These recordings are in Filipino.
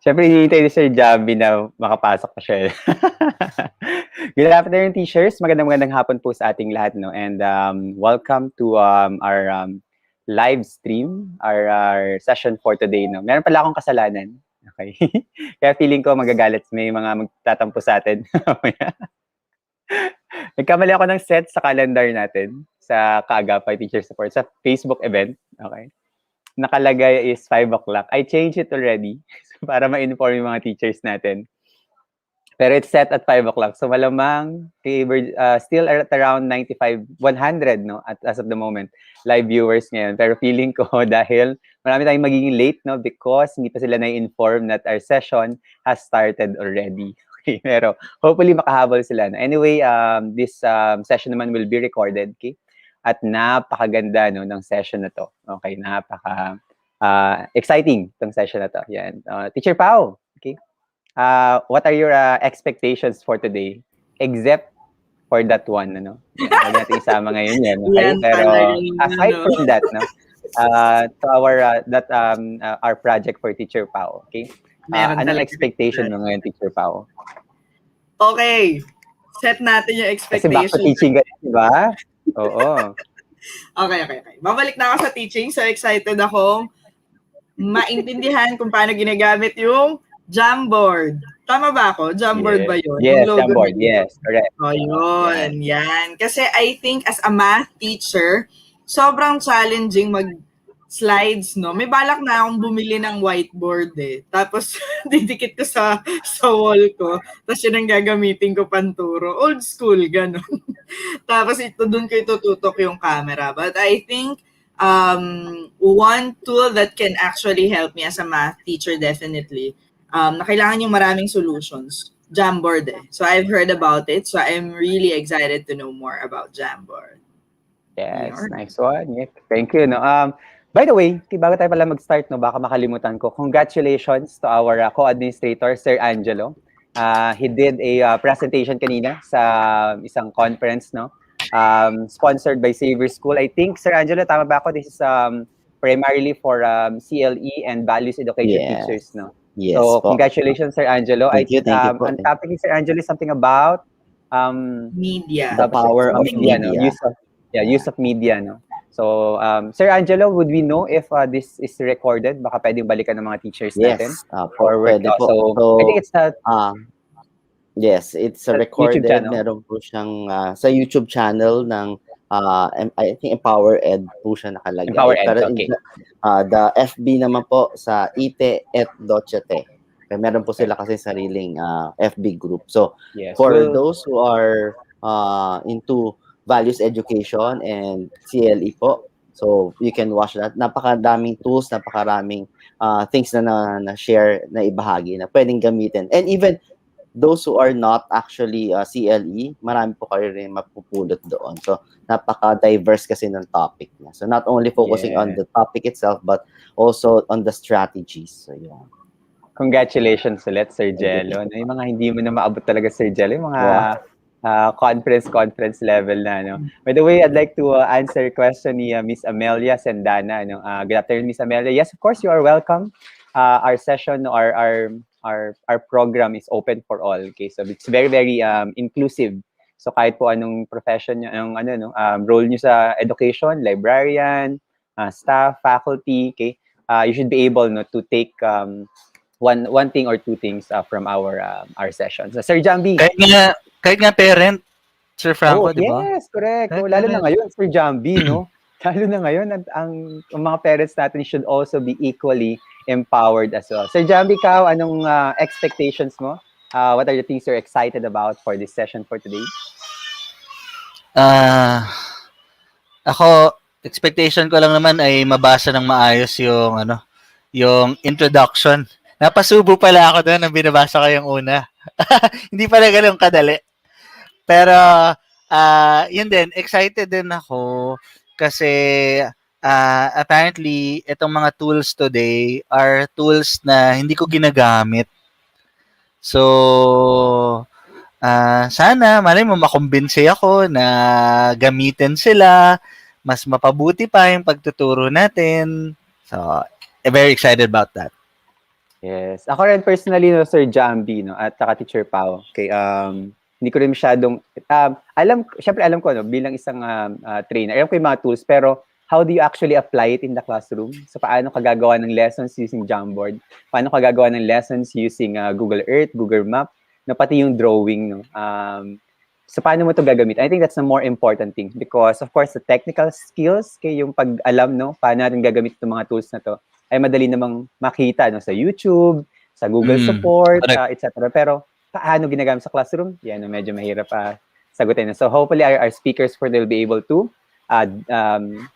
Siyempre, hinihintay ni Sir Jambi na makapasok pa siya. Good afternoon, teachers. Magandang hapon po sa ating lahat, no? And welcome to our live stream, our session for today, no? Meron pala akong kasalanan. Okay. Kaya feeling ko magagalit, may mga magtatampo sa atin. Nagkamali ako ng set sa calendar natin sa Kaagapay Teacher Support sa Facebook event. Okay. Nakalagay is 5 o'clock. I changed it already para ma-inform yung mga teachers natin. Pero it's set at 5 o'clock. So malamang still at around 95, 100, no? As of the moment, live viewers ngayon. Pero feeling ko dahil marami tayong magiging late, no? Because hindi pa sila na-inform that our session has started already. Okay, pero hopefully makahabol sila. No? Anyway, this session naman will be recorded, okay? At napakaganda, no, ng session na to. Okay, napaka exciting tong session na to. Yan. Teacher Pao, okay? What are your expectations for today? Except for that one, ano? Huwag natin isama ngayon yan. Okay? Pero aside from that, no, to our project for Teacher Pao, okay? Anong expectation mo ngayon, Teacher Pao? Okay. Set natin yung expectation. Kasi back to teaching ka, di ba? Oo. Okay. Babalik na ako sa teaching. So excited akong maintindihan kung paano ginagamit yung Jamboard. Tama ba ako? Jamboard ba yun? Yes, Jamboard. Yes, correct. O yun, yan. Kasi I think as a math teacher, sobrang challenging mag-slides, no? May balak na akong bumili ng whiteboard eh. Tapos, didikit ko sa wall ko. Tapos yun ang gagamitin ko panturo. Old school, gano'n. Tapos doon ko itututok yung camera. But I think one tool that can actually help me as a math teacher definitely, na kailangan yung maraming solutions. Jamboard eh. So I've heard about it. So I'm really excited to know more about Jamboard. Yes, nice one. Yeah, thank you. No. By the way, bago tayo pala mag-start, no, baka makalimutan ko. Congratulations to our co-administrator, Sir Angelo. He did a presentation kanina sa isang conference, no? Sponsored by Saver School. I think, Sir Angelo, tama ba ako? This is primarily for CLE and values education teachers, no? Yes, so, congratulations, Sir Angelo. Thank you. Ang topic ni Sir Angelo is something about media. The power of media. No? Use of media, no? So, Sir Angelo, would we know if this is recorded? Baka pwedeng balikan ng mga teachers natin. Pwede po. So, I think it's yes, it's recorded. Meron po siyang sa YouTube channel ng I think Empower Ed po siya nakalagay. Empower Ed, pero okay. The FB naman po sa ite.dochete. Kaya meron po sila kasi sariling FB group. So, for those who are into values education and CLE po, so you can watch that. Napakadaming tools, napakaraming things na share, na ibahagi, na pwedeng gamitin. And even those who are not actually CLE, marami po kayo rin mapupulot doon. So, napaka-diverse kasi ng topic niya. So, not only focusing on the topic itself, but also on the strategies. So, yeah. Congratulations ulit, Sir Jello. Yung mga hindi mo na maabot talaga, Sir Jello, yung mga conference level na. No? By the way, I'd like to answer a question ni Miss Amelia Sendana. No? Good afternoon, Miss Amelia. Yes, of course, you are welcome. Our session, our program is open for all. Okay, so it's very, very inclusive. So kahit po anong profession nyo, role nyo sa education, librarian, staff, faculty, okay, you should be able to take one thing or two things from our session. So, Sir Jambi. Kahit nga parent, Sir Franco, di ba? Yes, correct. Lalo na ngayon, Sir Jambi, no? Lalo na ngayon, ang mga parents natin should also be equally empowered as well. Sir Jambi, ikaw, anong expectations mo? What are the things you're excited about for this session for today? Ako, expectation ko lang naman ay mabasa ng maayos yung introduction. Napasubo pala ako doon nang binabasa ko yung una. Hindi pala ganun kadali. Pero, yun din, excited din ako kasi apparently, itong mga tools today are tools na hindi ko ginagamit. So, sana, malay mo, makumbinsi ako na gamitin sila, mas mapabuti pa yung pagtuturo natin. So, very excited about that. Yes. Ako rin personally, no, Sir Jambi, no, at saka Teacher Pao. Okay, hindi ko rin masyadong, syempre alam ko, no, bilang isang trainer, alam ko yung mga tools, pero how do you actually apply it in the classroom? So, paano ka gagawa ng lessons using Jamboard? Paano ka gagawa ng lessons using Google Earth, Google Map, na pati yung drawing, no? So, paano mo ito gagamit? I think that's the more important thing because, of course, the technical skills, kay yung pag-alam, no, paano natin gagamit itong mga tools na to, ay madali namang makita, no, sa YouTube, sa Google Support, etc. Pero, paano ginagamit sa classroom? Yan, medyo mahirap sagutin. So, hopefully, our speakers for will be able to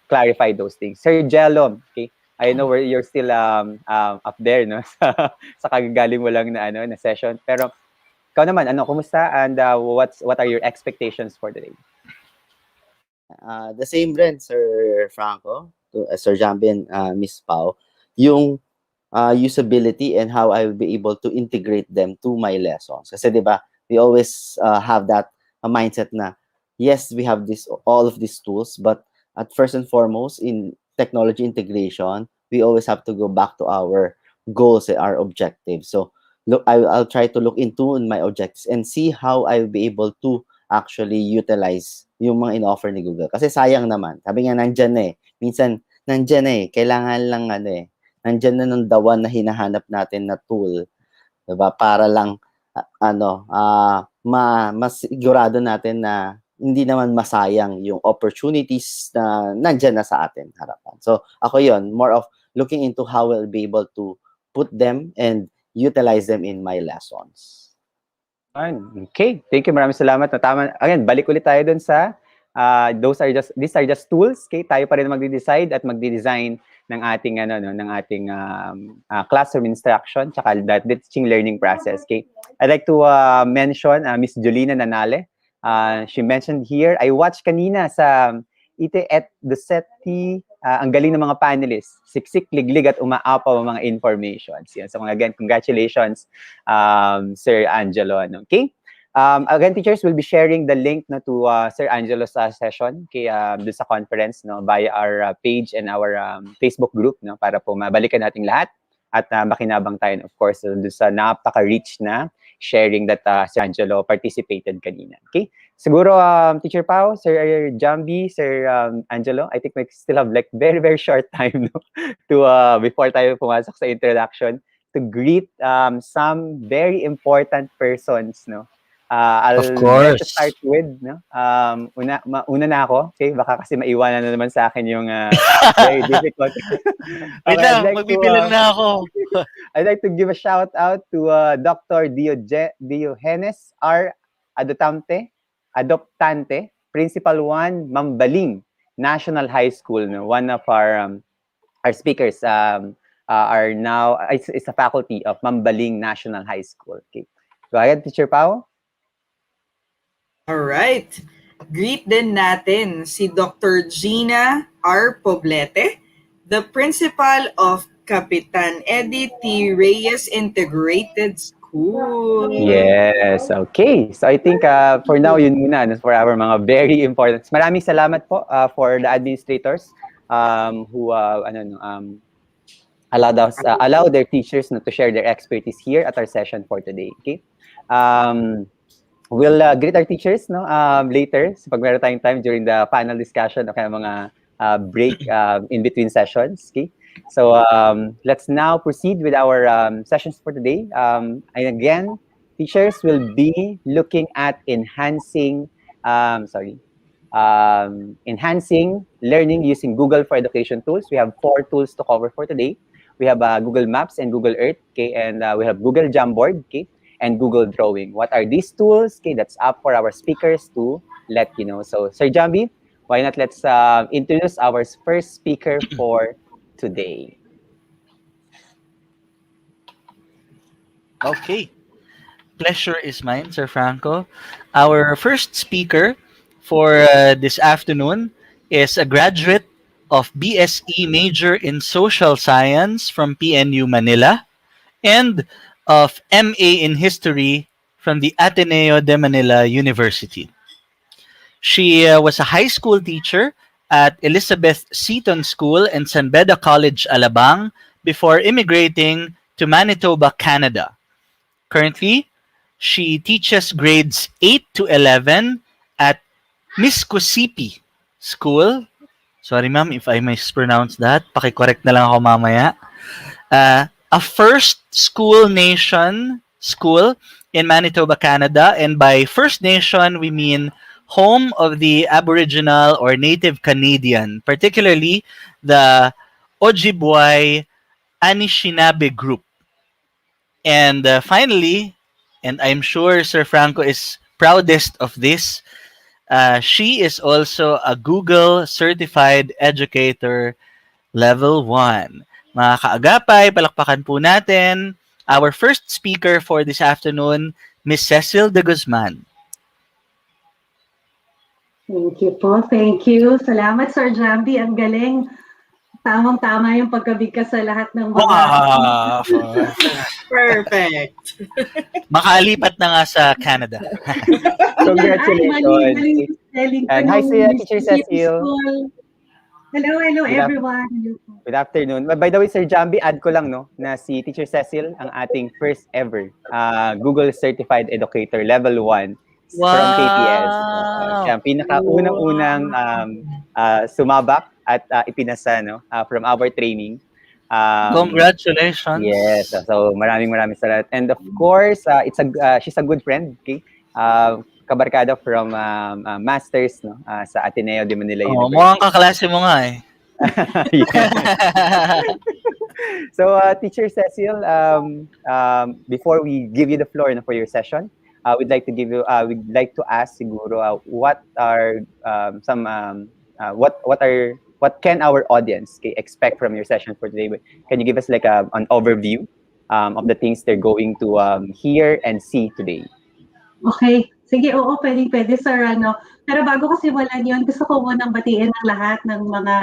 clarify those things. Sir Jello, okay, I know you're still up there, no, sa kagagaling mo lang na na session. Pero ikaw naman, kumusta and what are your expectations for the day? The same rin, Sir Franco, Sir Jambi and Miss Pao, yung usability and how I will be able to integrate them to my lessons. Kasi 'di ba, we always have that mindset na yes, we have all of these tools, but at first and foremost in technology integration, we always have to go back to our goals and our objectives. So look, I'll try to look into my objectives and see how I'll be able to actually utilize yung mga in-offer ni Google. Kasi sayang naman. Sabi nga, nandyan minsan, nandyan kailangan lang nandyan na ng dawan na hinahanap natin na tool. Diba? Para lang, masigurado natin na hindi naman masayang yung opportunities na nandyan na sa atin harapan. So, ako yon, more of looking into how we'll be able to put them and utilize them in my lessons. Okay, thank you. Maraming salamat. Tama. Again, balik ulit tayo dun sa these are just tools. Okay, tayo pa rin magde-decide at magde-design ng ating classroom instruction tsaka that teaching learning process. Okay, I'd like to mention Miss Jolina Nanale. She mentioned here, I watched kanina sa Ite at Dusetti, ang galing ng mga panelists. Siksik, liglig at umaapaw ang mga informations. Yan. So again, congratulations, Sir Angelo. Okay? Again, teachers will be sharing the link to Sir Angelo's session doon sa conference via our page and our Facebook group para po mabalikan nating lahat at makinabang tayo, of course, doon sa napaka-rich na sharing that Sir Angelo participated kanina. Okay? Siguro, Teacher Pao, Sir Jambi, Sir Angelo, I think we still have like very, very short time to before tayo pumasok sa introduction to greet some very important persons. I'll like to start with, una na ako, okay? Baka kasi maiwanan na naman sa akin yung very difficult. Wait lang, magbibilang na ako. I'd like to give a shout out to Dr. Diogenes R. Adoptante, Principal 1, Mambaling National High School. One of our speakers are now, is a faculty of Mambaling National High School. Okay. Go ahead, Teacher Pao. Alright. Greet din natin si Dr. Gina R. Poblete, the Principal of Capitan Eddie T. Reyes Integrated School. Yes, okay. So I think for now, yun muna for our mga very important. Maraming salamat po for the administrators who allow their teachers to share their expertise here at our session for today. Okay. We'll greet our teachers later so pag meron tayong time during the panel discussion o kaya mga break in between sessions. Okay. So let's now proceed with our sessions for today. And again, teachers will be looking at enhancing learning using Google for Education tools. We have 4 tools to cover for today. We have Google Maps and Google Earth, okay, and we have Google Jamboard, okay, and Google Drawing. What are these tools? Okay, that's up for our speakers to let you know. So, Sir Jambi, why not let's introduce our first speaker for today. Okay. Pleasure is mine, Sir Franco. Our first speaker for this afternoon is a graduate of BSE major in Social Science from PNU Manila and of MA in History from the Ateneo de Manila University. She was a high school teacher at Elizabeth Seton School and San Beda College, Alabang, before immigrating to Manitoba, Canada. Currently, she teaches grades 8 to 11 at Miskosipi School. Sorry ma'am if I mispronounce that. Paki-correct na lang ako mamaya. A First School Nation school in Manitoba, Canada. And by First Nation, we mean home of the Aboriginal or Native Canadian, particularly the Ojibwe Anishinaabe group. And finally, and I'm sure Sir Franco is proudest of this, she is also a Google Certified Educator Level 1. Mga kaagapay, palakpakan po natin our first speaker for this afternoon, Ms. Cecil de Guzman. Thank you po. Thank you. Salamat, Sir Jambi. Ang galing. Tamang-tama yung pagkabigkas sa lahat ng mga... Perfect. Makalipat na nga sa Canada. Congratulations. And hi, Teacher Cecil. Hello everyone. Good afternoon. By the way, Sir Jambi, add ko lang na si Teacher Cecil ang ating first ever Google Certified Educator Level 1 from KTS. Siya ang pinakaunang-unang sumabak at ipinasa from our training. Congratulations. Yes. So maraming salamat. And of course, she's a good friend, okay? Kabarkada from Masters sa Ateneo de Manila University. Mukhang kaklase mo nga eh. So, Teacher Cecil, before we give you the floor for your session, we'd like to ask siguro what can our audience expect from your session for today? Can you give us like an overview of the things they're going to hear and see today? Okay. Sige, oo, pwede, sir. Pero bago ko simulan yun, gusto ko munang batiin ang lahat ng mga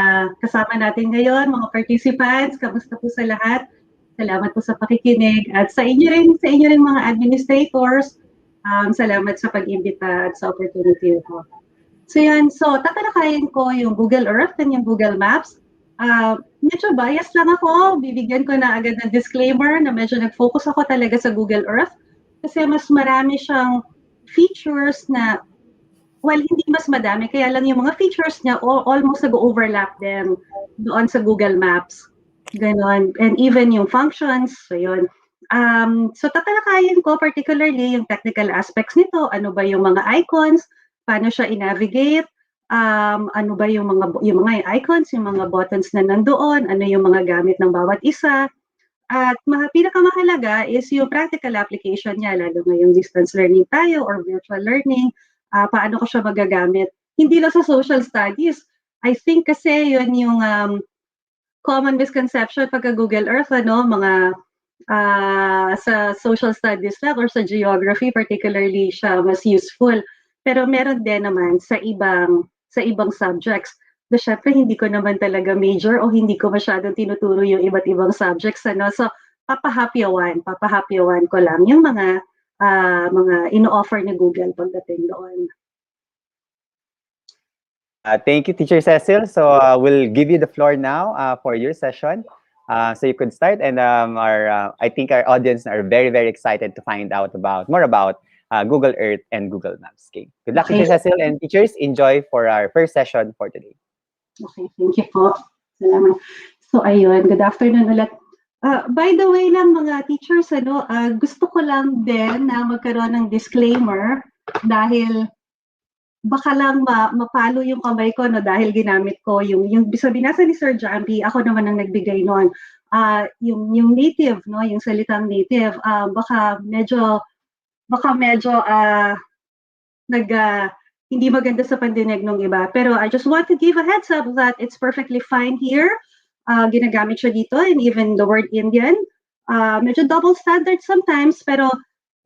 kasama natin ngayon, mga participants. Kamusta po sa lahat? Salamat po sa pakikinig. At sa inyo rin mga administrators, salamat sa pag-imbita at sa opportunity ko. So yan, tatalakayin ko yung Google Earth and yung Google Maps. Medyo biased lang ako. Bibigyan ko na agad ng disclaimer na medyo nag-focus ako talaga sa Google Earth kasi mas marami siyang features na, hindi mas madami, kaya lang yung mga features niya almost nag-overlap din doon sa Google Maps. Ganon. And even yung functions, so yun. So tatalakayin ko particularly yung technical aspects nito, ano ba yung mga icons, paano siya i-navigate, ano ba yung mga icons, yung mga buttons na nandoon, ano yung mga gamit ng bawat isa. At pinakamahalaga is yung practical application niya, lalo ngayong distance learning tayo or virtual learning, paano ko siya magagamit. Hindi lang sa social studies. I think kasi yun yung common misconception pagka Google Earth, mga sa social studies lang or sa geography particularly siya mas useful. Pero meron din naman sa ibang subjects. Na syempre, hindi ko naman talaga major o hindi ko masyadong tinuturo yung iba't ibang subjects. So, papahapyawan ko lang yung mga ino-offer ni Google pagdating doon. Thank you, Teacher Cecil. So, we'll give you the floor now for your session. So you could start, and I think our audience are very, very excited to find out more about Google Earth and Google Maps. Okay. Good luck, Teacher Cecil, and teachers, enjoy for our first session for today. Okay, thank you po. Salamat. So, ayun, good afternoon ulit. By the way lang mga teachers, gusto ko lang din na magkaroon ng disclaimer dahil baka lang mapalo yung kamay ko dahil ginamit ko yung binasa ni Sir Jambi, ako naman ang nagbigay noon. Yung native, yung salitang native, baka medyo hindi maganda sa pandinig ng iba. Pero I just want to give a heads up that it's perfectly fine here. Ginagamit siya dito, and even the word Indian. Medyo double standard sometimes, pero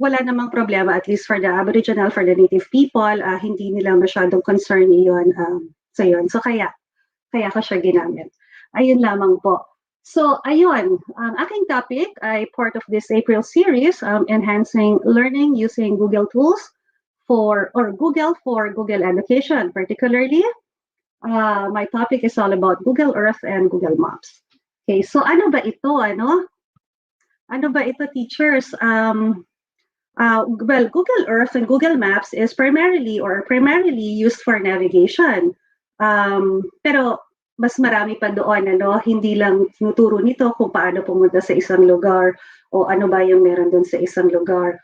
wala namang problema, at least for the Aboriginal, for the native people, hindi nila masyadong concern iyon. So kaya ko siya ginamit. Ayun lamang po. So, ayun, ang aking topic ay part of this April series, Enhancing Learning Using Google Tools for Google Education. Particularly, my topic is all about Google Earth and Google Maps. Okay, so ano ba ito? Ano ba ito, teachers? Well, Google Earth and Google Maps is primarily used for navigation. Pero mas marami pa doon, ano, hindi lang tinuturo nito kung paano pumunta sa isang lugar o ano ba yung meron doon sa isang lugar.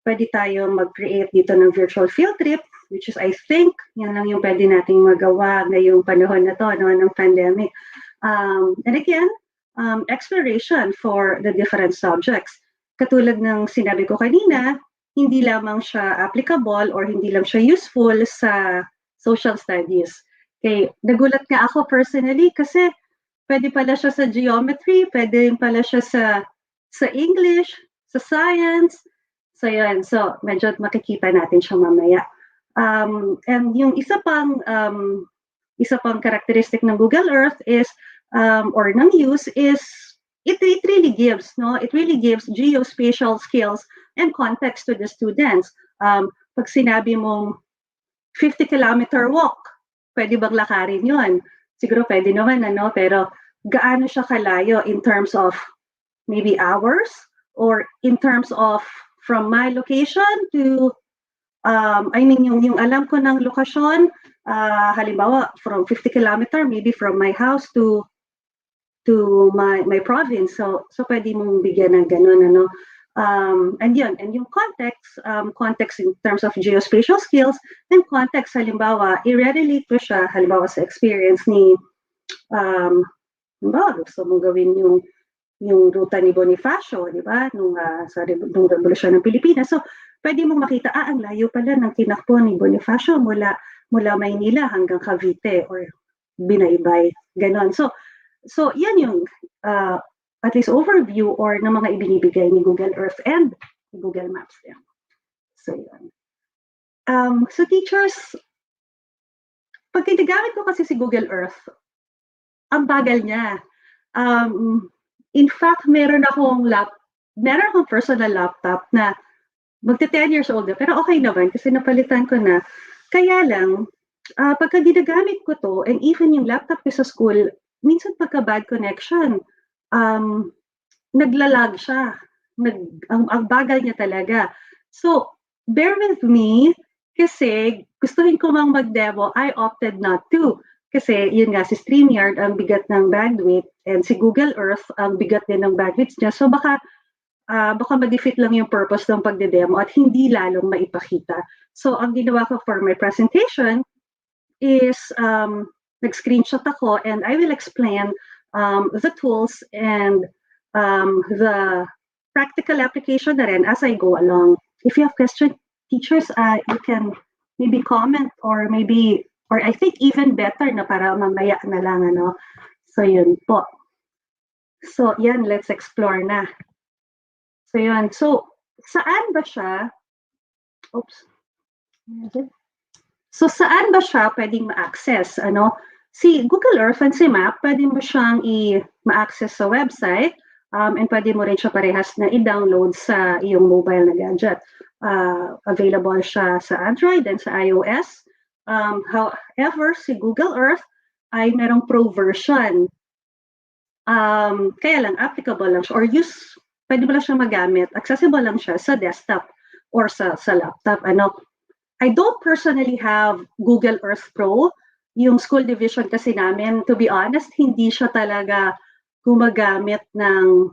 Pwede tayong mag-create dito ng virtual field trip, which is, I think, yan lang yung pwede nating magawa ngayong panahon na to, no, ng pandemic. And again, exploration for the different subjects. Katulad ng sinabi ko kanina, hindi lamang siya applicable or hindi lang siya useful sa social studies. Okay, nagulat nga ako personally kasi pwede pala siya sa geometry, pwede pala siya sa English, sa science. So yan, so medyo makikita natin siya mamaya. And yung isa pang characteristic ng Google Earth is or ng use is it really gives geospatial skills and context to the students. Pag sinabi mong 50-kilometer walk, pwede bang lakarin yun? Siguro pwede naman, ano, pero gaano siya kalayo in terms of maybe hours or in terms of from my location to yung alam ko ng lokasyon, halimbawa from 50-kilometer, maybe from my house to my province. So pwede mong bigyan ng ganun, ano. And yung context in terms of geospatial skills and context, halimbawa, i-relate ko siya, halimbawa sa experience ni, gusto mong gawin yung ruta ni Bonifacio, di ba, nung Revolusyon ng Pilipinas. So, pwede mong makita, ang layo pala ng tinakbo ni Bonifacio mula Maynila hanggang Cavite or Binaybay, ganon. So yan yung at least overview or ng mga ibinibigay ni Google Earth and Google Maps din. So yan. So teachers, pag ginagamit ko kasi si Google Earth, ang bagal niya. In fact, meron akong personal laptop na magti 10 years old na, pero okay naman kasi napalitan ko na. Kaya lang, pagka ginagamit ko to, and even yung laptop ko sa school, minsan pagka bad connection, naglalag siya. Ang bagal niya talaga. So, bear with me kasi gustuhin ko mang mag-demo, I opted not to. Kasi yun nga, si StreamYard ang bigat ng bandwidth and si Google Earth ang bigat din ng bandwidth niya. So baka ma-defeat lang yung purpose ng pagde-demo at hindi lalong maipakita. So ang ginawa ko for my presentation is nag-screenshot ako and I will explain the tools and the practical application na rin as I go along. If you have questions, teachers, you can maybe comment or I think even better na para mamaya na lang, ano. So yun po. So yan, let's explore na. So yun. So saan ba siya? Oops. So saan ba siya pwedeng ma-access? Ano? Si Google Earth and si Map, pwede mo siyang ma-access sa website and pwede mo rin siya parehas na i-download sa iyong mobile na gadget. Available siya sa Android and sa iOS. However, si Google Earth ay merong pro version. Kaya lang, applicable lang siya or pwede mo lang siya magamit. Accessible lang siya sa desktop or sa laptop. Ano? I don't personally have Google Earth Pro. Yung school division kasi namin, to be honest, hindi siya talaga gumagamit ng,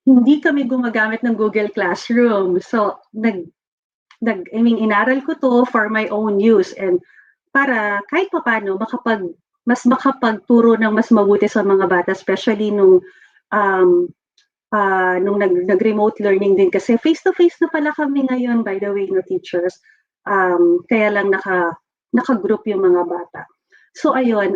hindi kami gumagamit ng Google Classroom. So, inaral ko to for my own use and para kahit paano mas makapagturo ng mas mabuti sa mga bata, especially nung nag-remote learning din kasi face-to-face na pala kami ngayon, by the way, no teachers. Kaya lang naka-group yung mga bata. So ayun,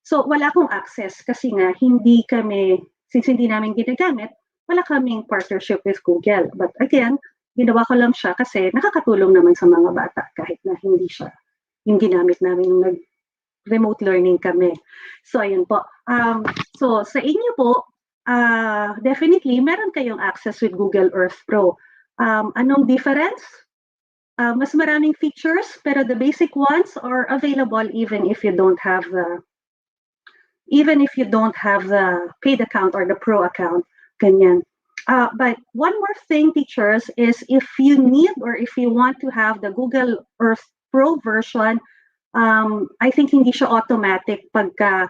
so wala akong access kasi nga since hindi namin ginagamit, wala kaming partnership with Google. But again, ginawa ko lang siya kasi nakakatulong naman sa mga bata kahit na hindi siya yung ginamit namin nung nag-remote learning kami. So ayun po. So sa inyo po, definitely meron kayong access with Google Earth Pro. Anong difference? Mas maraming features pero the basic ones are available even if you don't have even if you don't have the paid account or the pro account, ganyan. But one more thing, teachers, is if you need or if you want to have the Google Earth Pro version, I think hindi siya automatic pagka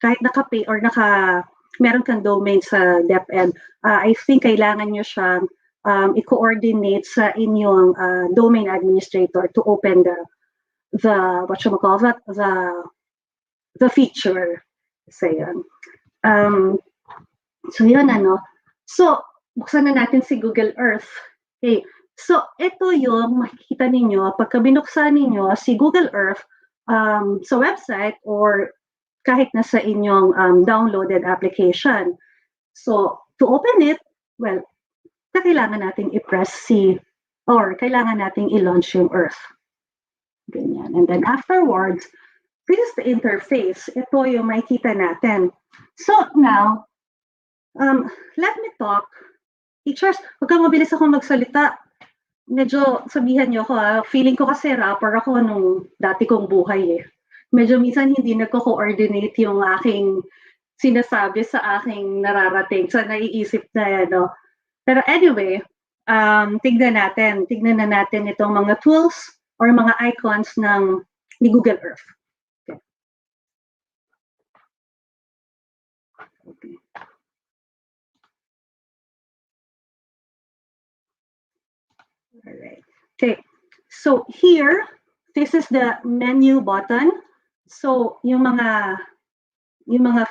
kahit naka-pay or meron kang domain sa DepEd. I think kailangan nyo siyang i-coordinate sa inyong domain administrator to open the whatchamacallit, the feature. So yun. So yun So buksan na natin si Google Earth. Okay. So ito yung makikita ninyo pagka binuksan ninyo si Google Earth sa website or kahit na sa inyong downloaded application. So to open it, well, kailangan natin i-press or kailangan nating i-launch yung Earth. Ganyan. And then afterwards, this is the interface. Ito yung makikita natin. So now, let me talk. Teachers, huwag kang mabilis akong magsalita. Medyo sabihan niyo ako, feeling ko kasi rapper ako nung dati kong buhay eh. Medyo minsan hindi nagko-coordinate yung aking sinasabi sa aking nararating, sa naiisip na Pero anyway, tignan na natin itong mga tools or mga icons ni Google Earth. Okay. All right. Okay. So here, this is the menu button. So yung mga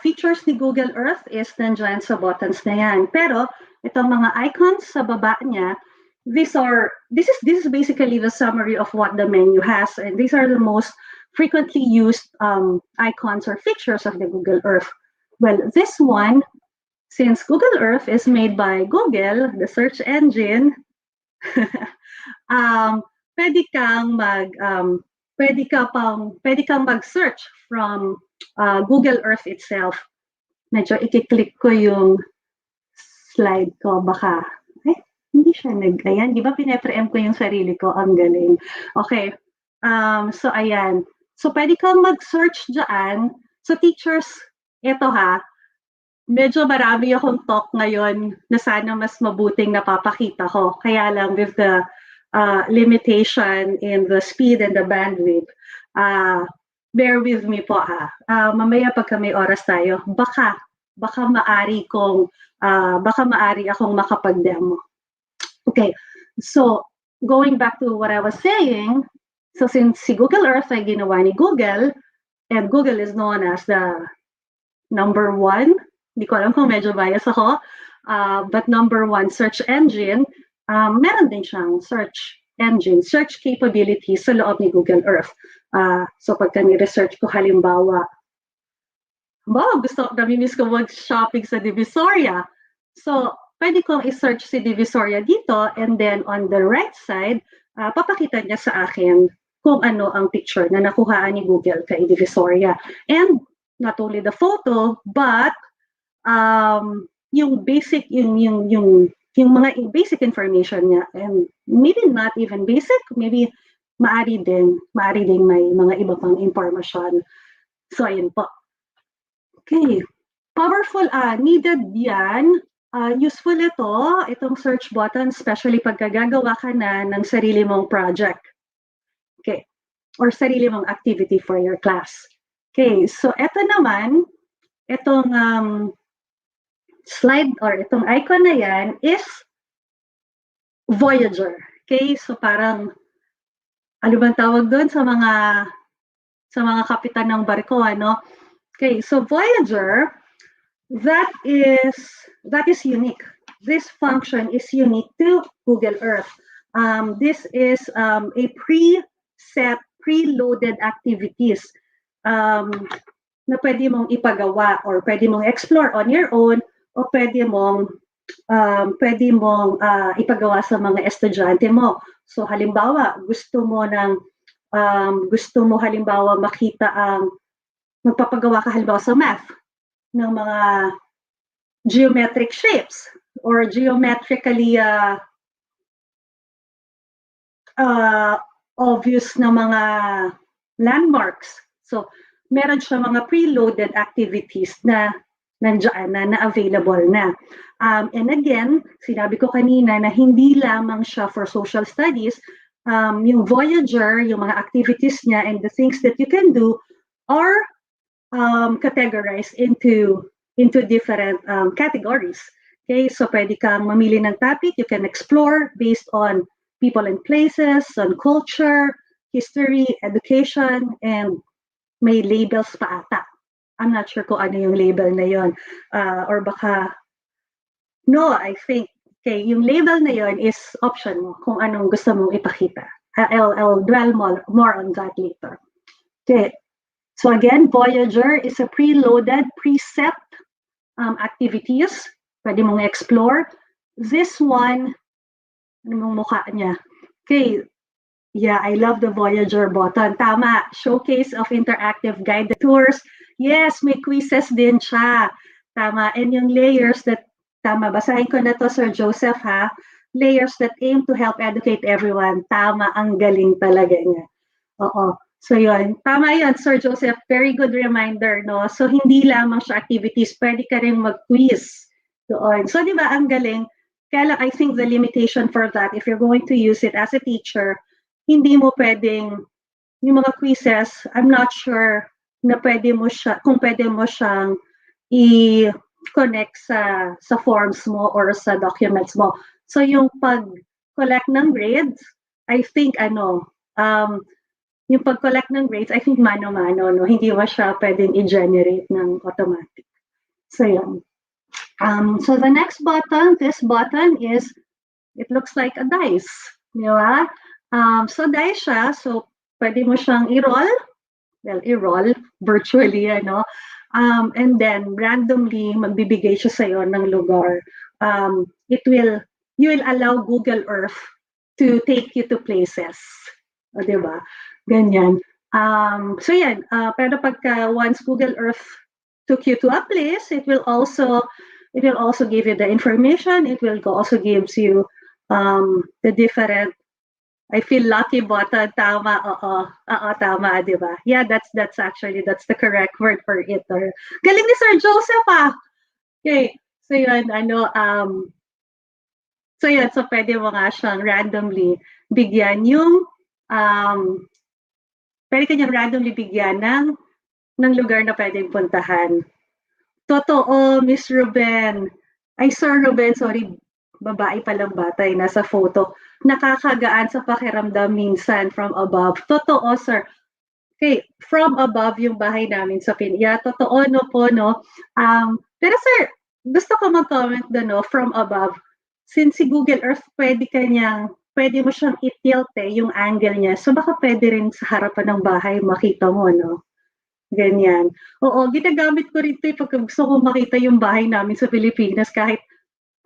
features ni Google Earth is nandyan sa buttons na yan. Pero itong mga icons sa baba niya, this is basically the summary of what the menu has, and these are the most frequently used icons or features of the Google Earth. Well, this one, since Google Earth is made by Google, the search engine, pwede kang mag-search from Google Earth itself. Medyo i-click ko yung slide ko, baka hindi siya ayan, di ba pine-preempt ko yung sarili ko, ang galing. Okay, so ayan. So pwede kang mag-search dyan. So teachers, ito medyo marami akong talk ngayon na sana mas mabuting napapakita ko. Kaya lang with the limitation in the speed and the bandwidth, bear with me po mamaya pagka may oras tayo, baka maari akong makapag-demo. Okay, so going back to what I was saying, so since si Google Earth ay ginawa ni Google, and Google is known as the number one, hindi ko alam kung medyo bias ako, but number one search engine, meron din siyang search capabilities sa loob ni Google Earth. So pagka ni-research ko halimbawa, namimiss ko mag-shopping sa Divisoria. So pwede kong i-search si Divisoria dito, and then on the right side, papakita niya sa akin kung ano ang picture na nakuhaan ni Google kay Divisoria. And not only the photo, but yung basic, yung mga basic information niya, and maybe not even basic, maybe maari ding may mga iba pang impormasyon. So ayun po. Okay, powerful, needed yan. Useful itong search button, especially pag gagawa ka na ng sarili mong project. Okay, or sarili mong activity for your class. Okay, so ito naman, itong slide or itong icon na yan is Voyager. Okay, so parang ano bang tawag doon sa mga kapitan ng barko, Okay, so Voyager, that is unique. This function is unique to Google Earth. This is a preloaded activities na pwede mong ipagawa or pwede mong explore on your own, o pwede mong ipagawa sa mga estudyante mo. So halimbawa, gusto mo halimbawa makita magpapagawa ka halimbawa sa math ng mga geometric shapes or geometrically obvious na mga landmarks. So meron siya mga preloaded activities na nandiyan na available na. And again, sinabi ko kanina na hindi lamang siya for social studies. Yung Voyager, yung mga activities niya and the things that you can do are categorized into different categories. Okay, so pwede kang mamili ng topic, you can explore based on people and places, on culture, history, education, and may labels pa ata. I'm not sure kung ano yung label na yon. Or baka, no, I think, okay, yung label na yon is option mo kung anong gusto mong ipakita. I'll dwell more on that later. Okay, so again, Voyager is a preloaded, preset activities. Pwede mong explore. This one, ano mong mukha niya? Okay, yeah, I love the Voyager button. Tama, showcase of interactive guided tours. Yes, may quizzes din siya. Tama, and yung layers that, tama, basahin ko na to, Sir Joseph, ha? Layers that aim to help educate everyone. Tama, ang galing talaga niya. Oo. So yun, tama yun, Sir Joseph, very good reminder, no? So hindi lamang siya activities, pwede ka rin mag-quiz doon. So di ba, ang galing, kaya lang, I think the limitation for that, if you're going to use it as a teacher, hindi mo pwedeng, yung mga quizzes, I'm not sure na pwede mo siya, kung pwede mo siyang i-connect sa forms mo or sa documents mo. So yung pag-collect ng grades, I think yung pag-collect ng grades, I think mano-mano, no? Hindi mo siya pwedeng i-generate ng automatic. So yun. So the next button, this button is, it looks like a dice. Di ba? So dice siya, so pwede mo siyang i-roll. Well, i-roll virtually, ano. And then randomly magbibigay siya sa'yo ng lugar. You will allow Google Earth to take you to places. O, di ba? Ganyan. So yan, pero pagka once Google Earth took you to a place, it will also give you the information. It will also gives you the different, I feel lucky button. Tama, tama, di ba? Yeah, that's the correct word for it. Or, galing ni Sir Joseph, ah. Okay, so yun, so pwede mo nga siyang randomly bigyan yung pwede kanyang randomly bigyan ng lugar na pwedeng puntahan. Totoo, Miss Ruben. Ay, Sir Ruben, sorry, babae palang bata, nasa photo. Nakakagaan sa pakiramdam minsan from above. Totoo, sir. Okay, from above yung bahay namin sa Pinya. Totoo, no po, no? Pero sir, gusto ko mag-comment doon, no? From above. Since si Google Earth, pwede mo siyang i-tilt yung angle niya. So baka pwede rin sa harapan ng bahay makita mo, no? Ganyan. Oo, ginagamit ko rin ito pag gusto ko makita yung bahay namin sa Pilipinas kahit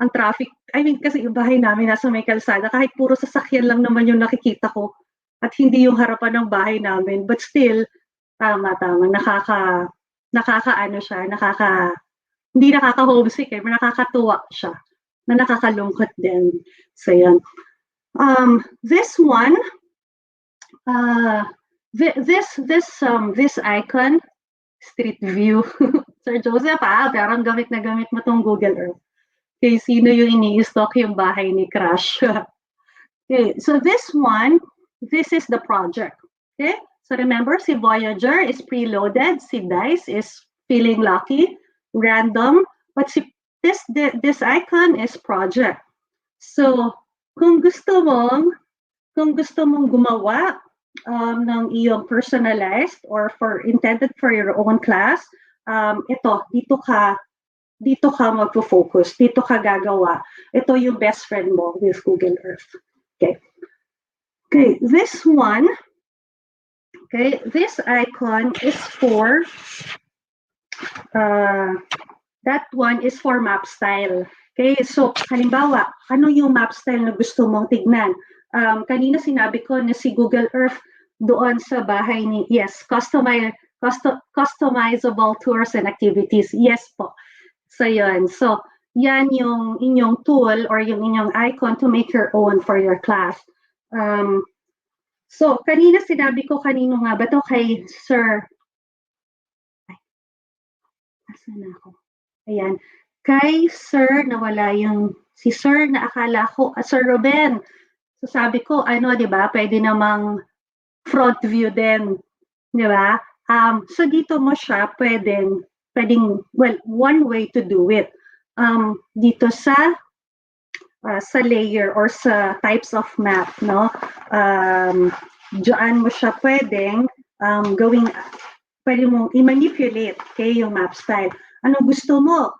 ang traffic, kasi yung bahay namin nasa may kalsada, kahit puro sasakyan lang naman yung nakikita ko at hindi yung harapan ng bahay namin. But still, tama, nakakaano siya, hindi nakaka-homesick nakakatuwa siya, na nakakalungkot din. So yan. This one, this icon, Street View. Sir Joseph, parang gamit na gamit mo tong Google Earth. Okay, sino yung ini-stalk yung bahay ni Crush? Okay, so this is the project. Okay, so remember, si Voyager is preloaded, si Dice is feeling lucky, random, but this icon is project. So, kung gusto mong gumawa ng iyong personalized or intended for your own class, dito ka magpo-focus, dito ka gagawa. Ito yung best friend mo with Google Earth. Okay, this one, this icon is for, that one is for map style. Okay, so halimbawa, ano yung map style na gusto mong tignan? Kanina sinabi ko na si Google Earth doon sa bahay ni, yes, customizable tours and activities. Yes po. So yun. So yan yung inyong tool or yung inyong icon to make your own for your class. So kanina sinabi ko kanino nga ba to kay Sir Sana ako. Ayan. Kay Sir, nawala yung si Sir na akala ko, Sir Ruben. So sabi ko, di ba, pwede namang front view din. Di ba? So dito mo siya pwedeng, well, one way to do it. Dito sa layer or sa types of map, no? Diyan mo siya pwedeng pwede mong i-manipulate, okay, yung map style. Ano gusto mo?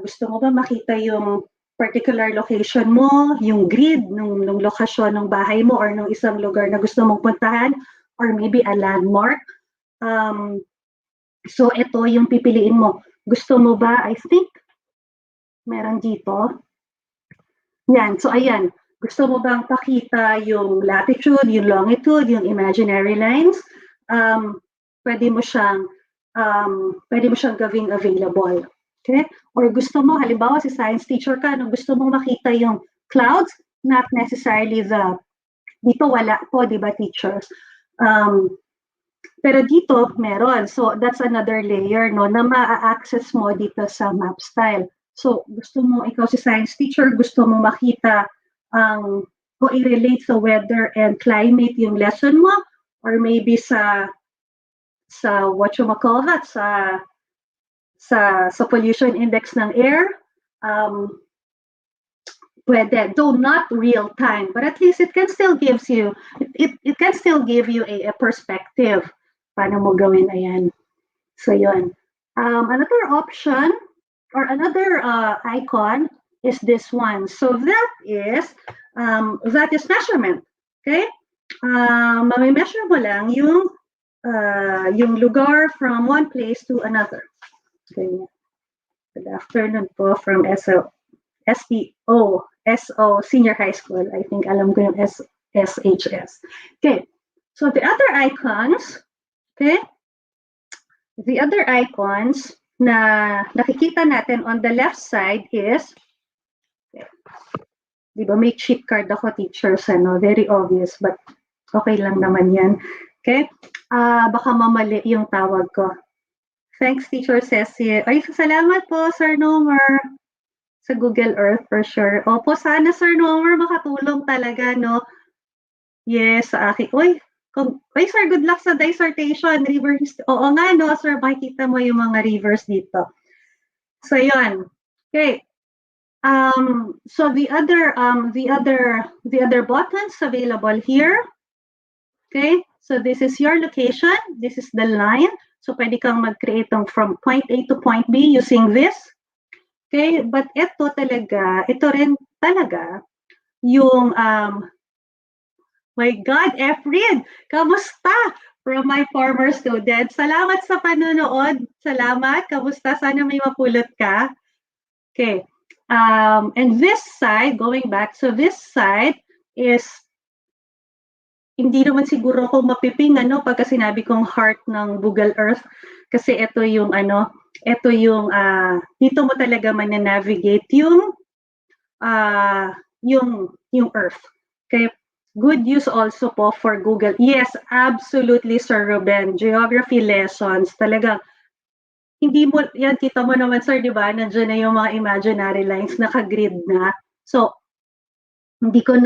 Gusto mo ba makita yung particular location mo, yung grid ng lokasyon ng bahay mo or ng isang lugar na gusto mong puntahan, or maybe a landmark? So ito yung pipiliin mo. Gusto mo ba, I think, meron dito. Yan, so ayan. Gusto mo bang pakita yung latitude, yung longitude, yung imaginary lines? Pwede mo siyang gawing available. Okay? Or gusto mo, halimbawa si science teacher ka, no, gusto mong makita yung clouds, not necessarily dito wala po, di ba, teachers? Pero dito, meron. So, that's another layer, no, na ma-access mo dito sa map style. So, gusto mo, ikaw si science teacher, gusto mo makita o i-relate sa weather and climate yung lesson mo, or maybe sa what you call that, sa pollution index ng air, pwede, though not real time, but at least it can still give you a perspective. Paano mo gawin, ayan. So yun. Another option or another icon is this one. So that is measurement. Okay? Mami-measure mo lang yung lugar from one place to another. Okay. Good afternoon po from SO Senior High School. I think alam ko yung SHS. Okay. So the other icons, okay? The other icons na nakikita natin on the left side is, okay. Di ba may cheat card ako, teachers, very obvious, but okay lang naman yan. Okay? Baka mamali yung tawag ko. Thanks, Teacher Ceci. Ay, salamat po, Sir Nomer, sa Google Earth for sure. Opo, sana, Sir Nomer, makatulong talaga, no? Yes, sa akin. Uy, Sir, good luck sa dissertation. River history. Oo nga, no, Sir, makikita mo yung mga rivers dito. So, yun. Okay. So the other buttons available here. Okay, so this is your location. This is the line. So pwede kang mag-create from point A to point B using this. Okay, but ito rin talaga yung my God, Efren, kamusta? From my former student. Salamat sa panonood. Salamat. Kamusta? Sana may mapulot ka. Okay. And this side, going back, so this side is hindi naman siguro ako mapiping pagka sinabi kong heart ng Google Earth, kasi ito yung dito mo talaga man-navigate yung Earth. Okay, good use also po for Google. Yes, absolutely, Sir Ruben. Geography lessons talaga. Hindi mo yan, kita mo naman, Sir, di ba? Nandiyan na yung mga imaginary lines, naka-grid na. So hindi ko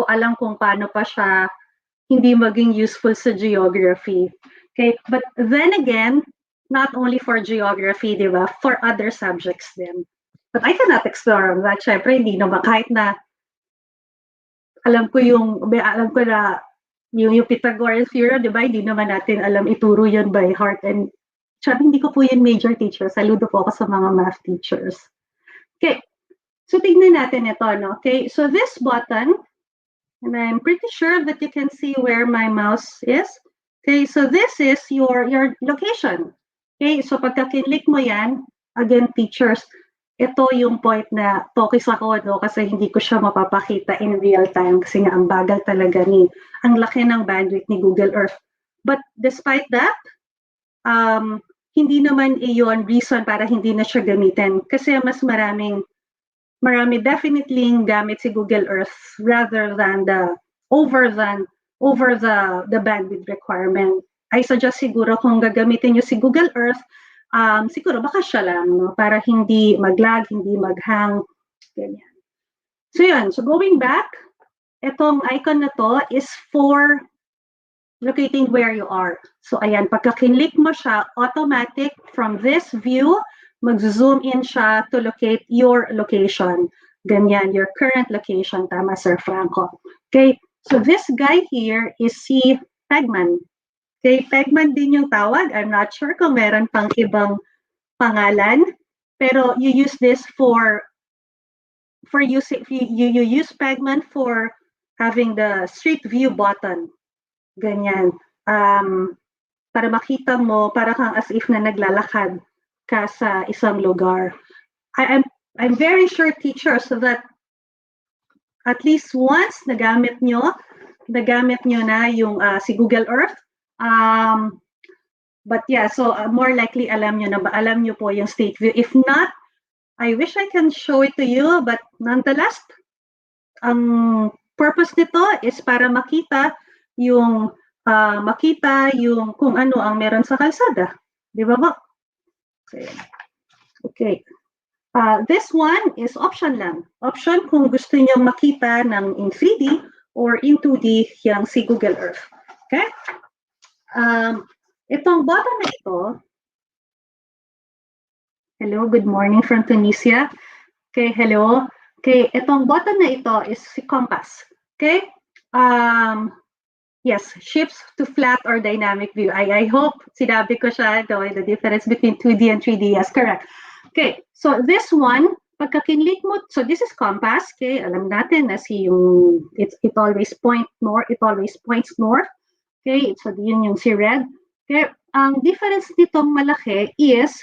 alam kung paano pa siya hindi maging useful sa geography. Okay, but then again, not only for geography, di ba? For other subjects din. But I cannot explore that. Syempre, hindi naman, kahit na alam ko na yung Pythagorean theorem, di ba? Hindi naman natin alam ituro yun by heart. And syempre, hindi ko po yun major teacher. Saludo po ako sa mga math teachers. Okay, so tignan natin ito, no? Okay, so this button, and I'm pretty sure that you can see where my mouse is. Okay, so this is your location. Okay, so pagka kinlik mo yan, again, teachers, ito yung point na focus ako, no, kasi hindi ko siya mapapakita in real time kasi nga ang bagal talaga ang laki ng bandwidth ni Google Earth. But despite that, hindi naman iyon reason para hindi na siya gamitin kasi mas marami definitely gamit si Google Earth rather than over the bandwidth requirement. I suggest siguro kung gagamitin nyo si Google Earth, siguro baka siya lang, no? Para hindi mag-lag, hindi mag-hang, ganyan. So yun, so going back, itong icon na to is for locating where you are. So ayan, pagka-click mo siya, automatic from this view, mag-zoom in siya to locate your location. Ganyan, your current location. Tama, Sir Franco. Okay, so this guy here is si Pegman. Okay, Pegman din yung tawag. I'm not sure kung meron pang ibang pangalan. Pero you use this for using, you use Pegman for having the street view button. Ganyan. Para makita mo, para kang as if na naglalakad ka sa isang lugar. I'm very sure, teachers, that at least once nagamit nyo na yung si Google Earth. But yeah, so more likely alam nyo po yung state view. If not, I wish I can show it to you, but nonetheless, ang purpose nito is para makita yung kung ano ang meron sa kalsada. Di ba ba? Okay. This one is option lang. Option kung gusto niyo makita ng in 3D or in 2D yung si Google Earth. Okay? Itong button na ito, hello, good morning from Tunisia. Okay, hello. Okay, itong button na ito is si compass. Okay? Yes, shifts to flat or dynamic view. I hope sinabi ko siya, the difference between 2D and 3D. Yes, correct. Okay, so this one, pagka-kinlik mo, so this is compass. Okay, alam natin na it always points north. Okay, so yun yung si red. Okay, ang difference nitong malaki is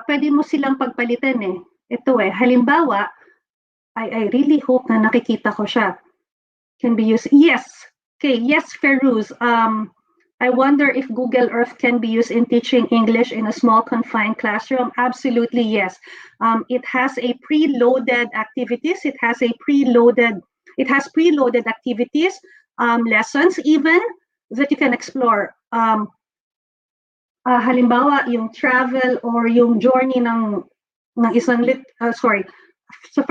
pwede mo silang pagpalitan eh. Ito halimbawa, I really hope na nakikita ko siya. Can be used. Yes. Okay, yes, Feroz. I wonder if Google Earth can be used in teaching English in a small confined classroom. Absolutely, yes. It has a preloaded activities. It has preloaded activities, lessons even that you can explore. Halimbawa, yung travel or yung journey ng isang so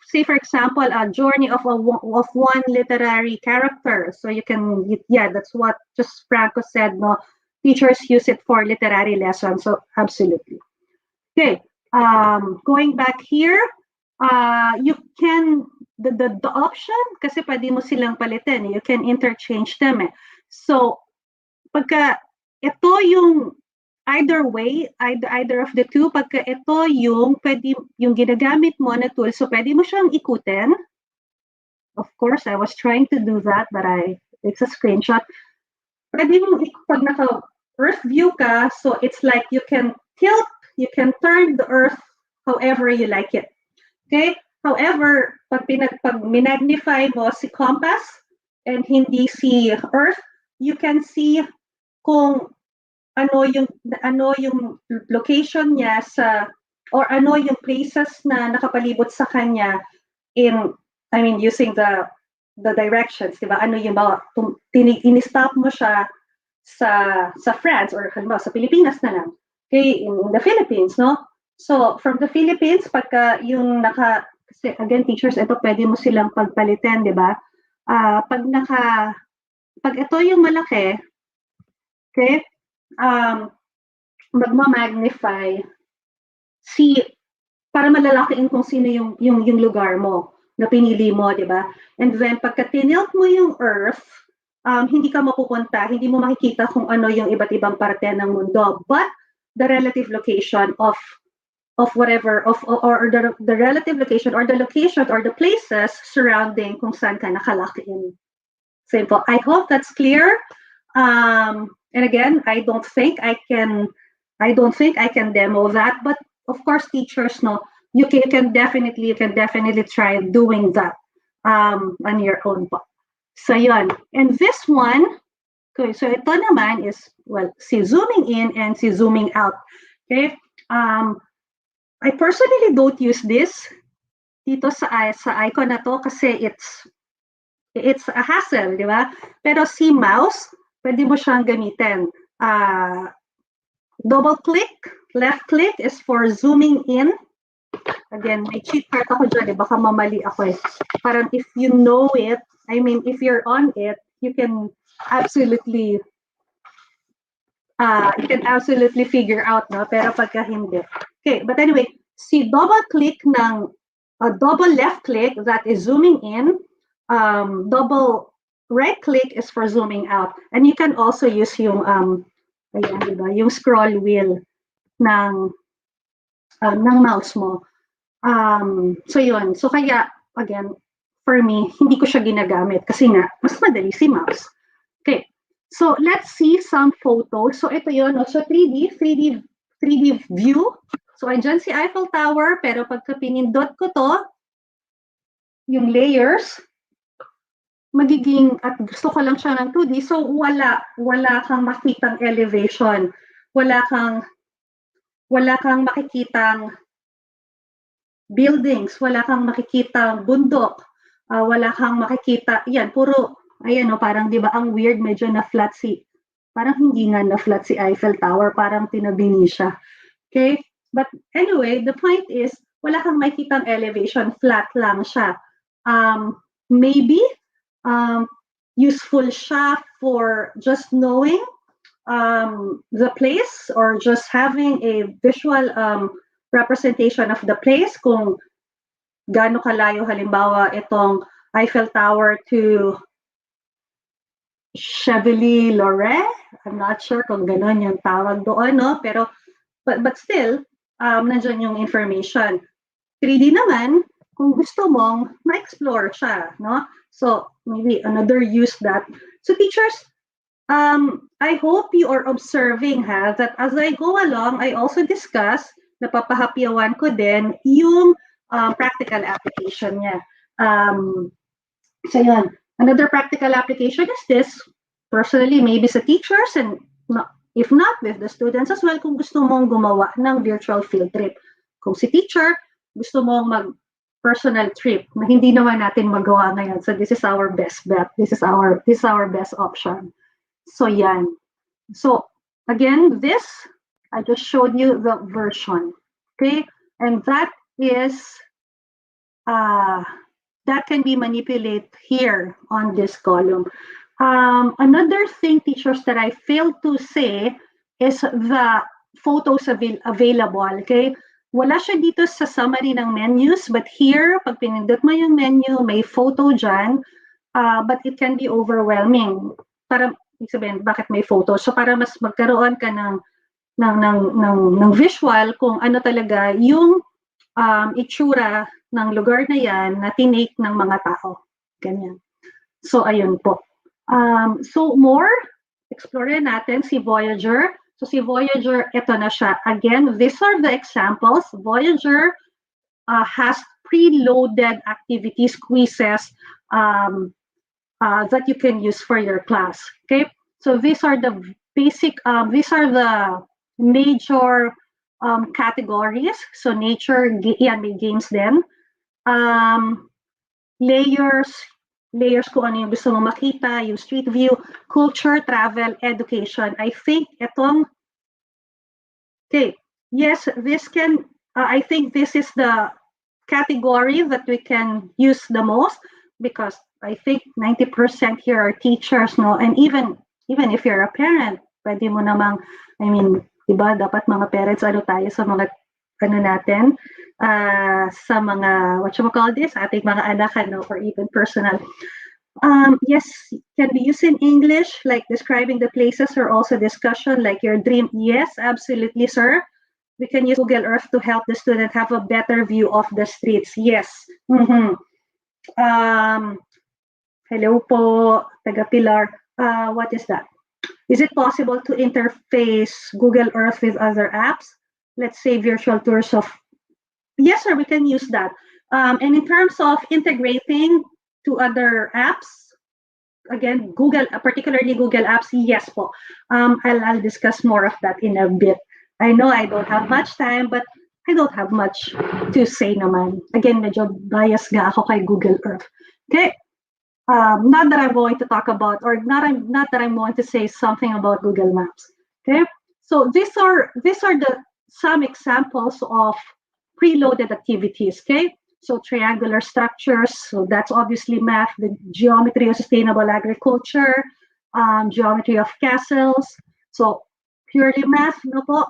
say for example, a journey of one literary character. So you can, yeah, that's what just Franco said, no? Teachers use it for literary lessons, so absolutely. Okay, going back here, you can, the option, kasi pwede mo silang palitin, you can interchange them eh. So, pagka ito yung either way, either of the two, pagka ito yung ginagamit mo na tool, so pwede mo siyang ikutin. Of course, I was trying to do that, but it's a screenshot. Pwede mo, pag naka-earth view ka, so it's like you can tilt, you can turn the earth however you like it. Okay? However, pag minagnify mo si compass and hindi si earth, you can see kung ano yung location niya or ano yung places na nakapalibot sa kanya using the directions, diba? Ano yung in-stop mo siya sa France or halimbawa sa Pilipinas na lang. Okay, in the Philippines, no? So, from the Philippines, pagka yung kasi again, teachers, ito pwede mo silang pagpalitan, diba? Pag ito yung malaki, okay, magma-magnify para malalakiin kung sino yung lugar mo na pinili mo, di ba? And then pagka tinilt mo yung earth, hindi ka mapupunta, hindi mo makikita kung ano yung iba't ibang parte ng mundo, but the relative location of whatever or the relative location or the location or the places surrounding kung saan ka nakalakiin. Simple. I hope that's clear. And again, I don't think I can demo that, but of course, teachers know you can definitely try doing that on your own. So yun. And this one, okay, so ito naman is, well, si zooming in and si zooming out. Okay, I personally don't use this dito sa icon na to kasi it's a hassle, di ba? Pero si mouse, pwede mo siyang gamitin. Double click, left click is for zooming in. Again, may cheat part ako dyan, baka mamali ako eh. Parang if you know it, I mean, if you're on it, you can absolutely figure out, no? Pero pagka hindi. Okay, but anyway, si double click ng double left click, that is zooming in. Double right click is for zooming out. And you can also use yung ayan, diba? Yung scroll wheel ng mouse mo. So yun. So kaya, again, for me, hindi ko siya ginagamit kasi nga, mas madali si mouse. Okay. So let's see some photos. So ito yun. So 3D view. So andyan si Eiffel Tower, pero pagka pinindot ko to, yung layers, magiging, at gusto ko lang siya ng 2D, so wala kang makitang elevation. Wala kang makikitang buildings, wala kang makikitang bundok, wala kang makikita, yan, puro, ayan o, parang di ba ang weird, medyo na flat parang hindi nga na flat si Eiffel Tower, parang tinabini siya. Okay? But anyway, the point is, wala kang makikitang elevation, flat lang siya. Maybe, useful siya for just knowing the place or just having a visual representation of the place, kung gaano kalayo halimbawa itong Eiffel Tower to Chevigny-Loret. I'm not sure kung ganon yung tawag doon, no? Pero but still, nandiyan yung information. 3D naman, kung gusto mong ma-explore siya, no? So maybe another use that. So teachers, I hope you are observing that as I go along, I also discuss, napapahapyawan ko din yung practical application niya. So yan. Another practical application is this, personally, maybe sa teachers and if not, with the students as well, kung gusto mong gumawa ng virtual field trip. Kung si teacher, gusto mong personal trip na hindi naman natin magawa ngayon. So this is our best bet. This is our best option. So yan. So again, this, I just showed you the version. Okay? And that is, that can be manipulated here on this column. Another thing, teachers, that I failed to say is the photos available. Okay? Wala siya dito sa summary ng menus, but here, pag pinindot mo yung menu, may photo dyan, but it can be overwhelming. Para, sabihin, bakit may photo? So para mas magkaroon ka ng visual kung ano talaga yung itsura ng lugar na yan na tinake ng mga tao. Ganyan. So ayun po. So more, explore natin si Voyager. So si Voyager, ito na siya. Again, these are the examples. Voyager has preloaded activities, quizzes that you can use for your class. Okay, so these are the basic, these are the major categories. So nature, yan, may games din. Layers kung ano yung gusto mo makita, yung street view, culture, travel, education. I think itong, okay, yes, this can, I think this is the category that we can use the most, because I think 90% here are teachers, no? And even if you're a parent, pwede mo namang, I mean, diba, dapat mga parents, ano tayo sa mga, ano natin, sa mga, what you call this, ating mga anak, no, or even personal. Yes, can be used in English, like describing the places, or also discussion, like your dream. Yes, absolutely, sir. We can use Google Earth to help the student have a better view of the streets. Yes. Hello po, taga Pilar. What is that? Is it possible to interface Google Earth with other apps? Let's say virtual tours of. Yes, sir, we can use that. And in terms of integrating to other apps, again, Google, particularly Google Apps, yes po. I'll discuss more of that in a bit. I know I don't have much time, but I don't have much to say naman. Again, medyo bias nga ako kay Google Earth. Okay. not that I'm going to talk about, or not that I'm going to say something about Google Maps. Okay, so these are some examples of preloaded activities. Okay, so triangular structures, so that's obviously math. The geometry of sustainable agriculture, geometry of castles. So purely math, no po.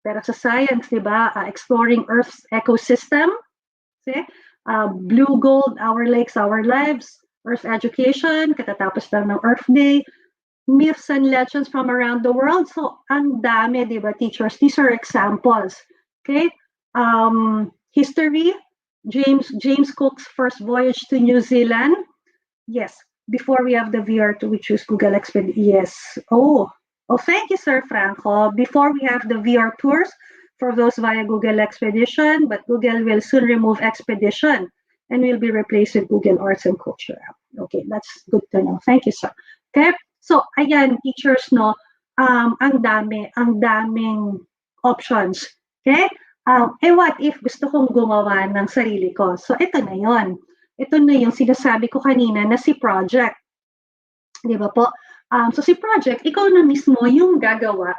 Pero sa science, di ba? Exploring Earth's ecosystem. Okay? Blue Gold, Our Lakes, Our Lives. Earth Education, katatapos lang ng Earth Day. Myths and legends from around the world. So, ang dami, di ba, teachers? These are examples. Okay? History, James Cook's first voyage to New Zealand. Yes. Before we have the VR2, we choose Google Expedition. Yes. Oh, thank you, Sir Franco. Before we have the VR tours for those via Google Expedition, but Google will soon remove Expedition and will be replaced with Google Arts and Culture app. Okay, that's good to know. Thank you, sir. Okay, so ayan, teachers, no, ang daming options. Okay, what if gusto kong gumawa ng sarili ko? So ito na yon. Ito na yung sinasabi ko kanina na si project. Di ba po? So si project, ikaw na mismo yung gagawa.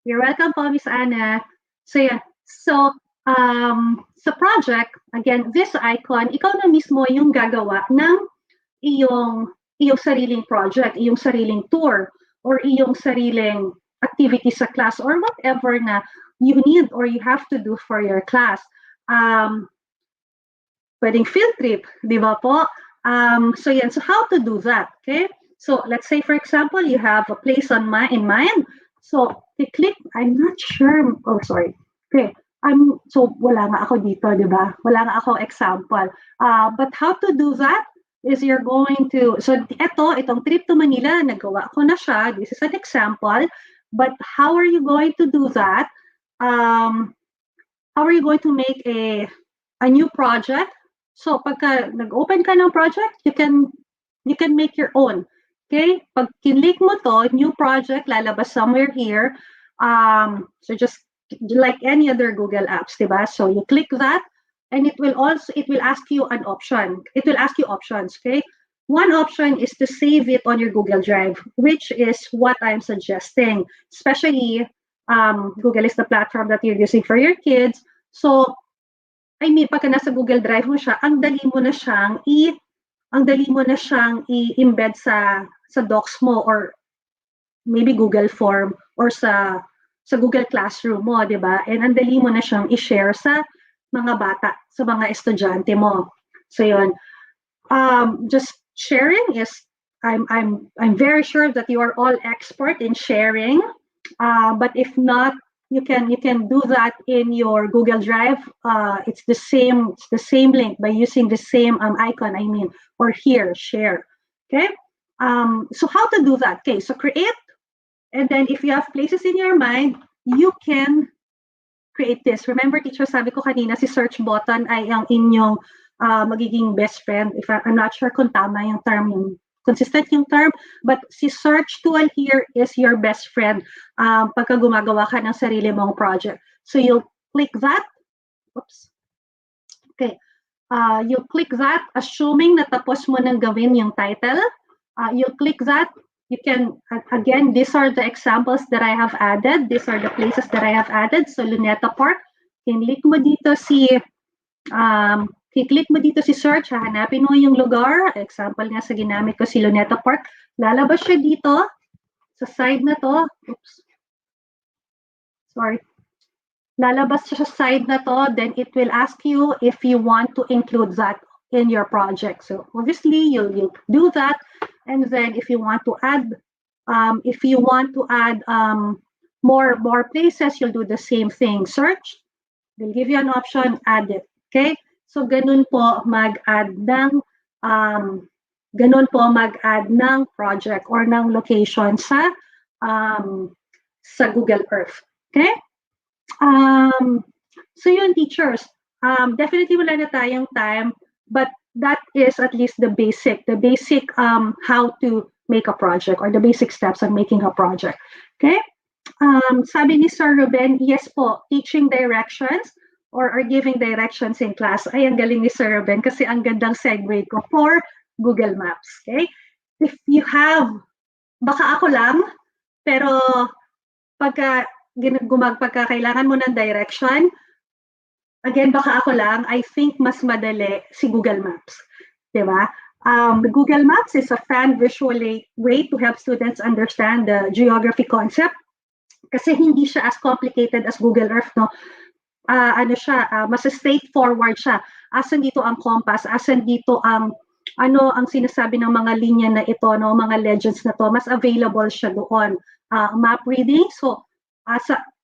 You're welcome po, Miss Anna. So yeah, so sa project, again, this icon, ikaw na mismo yung gagawa ng iyong sariling project, iyong sariling tour, or iyong sariling activity sa class, or whatever na you need or you have to do for your class. Pwedeng field trip, di ba po? So yan, so how to do that, okay? So let's say, for example, you have a place in mind. So you click, I'm not sure, oh sorry, okay. So wala nga ako dito, di ba? Wala nga ako example. But how to do that is you're going to, so itong trip to Manila, nagawa ko na siya. This is an example. But how are you going to do that? How are you going to make a new project? So pagka nag-open ka ng project, you can make your own. Okay? Pag kinlik mo to, new project, lalabas somewhere here. So just like any other Google apps, diba? So you click that, and it will ask you an option. It will ask you options, okay? One option is to save it on your Google Drive, which is what I'm suggesting. Especially, Google is the platform that you're using for your kids. So, I mean, pagka nasa Google Drive mo siya, ang dali mo na siyang i-embed sa docs mo, or maybe Google Form, or sa Google Classroom mo, di ba? And ang dali mo na siyang i-share sa mga bata, sa mga estudyante mo. So yun. Just sharing is, I'm very sure that you are all expert in sharing. But if not, you can do that in your Google Drive. It's the same link by using the same icon, I mean, or here, share. Okay? So how to do that? Okay, so create. And then if you have places in your mind, you can create this. Remember, teacher, sabi ko kanina, si search button ay ang inyong magiging best friend. If I'm not sure kung tama yung term, yung consistent yung term, but si search tool here is your best friend pagka gumagawa ka ng sarili mong project. So you'll click that. Oops. Okay. You'll click that, assuming na tapos mo nang gawin yung title. You'll click that. You can, again, these are the examples that I have added. These are the places that I have added. So, Luneta Park, click mo dito si search, hahanapin mo yung lugar. Example nga sa ginamit ko si Luneta Park. Lalabas siya dito sa side na to. Oops. Sorry. Lalabas siya sa side na to. Then it will ask you if you want to include that in your project. So obviously you'll do that. And then if you want to add more places, you'll do the same thing. Search. They'll give you an option, add it. Okay? So ganun po mag-add ng project or ng location sa Google Earth. Okay? So yun, teachers. Definitely wala na tayong time, but that is at least the basic how to make a project, or the basic steps on making a project. Okay? Sabi ni Sir Ruben, yes po, teaching directions or giving directions in class. Ay, ang galing ni Sir Ruben kasi ang gandang segue ko for Google Maps. Okay? If you have, baka ako lang, pero pagka kailangan mo ng direction, again, baka ako lang, I think mas madali si Google Maps. Diba? Google Maps is a fun visual way to help students understand the geography concept kasi hindi siya as complicated as Google Earth, no? Mas straightforward siya. Asan dito ang compass? Asan dito ang ang sinasabi ng mga linya na ito, no, mga legends na to, mas available siya doon. Map reading, so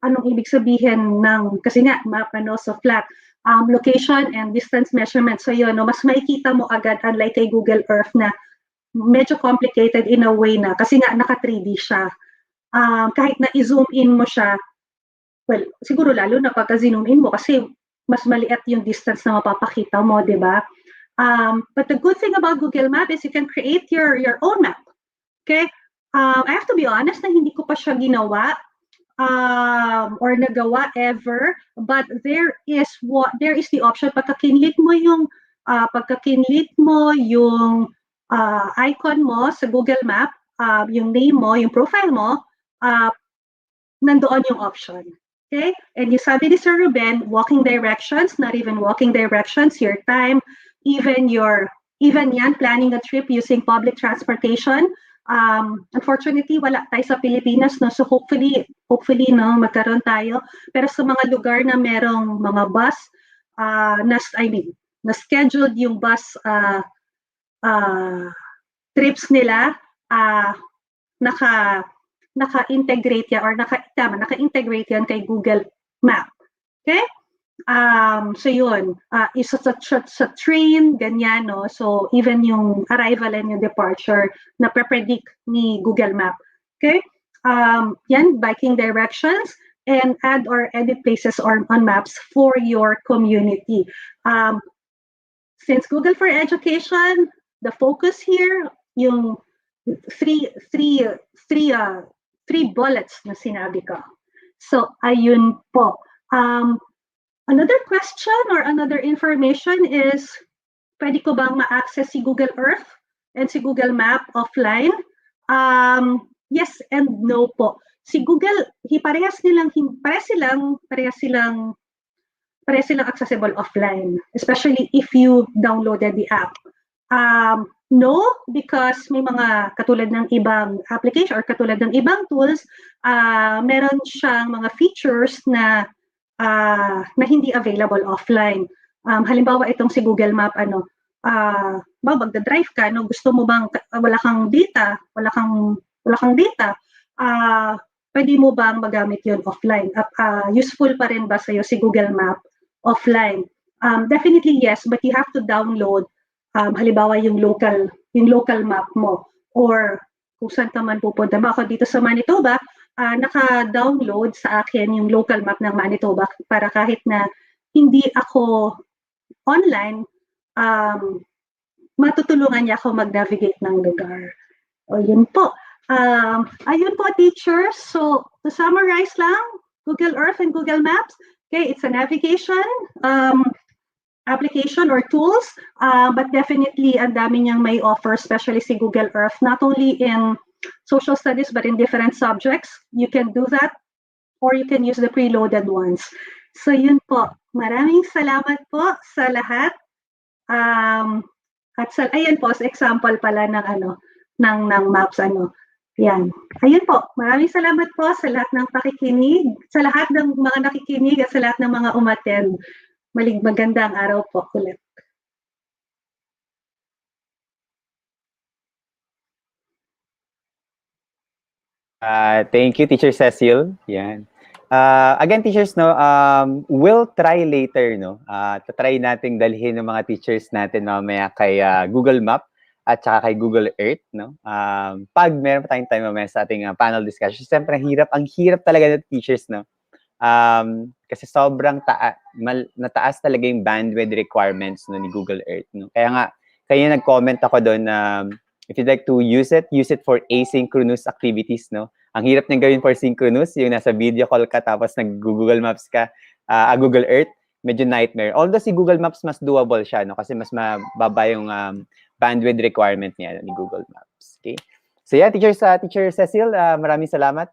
anong ibig sabihin ng, kasi nga map, so flat, location and distance measurement. So yun, no, mas makikita mo agad, unlike kay Google Earth na medyo complicated in a way na, kasi nga naka 3D siya. Kahit na i-zoom in mo siya, well, siguro lalo na pagka zoom in mo kasi mas maliit yung distance na mapapakita mo, di ba? But the good thing about Google Map is you can create your own map. Okay? I have to be honest na hindi ko pa siya ginawa or nagawa ever, but there is the option pagka-kinlit mo yung icon mo sa Google Map, yung name mo, yung profile mo, nandoon yung option. Okay? And you sabi ni Sir Ruben, walking directions, not even walking directions, your time, even yan, planning a trip using public transportation. Unfortunately, wala tayo sa Pilipinas, no? So hopefully, no, magkaroon tayo. Pero sa mga lugar na merong mga bus, na-scheduled yung bus trips nila, naka-integrate yan or naka-integrate yan kay Google Map. Okay? So yun, isa sa train, ganyan, no? So even yung arrival and yung departure na pre-predict ni Google Map. Okay? Yan, biking directions and add or edit places on maps for your community. Since Google for Education, the focus here, yung three bullets na sinabi ko. So ayun po. Another question or another information is, pwede ko bang ma-access si Google Earth and si Google Map offline? Yes and no po. Si Google, parehas silang accessible offline, especially if you downloaded the app. No, because may mga katulad ng ibang application or katulad ng ibang tools, meron siyang mga features na hindi available offline. Halimbawa itong si Google Map, magda-drive ka, no, gusto mo bang wala kang data, pwede mo bang magamit 'yon offline? Useful pa rin ba sa iyo si Google Map offline? Definitely yes, but you have to download halimbawa yung local map mo, or kung saan ka man pupunta. Ako dito sa Manitoba, naka-download sa akin yung local map ng Manitoba para kahit na hindi ako online, matutulungan niya ako mag-navigate ng lugar. O yun po. Ayun po, teachers. So, to summarize lang, Google Earth and Google Maps, okay, it's a navigation application or tools, but definitely ang dami niyang may offer, especially si Google Earth, not only in social studies but in different subjects. You can do that or you can use the preloaded ones. So yun po. Maraming salamat po sa lahat. At ayan po, sa example pala ng maps, yan. Ayun po. Maraming salamat po sa lahat ng pakikinig, sa lahat ng mga nakikinig at sa lahat ng mga umattend. Magandang araw po ulit. Thank you, Teacher Cecil. Yan. Again, teachers, no, we'll try later, no. Try nating dalhin ng mga teachers natin mamaya kay Google Map at saka kay Google Earth, no. Pag meron pa tayong time mamaya sa ating panel discussion, siyempre ang hirap talaga ng teachers, no. Kasi sobrang nataas talaga yung bandwidth requirements, no, ni Google Earth, no. Kaya nga, kaya nag-comment ako doon na if you'd like to use it for asynchronous activities, no. Ang hirap niyang gawin for synchronous, yung nasa video call ka tapos nag-Google Maps ka, Google Earth. medyo nightmare. Although si Google Maps mas doable siya, no? Kasi mas mababa yung bandwidth requirement niya ni Google Maps. Okay? So yeah, Teacher Cecil, maraming salamat.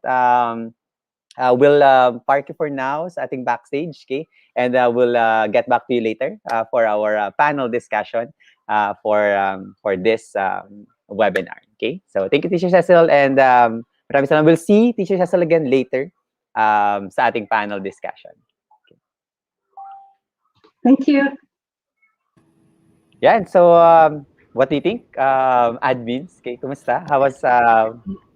We'll park you for now sa ating backstage, okay? And we'll get back to you later for our panel discussion for this webinar, okay? So thank you, Teacher Cecil, and maraming salamat. We'll see Teacher Cecil again later sa ating panel discussion. Thank you. Yeah, so what do you think, admins? Okay, kumusta? How was,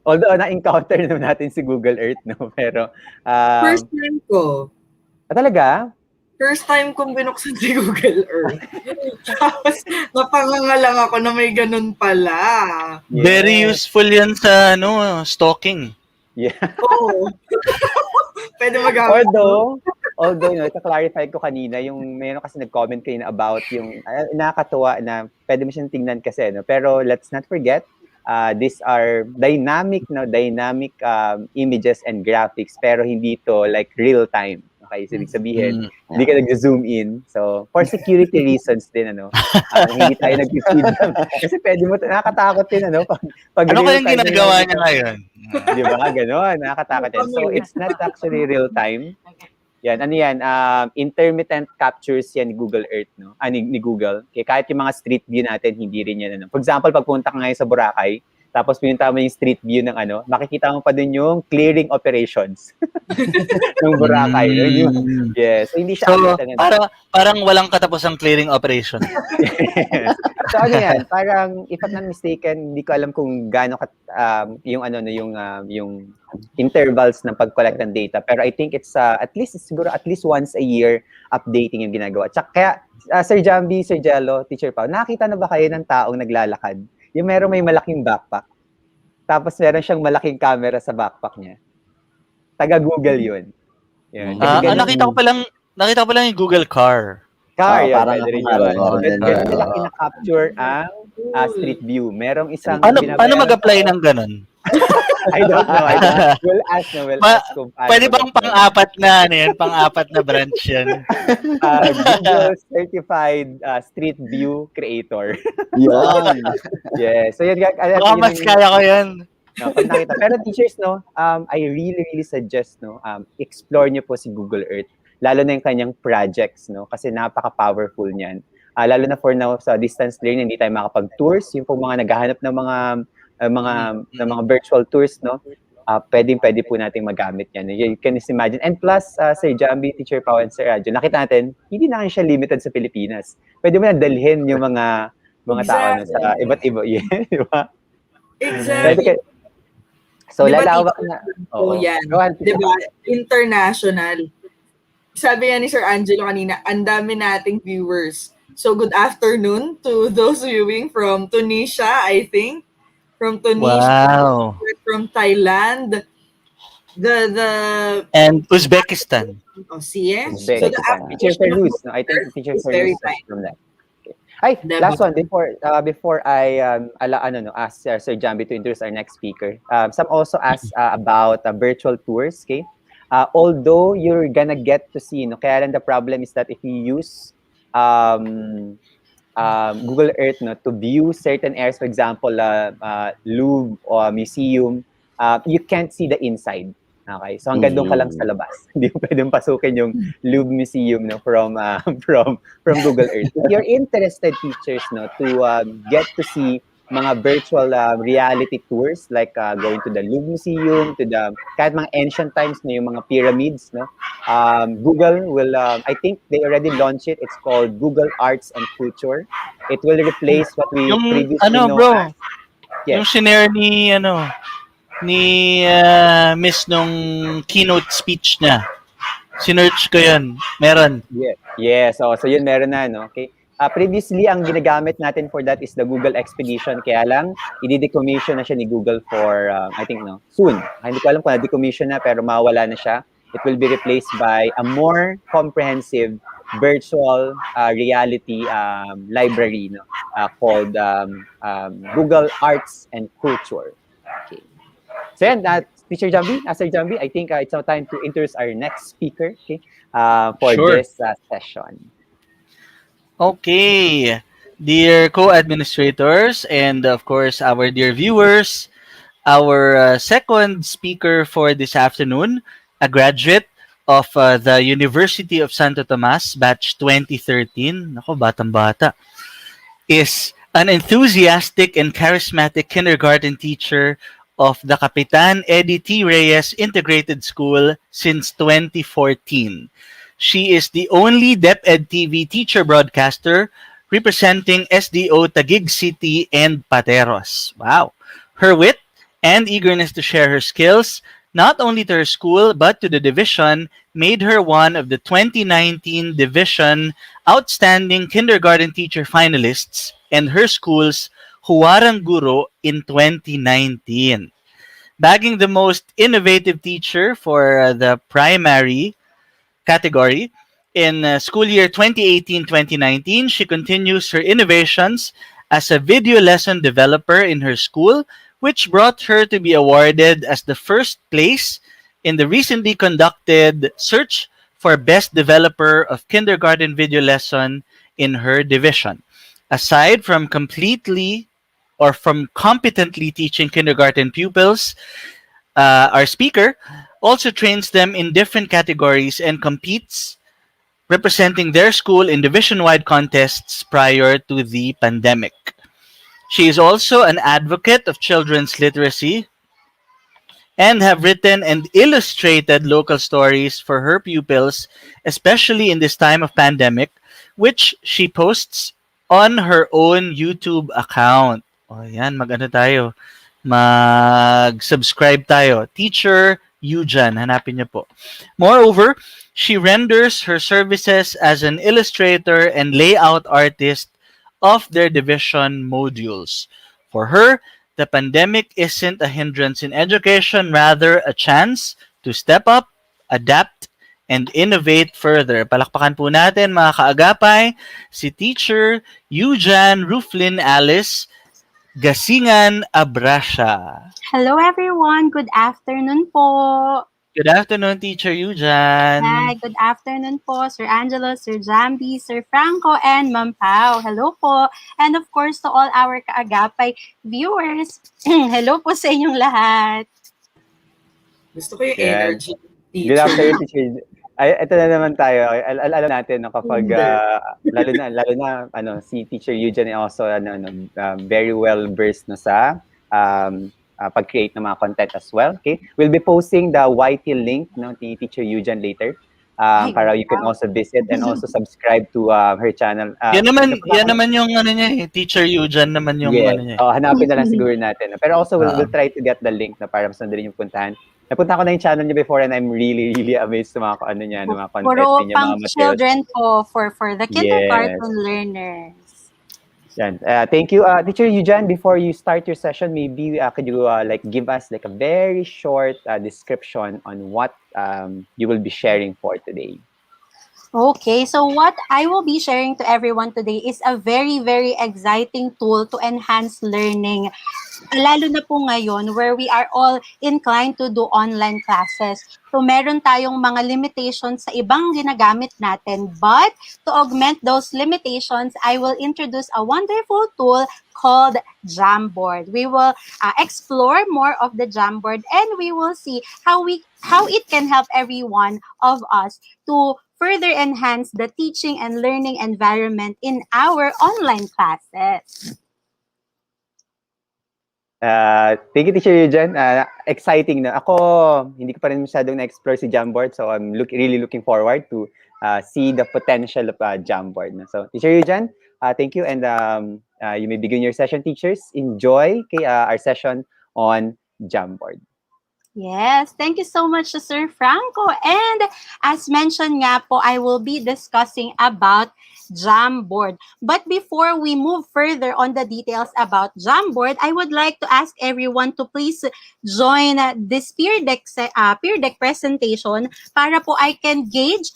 although na-encounter naman natin si Google Earth, no? Pero, First time ko. Talaga? First time kong binuksan si Google Earth. Tapos, napangangalang ako na may ganun pala. Yeah. Very useful yan sa stalking. Yeah. Oo. Pwede magamit. Although, ita-clarify ko kanina, yung mayroon kasi nag-comment kanina about yung, nakakatuwa na pwede mo siyang tingnan kasi, no? Pero let's not forget, these are dynamic images and graphics, pero hindi to like real time. Okay, so ibig sabihin, hindi ka nag-zoom in. So, for security reasons din, hindi tayo nag-feed. Kasi pwede mo, nakakatakot din, pag ano kayang ginagawa niya ngayon? Di ba? Ganon, nakakatakot din. So, it's not actually real time. Yan, intermittent captures yan ni Google Earth, no? Ni Google. Kaya kahit yung mga street view natin, hindi rin yan, For example, pagpunta ka ngayon sa Boracay, tapos pinunta mo yung street view ng makikita mo pa din yung clearing operations ng Boracay. Yes. So, hindi siya parang walang katapusang clearing operation. Yes. So, yan? Parang, if I'm not mistaken, hindi ko alam kung gaano yung intervals ng pag-collect ng data. Pero I think it's at least once a year updating yung ginagawa. Tsaka kaya, Sir Jambi, Sir Jello, Teacher Pao, nakita na ba kayo ng taong naglalakad? Yung may malaking backpack. Tapos meron siyang malaking camera sa backpack niya. Taga-Google yun. Yan. Nakita ko pa lang yung Google Car. Yan. Parang Pwede rin yun. Ganyan nila kinaka-capture ang street view. Merong isang... Paano mag-apply ng ganun? I don't know. We'll ask kung paano. Pwede bang pang-apat na branch yan? Google Certified Street View Creator. Yan. Yeah. So, Mas kaya ko yan. Pag nakita. Pero teachers, I really, really suggest, explore nyo po si Google Earth. Lalo na yung kanyang projects, kasi napaka-powerful niyan. Lalo na for now, sa distance learning, hindi tayo makapag-tours. Yung po mga naghahanap ng mga virtual tours, pwede po nating magamit yan. You can just imagine. And plus, Sir Jambi, Teacher Pao, and Sir Radyo, nakita natin, hindi na siya limited sa Pilipinas. Pwede mo na dalhin yung mga tao sa iba't iba. Yeah, di ba? Exactly. So, diba, lalawak na. Yan. Diba? International. Sabi nga ni Sir Angelo kanina, ang dami nating viewers. So, good afternoon to those viewing from Tunisia, I think. From Tunisia, wow. From Thailand, and Uzbekistan. Uzbekistan. So Teacher Ferruz, I think Teacher Ferruz from that. Okay. Ay, last one before I ask Sir Jambi to introduce our next speaker. Some also asked about virtual tours. Okay, although you're gonna get to see, kaya lang the problem is that if you use Google Earth to view certain areas, for example, Louvre or museum, you can't see the inside. Okay, so hanggang doon ka lang sa labas. Hindi mo pwedeng pasukin yung Louvre Museum from Google Earth. If you're interested, teachers, to get to see mga virtual reality tours like going to the Louvre Museum, to the kahit mga ancient times yung mga pyramids, Google will I think they already launched it. It's called Google Arts and Culture. It will replace what we previously know as. Yes. Yung shinare ni Miss nung keynote speech niya. Sinearch ko yun. Meron. Yeah. So yun meron na, okay. Previously, ang ginagamit natin for that is the Google Expedition. Kaya lang, i-decommission na siya ni Google for, I think, soon. Hindi ko alam kung na-decommission na, pero mawala na siya. It will be replaced by a more comprehensive virtual reality library called Google Arts and Culture. Okay. So yan, Teacher Jambi, Sir Jambi, I think it's now time to introduce our next speaker, okay, for Sure. this session. Okay. Dear co-administrators and of course our dear viewers, our second speaker for this afternoon, a graduate of the University of Santo Tomas, batch 2013. Nako, batang-bata. Is an enthusiastic and charismatic kindergarten teacher of the Capitan Eddie T. Reyes Integrated School since 2014. She is the only DepEd TV teacher broadcaster representing SDO Taguig City and Pateros. Wow. Her wit and eagerness to share her skills, not only to her school but to the division, made her one of the 2019 Division Outstanding Kindergarten Teacher finalists and her school's Huwarang Guro in 2019. Bagging the most innovative teacher for the primary category in school year 2018-2019, she continues her innovations as a video lesson developer in her school, which brought her to be awarded as the first place in the recently conducted search for Best Developer of Kindergarten Video Lesson in her division. Aside from completely or from competently teaching kindergarten pupils, our speaker also trains them in different categories and competes representing their school in division-wide contests prior to the pandemic. She is also an advocate of children's literacy and have written and illustrated local stories for her pupils, especially in this time of pandemic, which she posts on her own YouTube account. O yan, mag-ano tayo? Mag-subscribe tayo. Teacher Eugen, hanapin niyo po. Moreover, she renders her services as an illustrator and layout artist of their division modules. For her, the pandemic isn't a hindrance in education, rather a chance to step up, adapt, and innovate further. Palakpakan po natin mga kaagapay, si Teacher Eugen Ruflin Alice Gasingan Abrasha. Hello everyone, good afternoon po. Good afternoon, Teacher Eugen. Hi, good afternoon po, Sir Angelo, Sir Jambi, Sir Franco, and Ma'am Pao. Hello po. And of course, to all our Kaagapay viewers, hello po sa inyong lahat. Gusto ko yung Yeah. energy. Good afternoon, Teacher. Ay, ito na naman tayo. Alam natin no, kapag lalo na si Teacher Eugen ay also very well versed no sa pag-create ng mga content as well. Okay? We'll be posting the YT link no ni Teacher Eugen later. Para you can also visit and also subscribe to her channel. Yan naman yung ano niya, Teacher Eugen naman yung ano niya. Hanapin na lang siguro natin. Pero also we'll try to get the link na para mas rin yung puntahan. Napunta ko na yung channel niya before and I'm really, really amazed sa mga mga content Puro niya, mga materials. children po for the kindergarten learners. Yan. Thank you. Teacher Eugen, before you start your session, maybe could you give us a very short description on what you will be sharing for today? Okay, so what I will be sharing to everyone today is a very, very exciting tool to enhance learning. Lalo na po ngayon where we are all inclined to do online classes. So meron tayong mga limitations sa ibang ginagamit natin. But to augment those limitations, I will introduce a wonderful tool called Jamboard. We will explore more of the Jamboard and we will see how it can help every one of us to further enhance the teaching and learning environment in our online classes. Thank you, Teacher Eugen. Exciting na. Ako, hindi ko pa rin masyadong na-explore si Jamboard, so I'm really looking forward to see the potential of Jamboard. So, Teacher Eugen, thank you, and you may begin your session, teachers. Enjoy our session on Jamboard. Yes, thank you so much, Sir Franco. And as mentioned nga po, I will be discussing about Jamboard. But before we move further on the details about Jamboard, I would like to ask everyone to please join this peer deck presentation para po I can gauge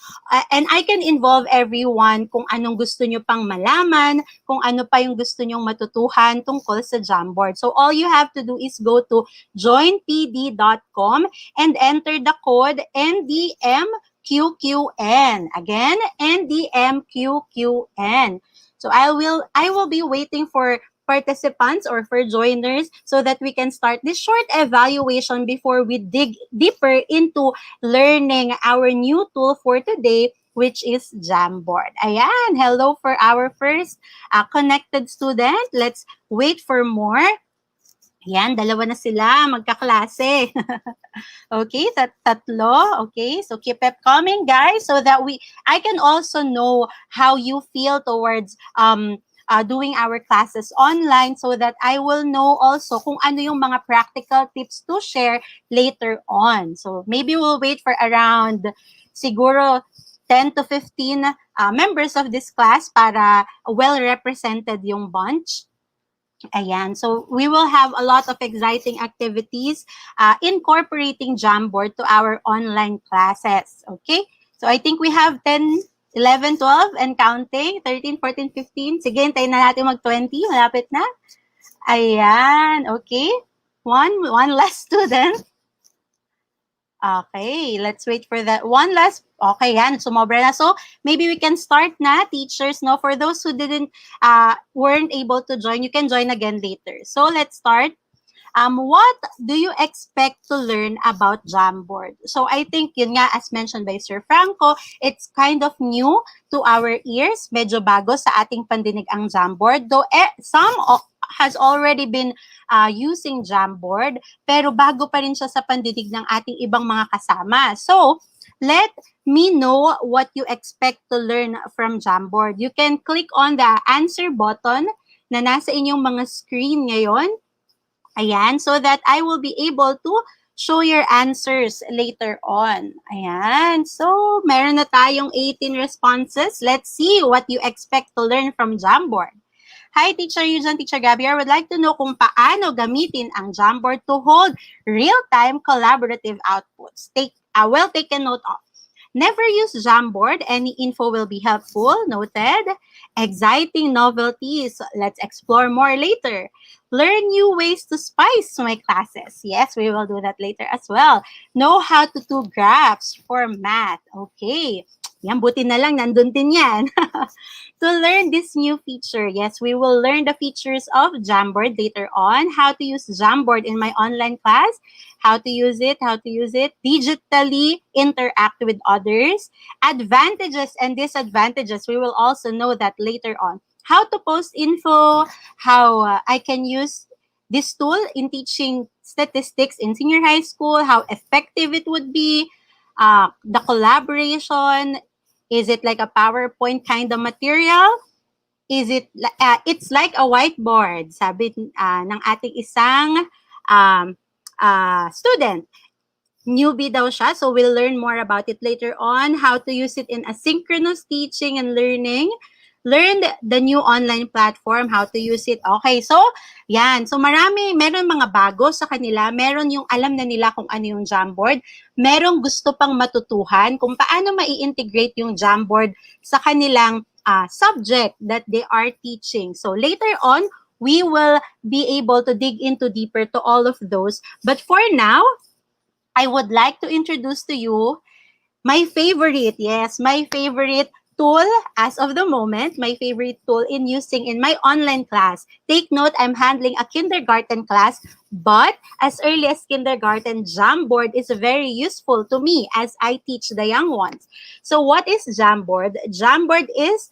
and I can involve everyone kung anong gusto nyo pang malaman, kung ano pa yung gusto nyong matutuhan tungkol sa Jamboard. So all you have to do is go to joinpd.com and enter the code NDMQQN. Again, NDMQQN. So I will be waiting for participants or for joiners so that we can start this short evaluation before we dig deeper into learning our new tool for today, which is Jamboard. Ayan, hello for our first connected student. Let's wait for more. Ayan, dalawa na sila, magkaklase. Okay, tatlo. Okay, so keep it coming, guys, so that I can also know how you feel towards doing our classes online, so that I will know also kung ano yung mga practical tips to share later on. So maybe we'll wait for around siguro 10 to 15 members of this class para well-represented yung bunch. Ayan, so we will have a lot of exciting activities incorporating Jamboard to our online classes. Okay, so I think we have 10, 11, 12, and counting, 13, 14, 15. Sige, hintayin na natin mag-20. Malapit na. Ayan, okay. One last student. Okay, let's wait for that. One last. Okay, yan, sumobra na. So, maybe we can start na, teachers, no? For those who weren't able to join, you can join again later. So, let's start. What do you expect to learn about Jamboard? So, I think, yun nga, as mentioned by Sir Franco, it's kind of new to our ears. Medyo bago sa ating pandinig ang Jamboard. Though, some has already been using Jamboard, pero bago pa rin siya sa pandinig ng ating ibang mga kasama. So, let me know what you expect to learn from Jamboard. You can click on the answer button na nasa inyong mga screen ngayon. Ayan, so that I will be able to show your answers later on. Ayan, so meron na tayong 18 responses. Let's see what you expect to learn from Jamboard. Hi, Teacher Eugene, Teacher Gabby. I would like to know kung paano gamitin ang Jamboard to hold real-time collaborative outputs. Well taken note of. Never use Jamboard. Any info will be helpful. Noted. Exciting novelties. Let's explore more later. Learn new ways to spice my classes. Yes, we will do that later as well. Know how to do graphs for math. Okay. Yan, buti na lang, nandun din yan. To learn this new feature, yes, we will learn the features of Jamboard later on, how to use Jamboard in my online class, how to use it, digitally interact with others, advantages and disadvantages, we will also know that later on. How to post info, how I can use this tool in teaching statistics in senior high school, how effective it would be, the collaboration. Is it like a PowerPoint kind of material? Is it, it's like a whiteboard, sabi ng ating isang student. Newbie daw siya, so we'll learn more about it later on. How to use it in asynchronous teaching and learning. Learn the new online platform, how to use it. Okay, so yan. So meron mga bago sa kanila. Meron yung alam na nila kung ano yung Jamboard. Merong gusto pang matutuhan kung paano mai-integrate yung Jamboard sa kanilang subject that they are teaching. So later on, we will be able to dig into deeper to all of those. But for now, I would like to introduce to you my favorite, yes, my favorite tool as of the moment, my favorite tool in using in my online class. Take note, I'm handling a kindergarten class, but as early as kindergarten, Jamboard is very useful to me as I teach the young ones. So what is Jamboard? Jamboard is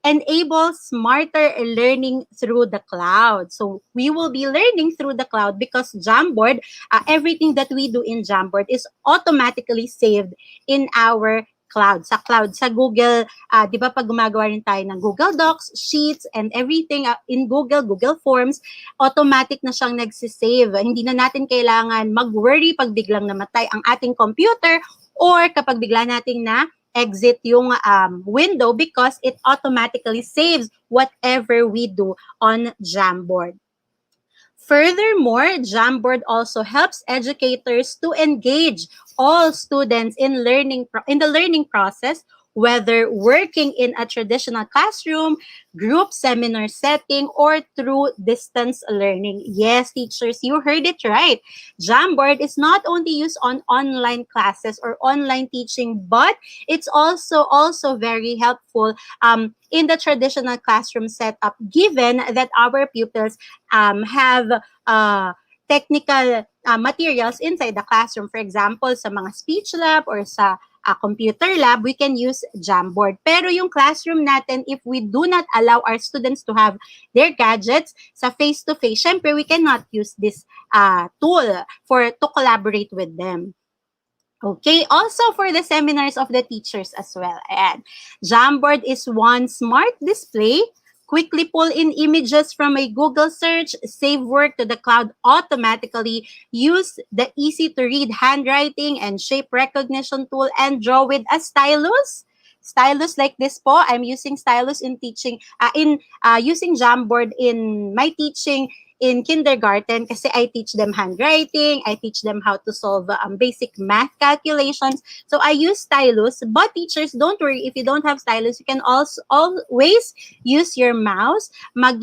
enable smarter learning through the cloud. So we will be learning through the cloud because Jamboard, everything that we do in Jamboard is automatically saved in our cloud, sa Google, di ba pag gumagawa rin tayo ng Google Docs, Sheets, and everything in Google Forms, automatic na siyang nagsisave. Hindi na natin kailangan mag-worry pag biglang namatay ang ating computer or kapag bigla nating na exit yung window because it automatically saves whatever we do on Jamboard. Furthermore, Jamboard also helps educators to engage all students in the learning process, whether working in a traditional classroom, group seminar setting, or through distance learning. Yes, teachers, you heard it right. Jamboard is not only used on online classes or online teaching, but it's also very helpful in the traditional classroom setup, given that our pupils have technical materials inside the classroom. For example, sa mga speech lab or sa computer lab, we can use Jamboard. Pero yung classroom natin, if we do not allow our students to have their gadgets sa face-to-face, syempre we cannot use this tool to collaborate with them. Okay, also for the seminars of the teachers as well. Ayan. Jamboard is one smart display. Quickly pull in images from a Google search, save work to the cloud automatically, use the easy-to-read handwriting and shape recognition tool, and draw with a stylus. Stylus like this po, I'm using stylus in teaching, using Jamboard in my teaching in kindergarten kasi I teach them handwriting, I teach them how to solve basic math calculations. So I use stylus, but teachers, don't worry, if you don't have stylus, you can also always use your mouse. Mas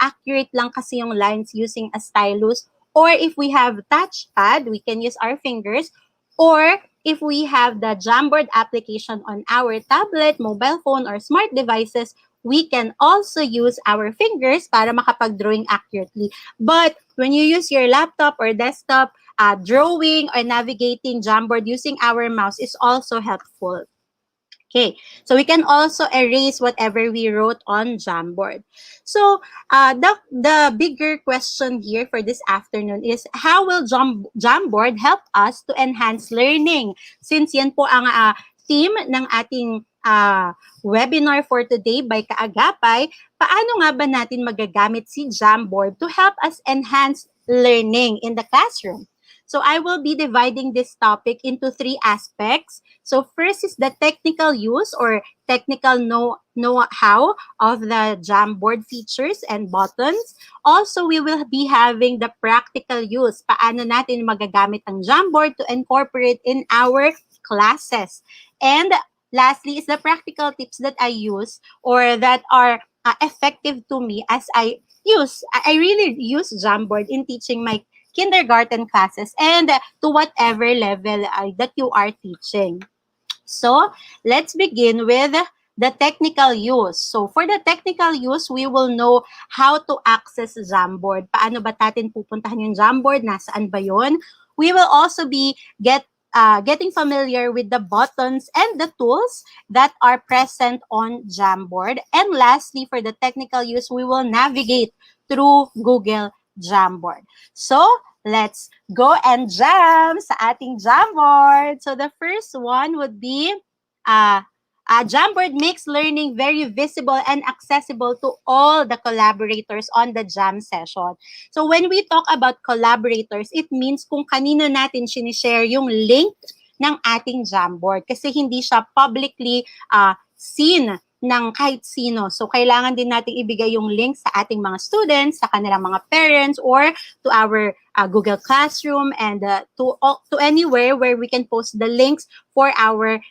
accurate lang kasi yung lines using a stylus. Or if we have touchpad, we can use our fingers. Or if we have the Jamboard application on our tablet, mobile phone, or smart devices, we can also use our fingers para makapag-drawing accurately. But when you use your laptop or desktop, drawing or navigating Jamboard using our mouse is also helpful. Okay, so we can also erase whatever we wrote on Jamboard. So the bigger question here for this afternoon is, how will Jamboard help us to enhance learning? Since yan po ang theme ng ating webinar for today by Kaagapay, paano nga ba natin magagamit si Jamboard to help us enhance learning in the classroom? So I will be dividing this topic into 3 aspects. So first is the technical use or technical know-how of the Jamboard features and buttons. Also, we will be having the practical use. Paano natin magagamit ang Jamboard to incorporate in our classes. And lastly is the practical tips that I use or that are effective to me as I really use Jamboard in teaching my kindergarten classes and to whatever level that you are teaching. So, let's begin with the technical use. So, for the technical use, we will know how to access Jamboard. Paano ba natin pupuntahan yung Jamboard? Nasaan ba yun? We will also be getting familiar with the buttons and the tools that are present on Jamboard. And lastly, for the technical use, we will navigate through Google Jamboard. So, let's go and jam sa ating Jamboard. So, the first one would be, Jamboard makes learning very visible and accessible to all the collaborators on the jam session. So, when we talk about collaborators, it means kung kanino natin sinishare yung link ng ating Jamboard kasi hindi siya publicly seen ng kahit sino. So, kailangan din nating ibigay yung link sa ating mga students, sa kanilang mga parents, or to our Google Classroom and to anywhere where we can post the links for our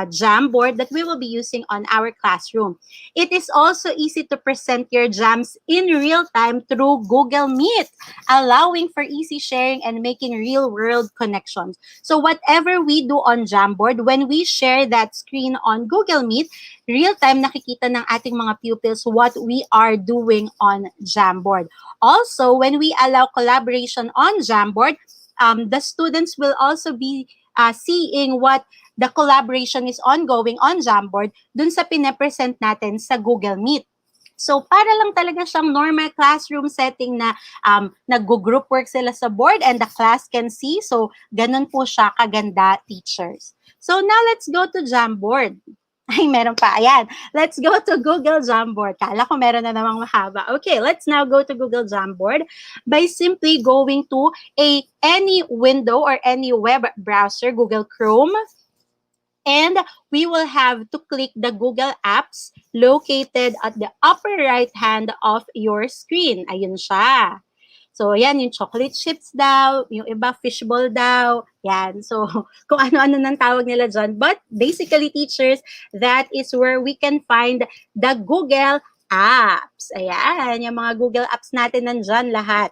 Jamboard that we will be using on our classroom. It is also easy to present your jams in real time through Google Meet, allowing for easy sharing and making real-world connections. So whatever we do on Jamboard, when we share that screen on Google Meet, real-time nakikita ng ating mga pupils what we are doing on Jamboard. Also, when we allow collaboration on Jamboard, the students will also be seeing what the collaboration is ongoing on Jamboard dun sa pinapresent natin sa Google Meet. So, para lang talaga siyang normal classroom setting na nag-group work sila sa board and the class can see. So, ganun po siya kaganda, teachers. So, now let's go to Jamboard. Ay, meron pa. Ayan. Let's go to Google Jamboard. Kala ko meron na namang mahaba. Okay, let's now go to Google Jamboard by simply going to any window or any web browser, Google Chrome. And we will have to click the Google Apps located at the upper right hand of your screen. Ayun siya. So, yan, yung chocolate chips daw, yung iba fishball daw, yan. So, kung ano-ano nang tawag nila dyan. But, basically, teachers, that is where we can find the Google Apps. Ayan, yung mga Google Apps natin nandyan lahat.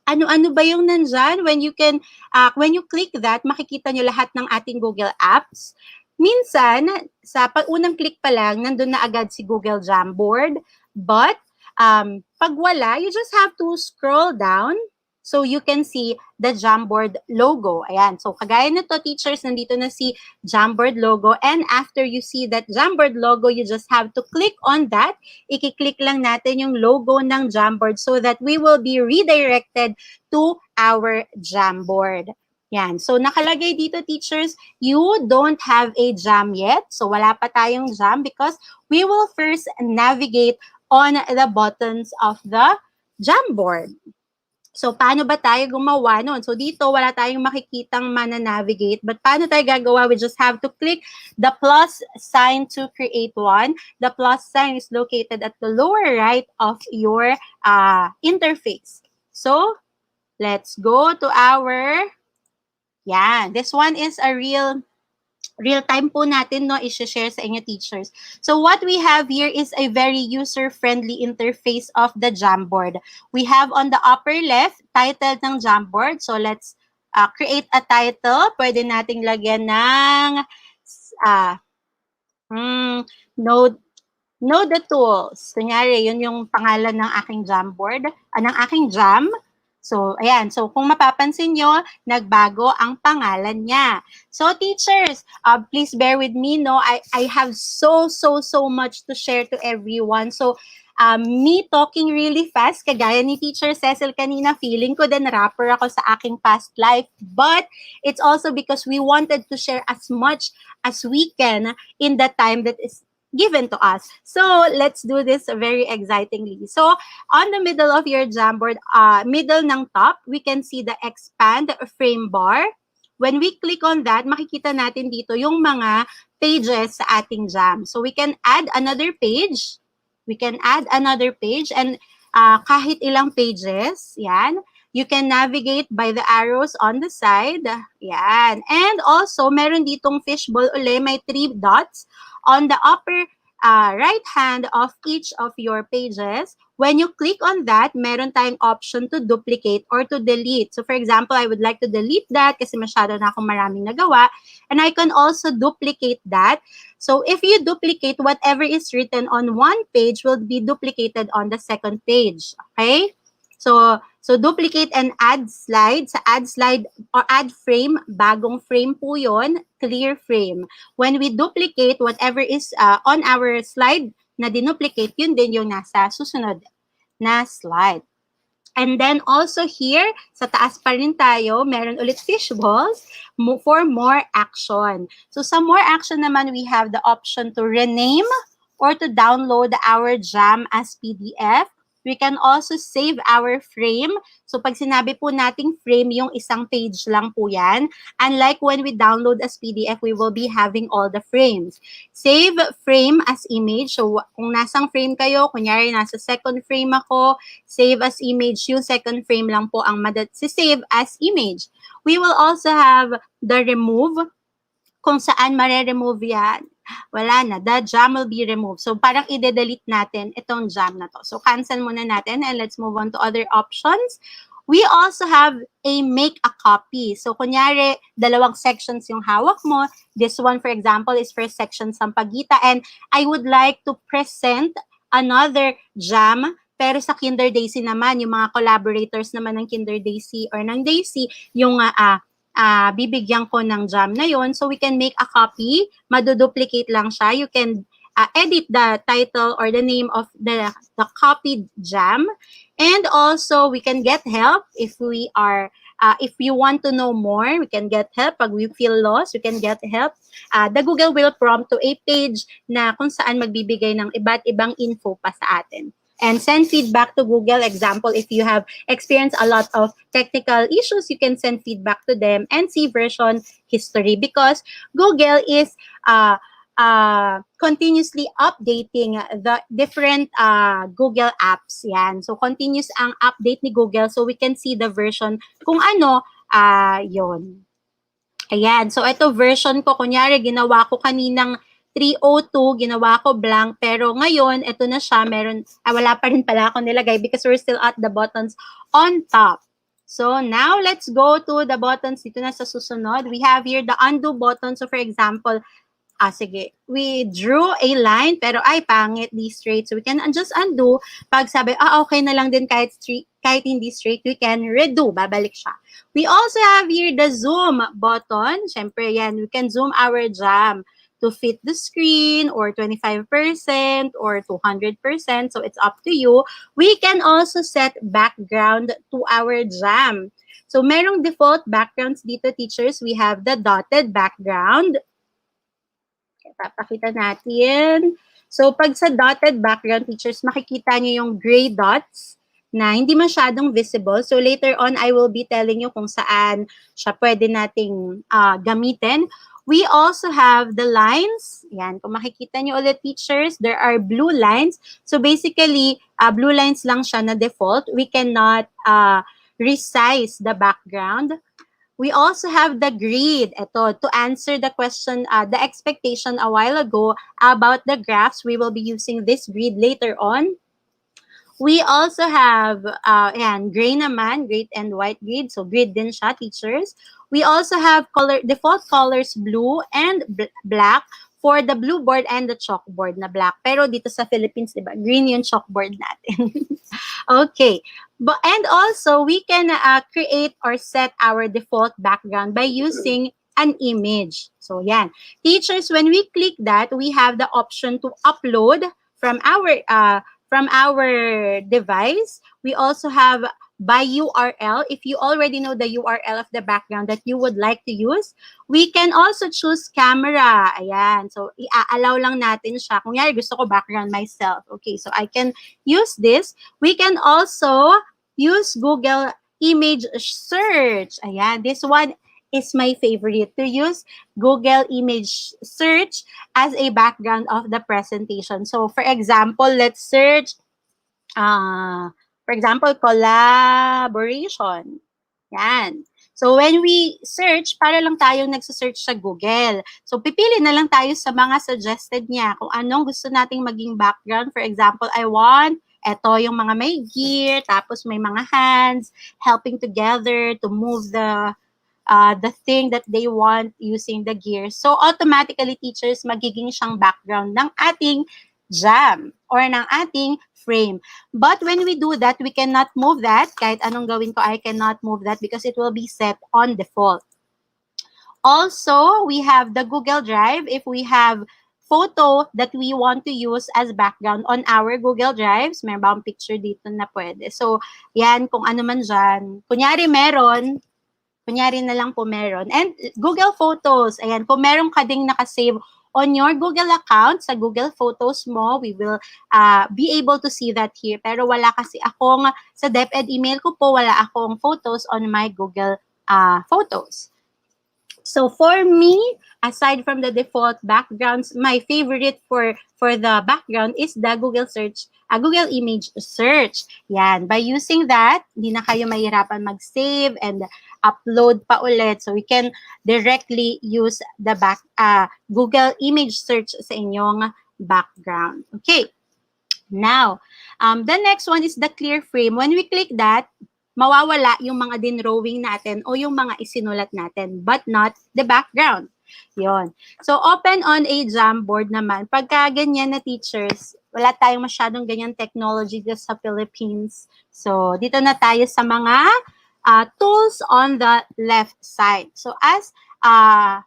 Ano-ano ba yung nandyan? When you click that, makikita nyo lahat ng ating Google Apps. Minsan, sa unang click pa lang, nandun na agad si Google Jamboard. But, pag wala, you just have to scroll down so you can see the Jamboard logo. Ayan. So, kagaya nito, teachers, nandito na si Jamboard logo. And after you see that Jamboard logo, you just have to click on that. I-click lang natin yung logo ng Jamboard so that we will be redirected to our Jamboard. Yan. So, nakalagay dito, teachers, you don't have a jam yet. So, wala pa tayong jam because we will first navigate on the buttons of the Jamboard. So, paano ba tayo gumawa nun? So, dito, wala tayong makikitang mana-navigate. But paano tayo gagawa? We just have to click the plus sign to create one. The plus sign is located at the lower right of your interface. So, let's go to our... Yan. This one is a real time po natin, no, i-share sa inyo, teachers. So what we have here is a very user-friendly interface of the Jamboard. We have on the upper left, title ng Jamboard. So let's create a title. Pwede nating lagyan ng know the tools. Kunyari, yun yung pangalan ng aking Jamboard, ng aking Jam. So, ayan. So, kung mapapansin nyo, nagbago ang pangalan niya. So, teachers, please bear with me, no? I have so much to share to everyone. So, me talking really fast, kagaya ni Teacher Cecil kanina, feeling ko din rapper ako sa aking past life. But, it's also because we wanted to share as much as we can in the time that is given to us. So, let's do this very excitingly. So, on the middle of your Jamboard, middle ng top, we can see the expand frame bar. When we click on that, makikita natin dito yung mga pages sa ating Jam. So, we can add another page. We can add another page and kahit ilang pages, yan. You can navigate by the arrows on the side. Yan. And also, meron ditong fishbowl uli, may 3 dots on the upper right hand of each of your pages. When you click on that, meron tayong option to duplicate or to delete. So for example, I would like to delete that kasi masyado na akong maraming nagawa. And I can also duplicate that. So if you duplicate, whatever is written on one page will be duplicated on the second page. Okay? So duplicate and add slide. Sa add slide or add frame, bagong frame po yun, clear frame. When we duplicate, whatever is on our slide na dinuplicate, yun din yung nasa susunod na slide. And then also here, sa taas pa rin tayo, meron ulit fishballs for more action. So sa more action naman, we have the option to rename or to download our Jam as PDF. We can also save our frame. So pag sinabi po nating frame, yung isang page lang po yan. Unlike when we download as PDF, we will be having all the frames. Save frame as image. So kung nasang frame kayo, kunyari nasa second frame ako, save as image, yung second frame lang po ang save as image. We will also have the remove, kung saan mare-remove yan. Wala na. The jam will be removed. So, parang i-delete natin itong jam na to. So, cancel muna natin and let's move on to other options. We also have a make a copy. So, kunyari, dalawang sections yung hawak mo. This one, for example, is first section Sampaguita. And I would like to present another jam. Pero sa Kinder Daisy naman, yung mga collaborators naman ng Kinder Daisy or ng Daisy, yung bibigyan ko ng jam na yon. So we can make a copy, maduduplicate lang siya. You can edit the title or the name of the copied jam. And also we can get help if we are if you want to know more, we can get help. Pag we feel lost, we can get help. The Google will prompt to a page na kung saan magbibigay ng iba't ibang info pa sa atin. and send feedback to Google. Example, if you have experienced a lot of technical issues, you can send feedback to them and see version history, because Google is continuously updating the different Google apps. Yan. So, continuous ang update ni Google, so we can see the version kung ano yon. Ayan. So, ito version ko. Kunyari, ginawa ko kaninang 302, ginawa ko blank, pero ngayon, ito na siya, wala pa rin pala ako nilagay because we're still at the buttons on top. So, now, let's go to the buttons dito na sa susunod. We have here the undo button. So, for example, sige, we drew a line, pero ay, pangit, di straight. So, we can just undo. Pag sabi, okay na lang din kahit hindi straight, we can redo, babalik siya. We also have here the zoom button. Siyempre, yan, we can zoom our jam to fit the screen, or 25% or 200%. So, it's up to you. We can also set background to our jam. So, merong default backgrounds dito, teachers. We have the dotted background. Papakita natin. So, pag sa dotted background, teachers, makikita niyo yung gray dots na hindi masyadong visible. So, later on, I will be telling you kung saan siya pwede nating gamitin. We also have the lines. Yan, kung makikita niyo ulit, teachers, there are blue lines. So, basically, blue lines lang siya na default. We cannot resize the background. We also have the grid. Ito, to answer the question, the expectation a while ago about the graphs, we will be using this grid later on. We also have, gray naman, gray and white grid. So, grid din siya, teachers. We also have default colors blue and black for the blue board and the chalkboard na black. Pero dito sa Philippines, diba, green yung chalkboard natin. Okay. And also, we can create or set our default background by using an image. So, yan. Teachers, when we click that, we have the option to upload from our device. We also have by URL. If you already know the URL of the background that you would like to use, we can also choose camera. Ayan. So, i-allow lang natin siya. Kung yari, gusto ko background myself. Okay, so I can use this. We can also use Google image search. Ayan. This one is my favorite, to use Google image search as a background of the presentation. So, for example, let's search for example, collaboration. Yan. So, when we search, para lang tayong nagsasearch sa Google. So, pipili na lang tayo sa mga suggested niya kung anong gusto nating maging background. For example, I want, eto yung mga may gear, tapos may mga hands, helping together to move the thing that they want using the gear. So, automatically, teachers, magiging siyang background ng ating jam or ng ating frame. But when we do that, we cannot move that. Kahit anong gawin ko, I cannot move that because it will be set on default. Also, we have the Google Drive. If we have photo that we want to use as background on our Google Drives, meron ba akong picture dito na pwede. So, yan, kung ano man dyan. Kunyari na lang po meron. And Google Photos, ayan, kung meron ka ding nakasave on your Google account, sa Google Photos mo, we will be able to see that here. Pero wala kasi akong, sa DepEd email ko po, wala akong photos on my Google Photos. So for me, aside from the default backgrounds, my favorite for the background is the Google image search. Yan. By using that, hindi na kayo mahirapan mag-save and upload pa ulit. So we can directly use the Google image search sa inyong background. Okay. Now, the next one is the clear frame. When we click that, mawawala yung mga dinrowing natin o yung mga isinulat natin, but not the background. Yon. So, open on a Jamboard naman. Pagka ganyan na, teachers, wala tayong masyadong ganyan technology dito sa Philippines. So, dito na tayo sa mga tools on the left side. So,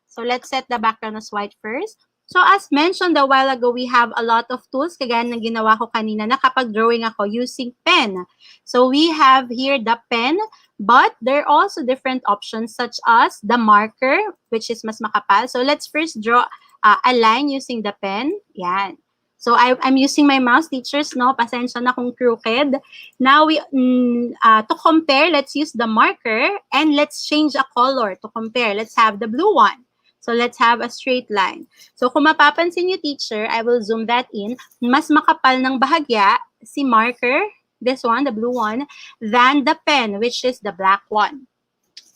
so let's set the background as white first. So, as mentioned a while ago, we have a lot of tools, kagaya ng ginawa ko kanina, nakapag-drawing ako using pen. So, we have here the pen, but there are also different options such as the marker, which is mas makapal. So, let's first draw a line using the pen. Yan. So I'm using my mouse, teachers, no? Pasensya na kung crooked. Now, to compare, let's use the marker and let's change a color to compare. Let's have the blue one. So let's have a straight line. So kung mapapansin niyo, teacher, I will zoom that in. Mas makapal ng bahagya si marker, this one, the blue one, than the pen, which is the black one.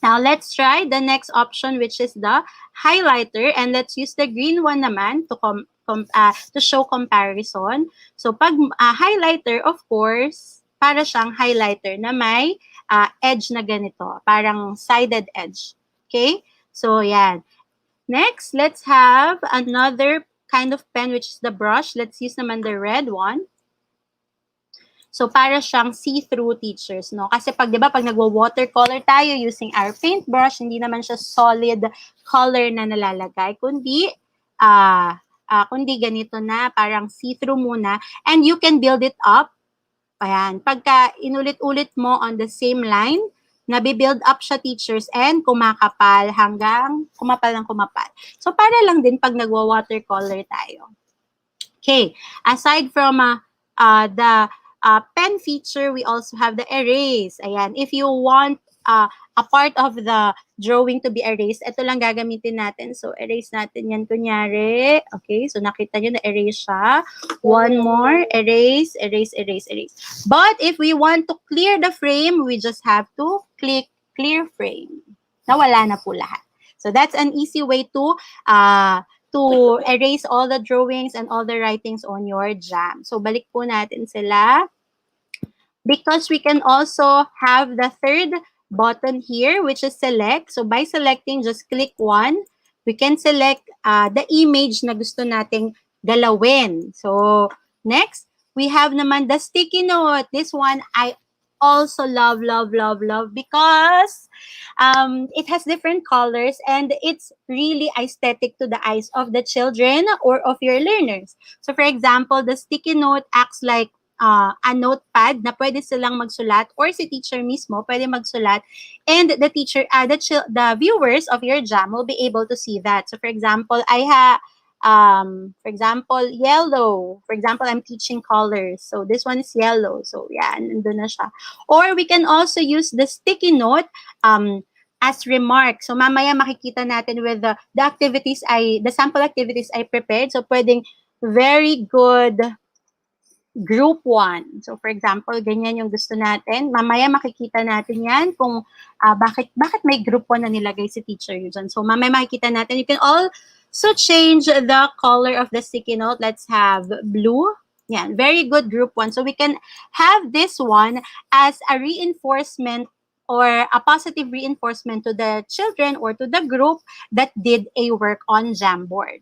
Now, let's try the next option, which is the highlighter. And let's use the green one naman to show comparison. So, pag highlighter, of course, para siyang highlighter na may edge na ganito. Parang sided edge. Okay? So, yan. Next, let's have another kind of pen, which is the brush. Let's use naman the red one. So, para siyang see-through, teachers, no? Kasi pag, di ba, pag nagwo-watercolor tayo using our paintbrush, hindi naman siya solid color na nalalagay, kundi ganito na, parang see-through muna, and you can build it up. Ayan. Pagka inulit-ulit mo on the same line, nabibuild up siya, teachers, and kumakapal hanggang kumapal ng kumapal. So, para lang din pag nagwa-watercolor tayo. Okay. Aside from the pen feature, we also have the erase. Ayan. If you want a part of the drawing to be erased, ito lang gagamitin natin. So, erase natin yan, kunyari. Okay, so nakita nyo na erase siya. One more, erase, erase, erase, erase. But if we want to clear the frame, we just have to click clear frame. Nawala na po lahat. So, that's an easy way to erase all the drawings and all the writings on your jam. So, balik po natin sila. Because we can also have the third button here, which is select. So, by selecting, just click one. We can select the image na gusto nating galawin. So, next, we have naman the sticky note. This one, I also love, love, love, love because it has different colors and it's really aesthetic to the eyes of the children or of your learners. So, for example, the sticky note acts like a notepad na pwede silang magsulat or si teacher mismo pwede magsulat and the teacher, the viewers of your jam will be able to see that. So, for example, yellow. For example, I'm teaching colors. So, this one is yellow. So, yan, nandun na siya. Or we can also use the sticky note as remarks. So, mamaya makikita natin with the sample activities I prepared. So, pwedeng very good group 1. So, for example, ganyan yung gusto natin. Mamaya makikita natin yan kung bakit may group 1 na nilagay si teacher yun. So, mamaya makikita natin. You can also change the color of the sticky note. Let's have blue. Yan, very good group 1. So, we can have this one as a reinforcement or a positive reinforcement to the children or to the group that did a work on Jamboard.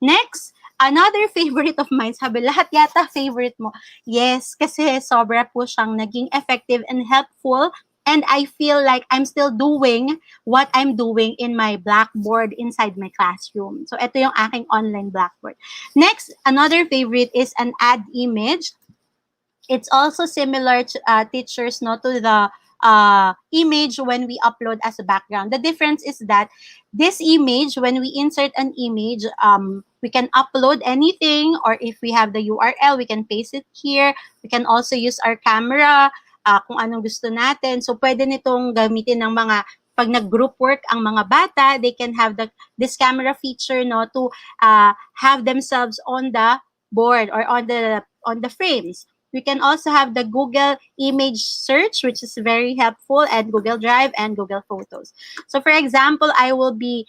Next, another favorite of mine, sabi, lahat yata favorite mo. Yes, kasi sobra po siyang naging effective and helpful and I feel like I'm still doing what I'm doing in my Blackboard inside my classroom. So, ito yung aking online Blackboard. Next, another favorite is an add image. It's also similar to teachers, no, to the image when we upload as a background. The difference is that this image, when we insert an image, we can upload anything, or if we have the URL, we can paste it here. We can also use our camera, kung anong gusto natin. So, pwede nitong gamitin ng mga, pag nag-group work ang mga bata, they can have this camera feature, no, to have themselves on the board or on the frames. We can also have the Google image search, which is very helpful, and Google Drive and Google Photos. So, for example, I will be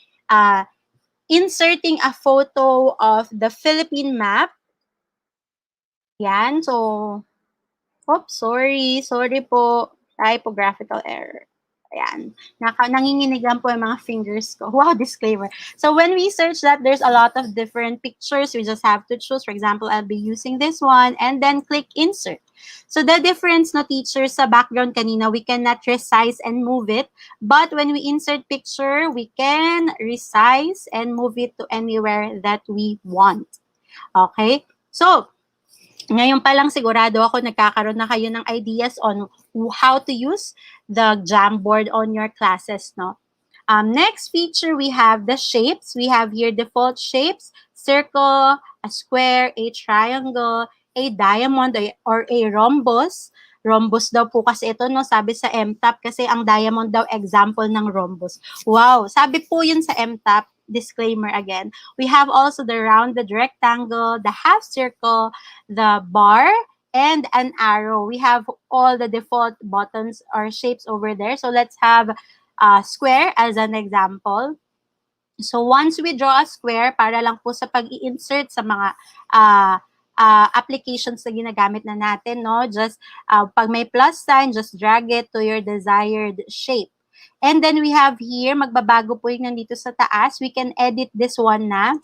inserting a photo of the Philippine map. Yan. So, oops, sorry po. Typographical error. Ayan. Nanginginigan po yung mga fingers ko. Wow, disclaimer. So, when we search that, there's a lot of different pictures. We just have to choose. For example, I'll be using this one and then click insert. So, the difference, no, teachers, sa background kanina, we cannot resize and move it. But when we insert picture, we can resize and move it to anywhere that we want. Okay? So, ngayon pa lang sigurado ako nagkakaroon na kayo ng ideas on how to use the Jamboard on your classes, no? Next feature, we have the shapes. We have here default shapes, circle, a square, a triangle, a diamond, or a rhombus. Rhombus daw po kasi ito, no? Sabi sa MTAP kasi ang diamond daw example ng rhombus. Wow! Sabi po yun sa MTAP. Disclaimer again. We have also the round, the rectangle, the half circle, the bar, and an arrow. We have all the default buttons or shapes over there. So let's have a square as an example. So once we draw a square, para lang po sa pag-i-insert sa mga applications na ginagamit na natin, no? Just pag may plus sign, just drag it to your desired shape. And then we have here, magbabago po yung nandito sa taas. We can edit this one na.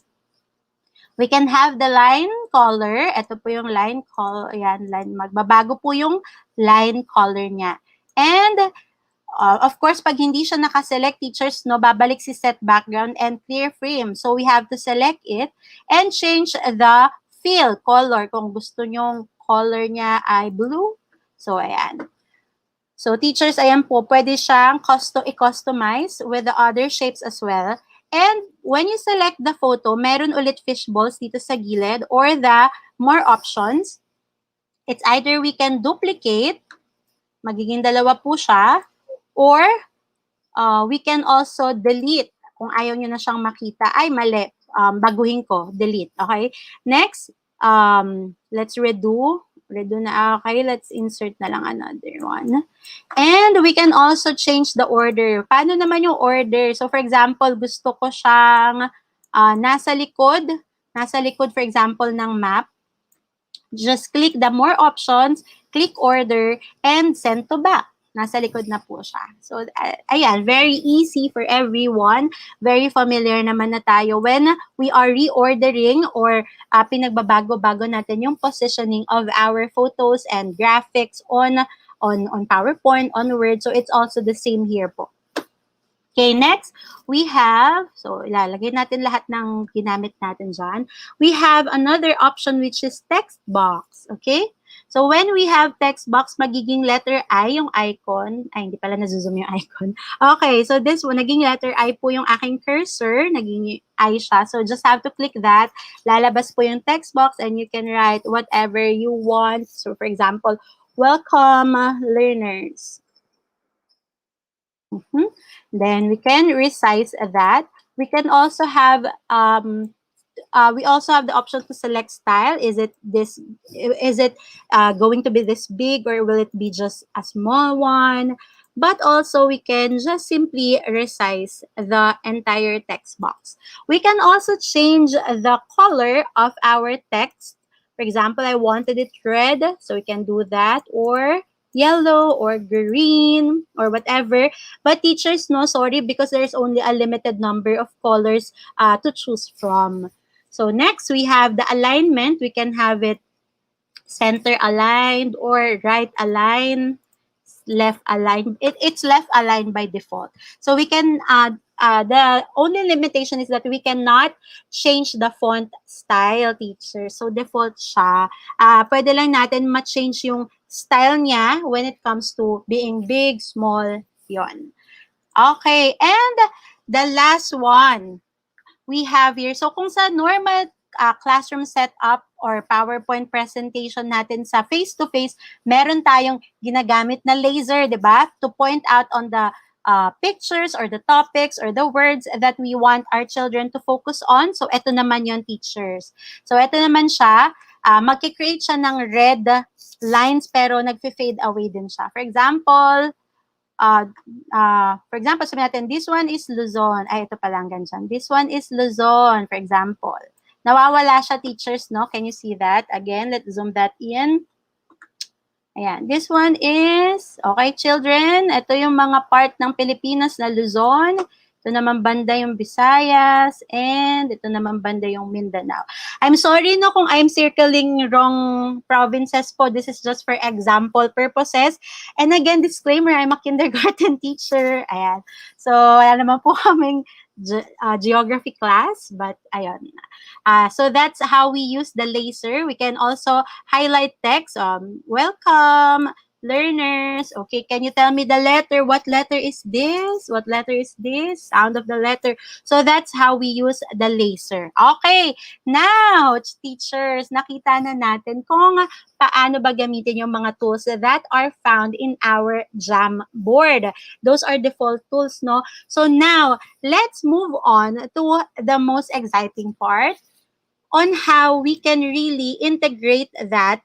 We can have the line color. Ito po yung line color. Ayan, magbabago po yung line color niya. And of course, pag hindi siya nakaselect, teachers, no, babalik si set background and clear frame. So we have to select it and change the fill color. Kung gusto nyong color niya ay blue. So ayan. So teachers, ayan po, pwede siyang i-customize with the other shapes as well. And when you select the photo, meron ulit fishballs dito sa gilid or the more options. It's either we can duplicate, magiging dalawa po siya, or we can also delete. Kung ayaw nyo na siyang makita, ay mali, baguhin ko, delete. Okay? Next, let's redo na. Okay, let's insert na lang another one. And we can also change the order. Paano naman yung order? So for example, gusto ko siyang nasa likod, for example, ng map. Just click the more options, click order, and send to back. Nasa likod na po siya. So, ayan, very easy for everyone. Very familiar naman na tayo when we are reordering or pinagbabago-bago natin yung positioning of our photos and graphics on PowerPoint, on Word. So, it's also the same here po. Okay, next, we have, so ilalagay natin lahat ng ginamit natin dyan. We have another option which is text box, okay? So when we have text box, magiging letter I yung icon. Ay, hindi pala nazoom yung icon. Okay, so this one, naging letter I po yung aking cursor, naging I siya. So just have to click that. Lalabas po yung text box and you can write whatever you want. So for example, welcome learners. Then we can resize that. We can also have the option to select style. Is it going to be this big or will it be just a small one? But also we can just simply resize the entire text box. We can also change the color of our text. For example, I wanted it red, so we can do that, or yellow or green or whatever. But teachers, no, sorry, because there's only a limited number of colors to choose from. So next, we have the alignment. We can have it center aligned or right aligned, left aligned. It's left aligned by default. So we can the only limitation is that we cannot change the font style, teacher. So default siya. Pwede lang natin ma-change yung style niya when it comes to being big, small, yon. Okay, and the last one we have here. So kung sa normal classroom setup or PowerPoint presentation natin sa face-to-face, meron tayong ginagamit na laser, di ba? To point out on the pictures or the topics or the words that we want our children to focus on. So ito naman yon, teachers. So ito naman siya. Magkikreate siya ng red lines pero nagfi-fade away din siya. For example, sabi natin, this one is Luzon. Ay, ito palang ganyan. This one is Luzon, for example. Nawawala siya, teachers, no? Can you see that? Again, let's zoom that in. Ayan. This one is, okay, children, ito yung mga part ng Pilipinas na Luzon. Ito naman banda yung Visayas, and ito naman banda yung Mindanao. I'm sorry no kung I'm circling wrong provinces po. This is just for example purposes. And again, disclaimer, I'm a kindergarten teacher. Ayan. So, wala naman po kaming geography class, but ayan. So that's how we use the laser. We can also highlight text. Welcome learners. Okay, can you tell me the letter? What letter is this? What letter is this? Sound of the letter. So that's how we use the laser. Okay, now, teachers, nakita na natin kung paano ba gamitin yung mga tools that are found in our Jamboard. Those are default tools, no? So now, let's move on to the most exciting part on how we can really integrate that,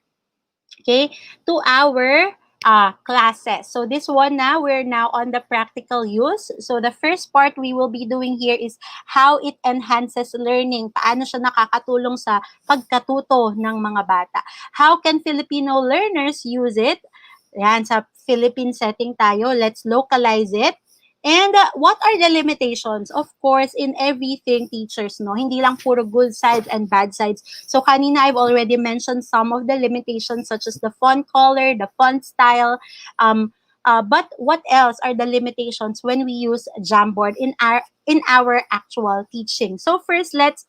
okay, to our classes. So this one now, we're now on the practical use. So the first part we will be doing here is how it enhances learning. Paano siya nakakatulong sa pagkatuto ng mga bata. How can Filipino learners use it? Yan, sa Philippine setting tayo. Let's localize it. And what are the limitations? Of course, in everything, teachers, no? Hindi lang puro good sides and bad sides. So kanina, I've already mentioned some of the limitations such as the font color, the font style. But what else are the limitations when we use Jamboard in our actual teaching? So first, let's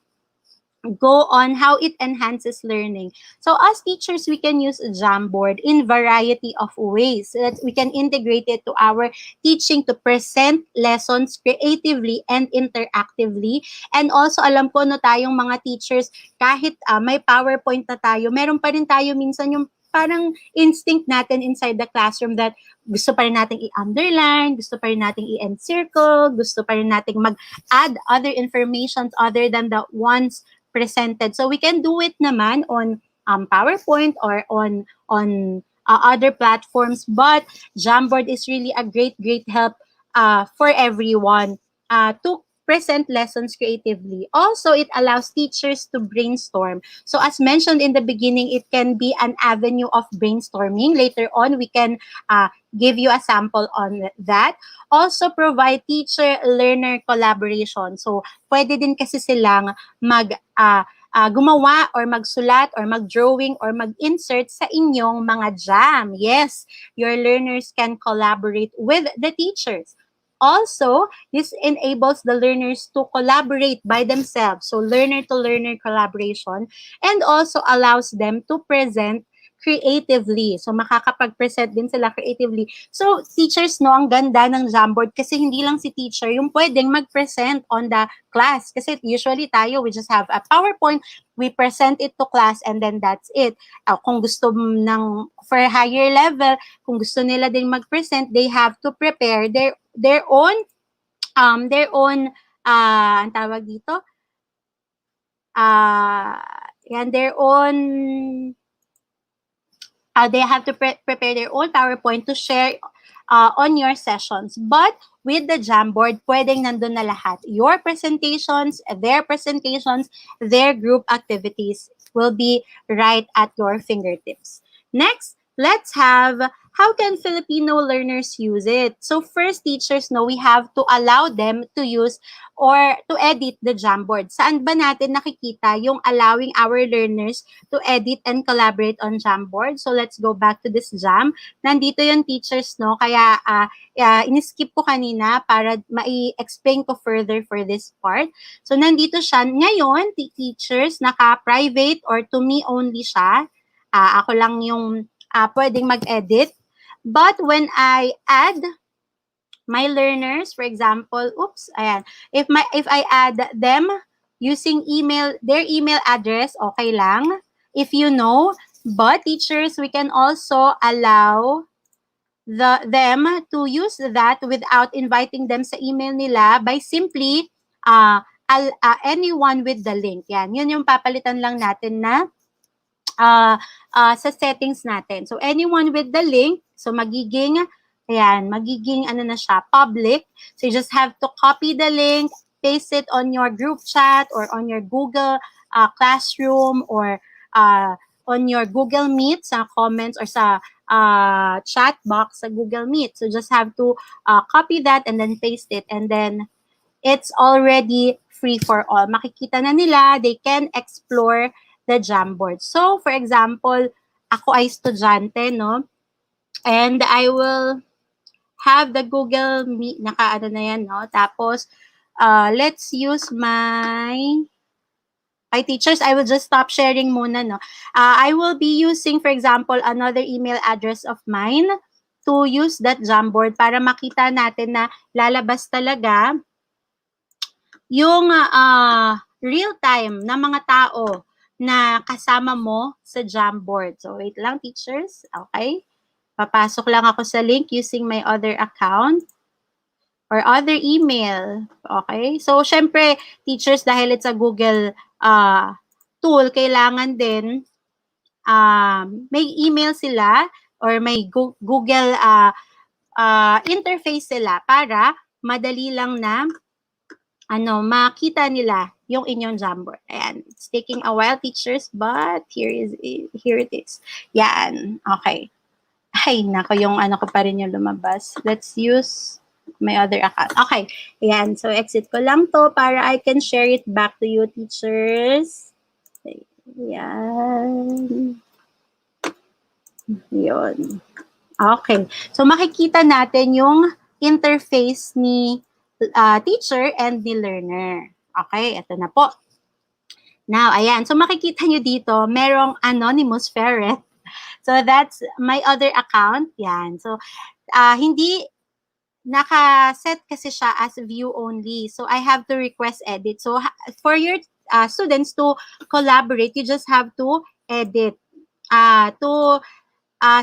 go on how it enhances learning. So as teachers, we can use Jamboard in variety of ways. So that we can integrate it to our teaching to present lessons creatively and interactively. And also, alam ko no tayong mga teachers, kahit may PowerPoint na tayo, meron pa rin tayo minsan yung parang instinct natin inside the classroom that gusto pa rin nating i-underline, gusto pa rin nating i-encircle, gusto pa rin nating mag-add other informations other than the ones presented. So we can do it naman on PowerPoint or on other platforms, but Jamboard is really a great help for everyone to present lessons creatively. Also, it allows teachers to brainstorm. So as mentioned in the beginning, it can be an avenue of brainstorming. Later on, we can give you a sample on that. Also, provide teacher-learner collaboration. So, pwede din kasi silang gumawa or magsulat or mag-drawing or mag-insert sa inyong mga jam. Yes, your learners can collaborate with the teachers. Also, this enables the learners to collaborate by themselves. So, learner-to-learner collaboration, and also allows them to present creatively. So, makakapag-present din sila creatively. So, teachers, no, ang ganda ng Jamboard kasi hindi lang si teacher yung pwedeng mag-present on the class. Kasi usually tayo, we just have a PowerPoint, we present it to class, and then that's it. Kung gusto ng, for higher level, kung gusto nila din mag-present, they have to prepare their own ang tawag dito, their own they have to prepare their own PowerPoint to share on your sessions. But with the Jamboard, pwedeng nandun na lahat. Your presentations, their group activities will be right at your fingertips. Next, let's have how can Filipino learners use it? So first, teachers know we have to allow them to use or to edit the Jamboard. Saan ba natin nakikita yung allowing our learners to edit and collaborate on Jamboard? So let's go back to this Jam. Nandito yung teachers, no? Kaya in-skip ko kanina para ma-explain ko further for this part. So nandito siya. Ngayon, teachers, naka-private or to me only siya. Ako lang yung pwedeng mag-edit. But when I add my learners, for example, ayan. If I add them using their email address, okay lang. If you know, but teachers, we can also allow them to use that without inviting them sa email nila by simply anyone with the link. Yan, yun yung papalitan lang natin na sa settings natin. So, anyone with the link, so magiging ano na siya, public. So, you just have to copy the link, paste it on your group chat or on your Google Classroom or on your Google Meet sa comments or sa chat box sa Google Meet. So, just have to copy that and then paste it. And then, it's already free for all. Makikita na nila, they can explore the Jamboard. So, for example, ako ay estudyante, no? And I will have the Google Meet, naka-ano na yan, no? Tapos, let's use my Okay, teachers, I will just stop sharing muna, no? I will be using, for example, another email address of mine to use that Jamboard para makita natin na lalabas talaga yung real time na mga tao na kasama mo sa Jamboard. So, wait lang, teachers. Okay. Papasok lang ako sa link using my other account or other email. Okay. So, syempre, teachers, dahil it's a Google tool, kailangan din may email sila or may Google interface sila para madali lang na makita nila yung inyong Jamboard. Ayan. It's taking a while, teachers, but here it is. Yan. Okay. Ay, nako, yung ko pa rin yung lumabas. Let's use my other account. Okay. Ayan. So, exit ko lang to para I can share it back to you, teachers. Ayan. Yun. Okay. So, makikita natin yung interface ni teacher and the learner. Okay, ito na po. Now, ayan. So, makikita nyo dito, merong anonymous ferret. So, that's my other account. Yan. So, hindi naka-set kasi siya as view only. So, I have to request edit. So, for your students to collaborate, you just have to edit. To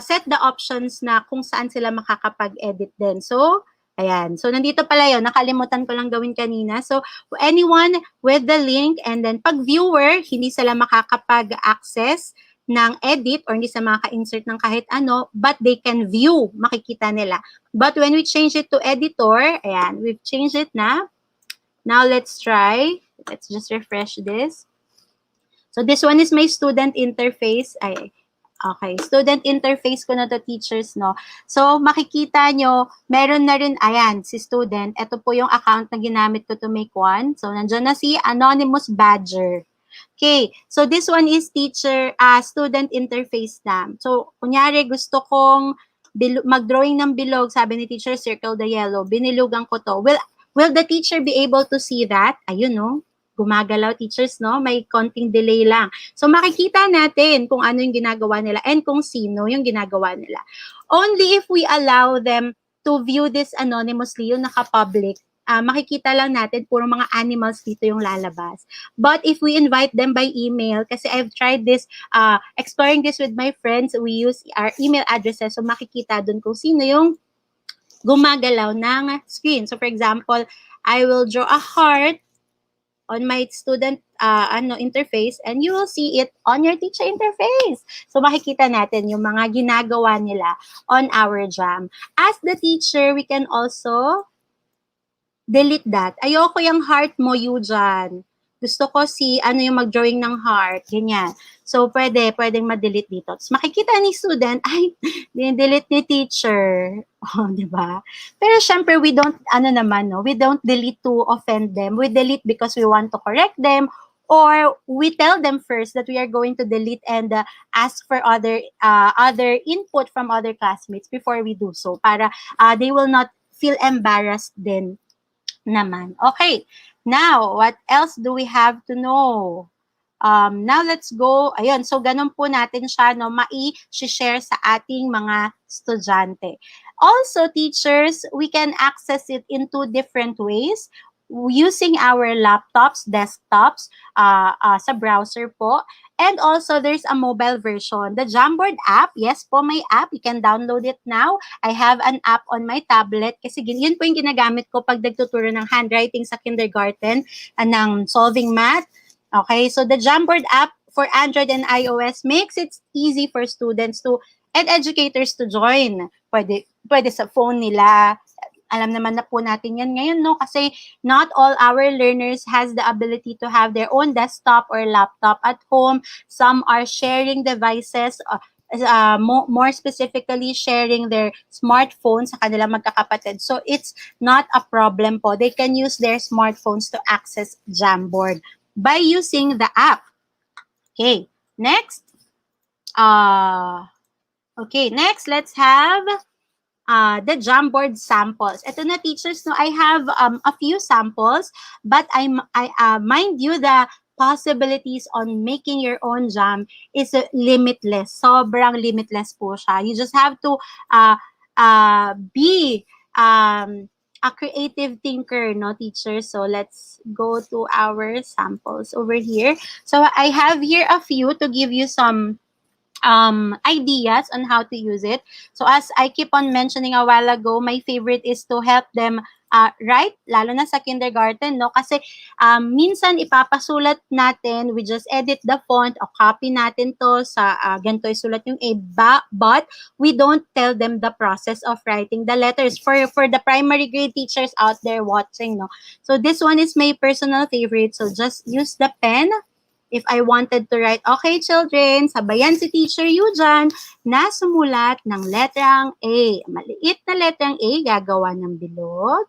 set the options na kung saan sila makakapag-edit din. So, ayan. So, nandito pala yun. Nakalimutan ko lang gawin kanina. So, anyone with the link and then pag viewer, hindi sila makakapag-access ng edit or hindi sila makaka-insert ng kahit ano, but they can view. Makikita nila. But when we change it to editor, ayan, we've changed it na. Now, let's try. Let's just refresh this. So, this one is my student interface. Okay, student interface ko na to, teachers, no? So, makikita nyo, meron na rin, ayan, si student. Ito po yung account na ginamit ko to make one. So, nandyan na si Anonymous Badger. Okay, so this one is teacher, student interface na. So, kunyari, gusto kong mag-drawing ng bilog, sabi ni teacher, circle the yellow. Binilugan ko to. Will the teacher be able to see that? Ayun, no? Gumagalaw, teachers, no? May konting delay lang. So, makikita natin kung ano yung ginagawa nila and kung sino yung ginagawa nila. Only if we allow them to view this anonymously, yung naka-public, makikita lang natin puro mga animals dito yung lalabas. But if we invite them by email, kasi I've tried this, exploring this with my friends, we use our email addresses, so makikita dun kung sino yung gumagalaw ng screen. So, for example, I will draw a heart on my student interface, and you will see it on your teacher interface. So, makikita natin yung mga ginagawa nila on our Jam. As the teacher, we can also delete that. Ayoko yung heart mo, Yujan. Gusto ko yung mag-drawing ng heart. Ganyan. So, pwedeng ma-delete dito. Tapos, makikita ni student, ay, delete ni teacher. Oh, di ba? Pero, syempre, we don't delete to offend them. We delete because we want to correct them, or we tell them first that we are going to delete and ask for other input from other classmates before we do so, para they will not feel embarrassed din naman. Okay. Now, what else do we have to know? Now, let's go. Ayun, so ganun po natin siya, no, mai-share sa ating mga estudyante. Also, teachers, we can access it in 2 different ways. Using our laptops, desktops, sa browser po. And also, there's a mobile version. The Jamboard app, yes po, may app. You can download it now. I have an app on my tablet kasi yun po yung ginagamit ko pag nagtuturo ng handwriting sa kindergarten, ng solving math. Okay, so the Jamboard app for Android and iOS makes it easy for students and educators to join. Pwede sa phone nila. Alam naman na po natin yan ngayon, no? Kasi not all our learners has the ability to have their own desktop or laptop at home. Some are sharing devices, more specifically sharing their smartphones sa kanilang magkakapatid. So it's not a problem po. They can use their smartphones to access Jamboard by using the app. Okay, next. Next, let's have the Jamboard samples. Ito na, teachers, no, I have a few samples, but I mind you, the possibilities on making your own jam is limitless. Sobrang limitless po siya. You just have to be a creative thinker, no, teacher? So let's go to our samples over here. So I have here a few to give you some ideas on how to use it. So as I keep on mentioning a while ago, my favorite is to help them write, lalo na sa kindergarten, no? Kasi minsan ipapasulat natin, we just edit the font o copy natin to sa ganito isulat yung A, but we don't tell them the process of writing the letters for the primary grade teachers out there watching, no? So this one is my personal favorite. So just use the pen. If I wanted to write, okay children, sabayan si Teacher Yu dyan na sumulat ng letrang A. Maliit na letrang A, gagawa ng bilog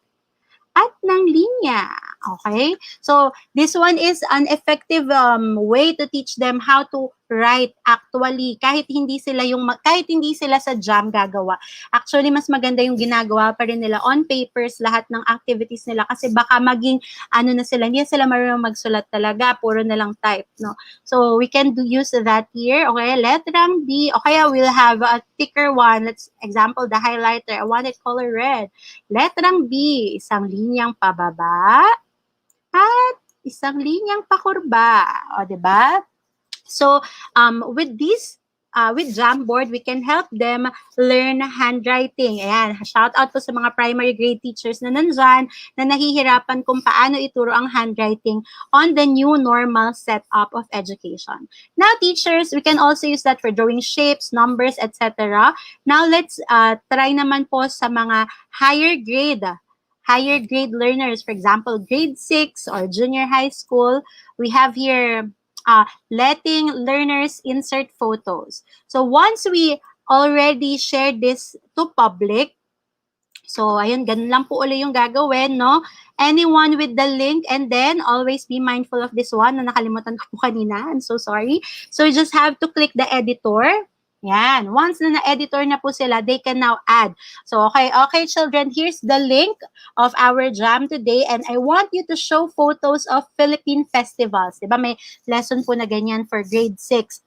at ng linya. Okay? So, this one is an effective way to teach them how to write actually kahit hindi sila sa jam gagawa. Actually, mas maganda yung ginagawa pa rin nila on papers, lahat ng activities nila kasi baka maging na sila, hindi sila marunong magsulat talaga, puro na lang type, no? So, we can use that here. Okay, letrang B. Okay, we'll have a thicker one. Let's example, the highlighter. I want it color red. Letrang B, isang linyang pababa at isang linyang pakurba. O, diba? So, with this, with Jamboard, we can help them learn handwriting. Ayan, shout out po sa mga primary grade teachers na nandyan na nahihirapan kung paano ituro ang handwriting on the new normal setup of education. Now, teachers, we can also use that for drawing shapes, numbers, etc. Now, let's try naman po sa mga higher grade learners. For example, grade 6 or junior high school. We have here letting learners insert photos. So once we already shared this to public, so ayun, ganun lang po ulit yung gagawin, no? Anyone with the link, and then always be mindful of this one na nakalimutan ko po kanina. I'm so sorry. So you just have to click the editor. Yan. Once na na-editor na po sila, they can now add. So, okay, children, here's the link of our jam today, and I want you to show photos of Philippine festivals. Diba? May lesson po na ganyan for grade 6.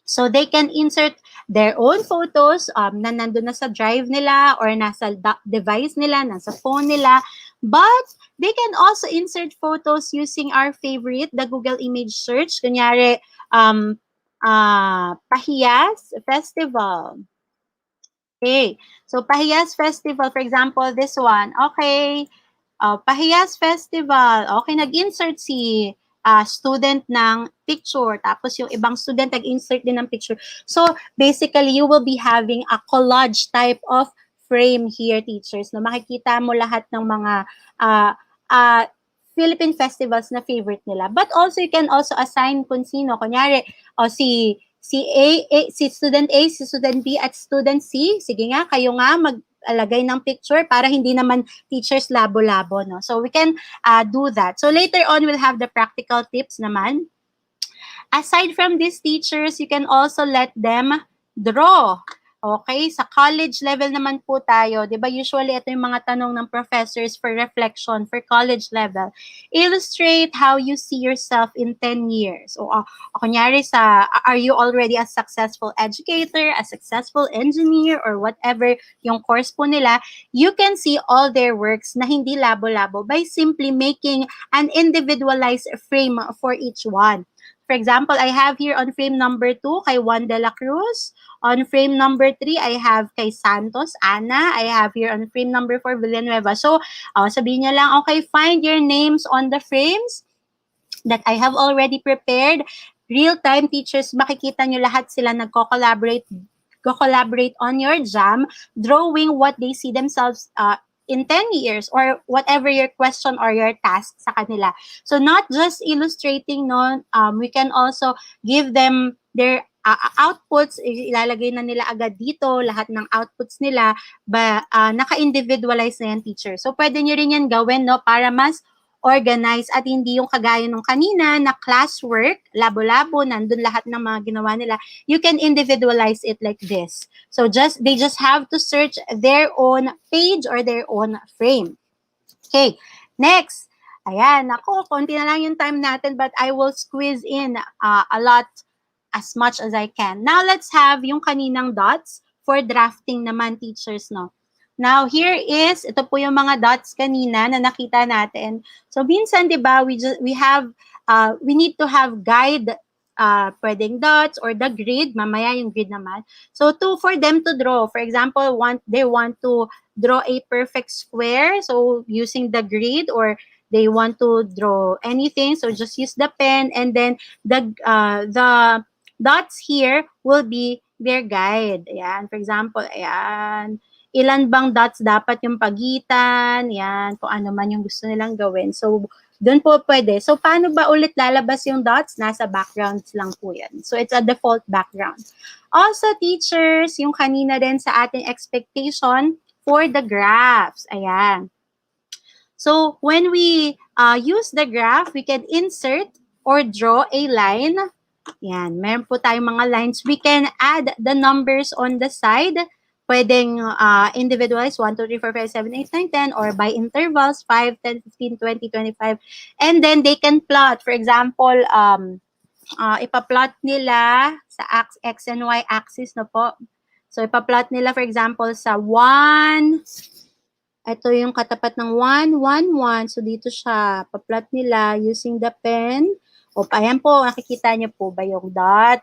So, they can insert their own photos na nandun na sa drive nila or nasa device nila, nasa phone nila. But, they can also insert photos using our favorite, the Google image search. Kunyari, Pahiyas Festival. Okay. So, Pahiyas Festival, for example, this one. Okay. Pahiyas Festival. Okay, nag-insert si student ng picture. Tapos yung ibang student nag-insert din ng picture. So, basically, you will be having a collage type of frame here, teachers. No? Makikita mo lahat ng mga Philippine festivals na favorite nila. But also, you can also assign kung sino. Kunyari, si student A, si student B, at student C. Sige nga, kayo nga mag-alagay ng picture para hindi naman teachers labo-labo. No? So, we can do that. So, later on, we'll have the practical tips naman. Aside from these teachers, you can also let them draw. Okay, sa college level naman po tayo, di ba usually ito yung mga tanong ng professors for reflection for college level. Illustrate how you see yourself in 10 years. O kunyari are you already a successful educator, a successful engineer, or whatever yung course po nila, you can see all their works na hindi labo-labo by simply making an individualized frame for each one. For example, I have here on frame number 2, kay Juan de la Cruz. On frame number 3, I have kay Santos, Ana. I have here on frame number 4, Villanueva. So, sabihin nyo lang, okay, find your names on the frames that I have already prepared. Real-time teachers, makikita nyo lahat sila nagko-collaborate on your jam, drawing what they see themselves in 10 years or whatever your question or your task sa kanila. So not just illustrating, no, we can also give them their outputs, ilalagay na nila agad dito, lahat ng outputs nila, naka-individualize na yan, teacher. So pwede nyo rin yan gawin, no, para mas organize at hindi yung kagaya nung kanina na classwork, labo-labo, nandun lahat ng mga ginawa nila. You can individualize it like this. So they just have to search their own page or their own frame. Okay, next. Ayan, ako, konti na lang yung time natin, but I will squeeze in a lot as much as I can. Now, let's have yung kaninang dots for drafting naman, teachers, no? Now, here is, ito po yung mga dots kanina na nakita natin. So, minsan, di ba, we need to have guide, pwedeng dots or the grid, mamaya yung grid naman. So, for them to draw, for example, they want to draw a perfect square, so using the grid, or they want to draw anything, so just use the pen, and then the dots here will be their guide. Ayan, for example, ayan, ilan bang dots dapat yung pagitan, ayan, kung ano man yung gusto nilang gawin. So, doon po pwede. So, paano ba ulit lalabas yung dots? Nasa backgrounds lang po yan. So, it's a default background. Also, teachers, yung kanina din sa ating expectation for the graphs. Ayan. So, when we use the graph, we can insert or draw a line. Yan, meron po tayong mga lines. We can add the numbers on the side. Pwedeng individualize 1, 2, 3, 4, 5, 7, 8, 9, 10, or by intervals 5, 10, 15, 20, 25. And then they can plot. For example, ipa-plot nila sa X and Y axis na po. So, ipa-plot nila, for example, sa 1. Ito yung katapat ng 1, 1, 1. So, dito siya. Pa-plot nila using the pen. O, ayan po, nakikita niyo po ba yung dot?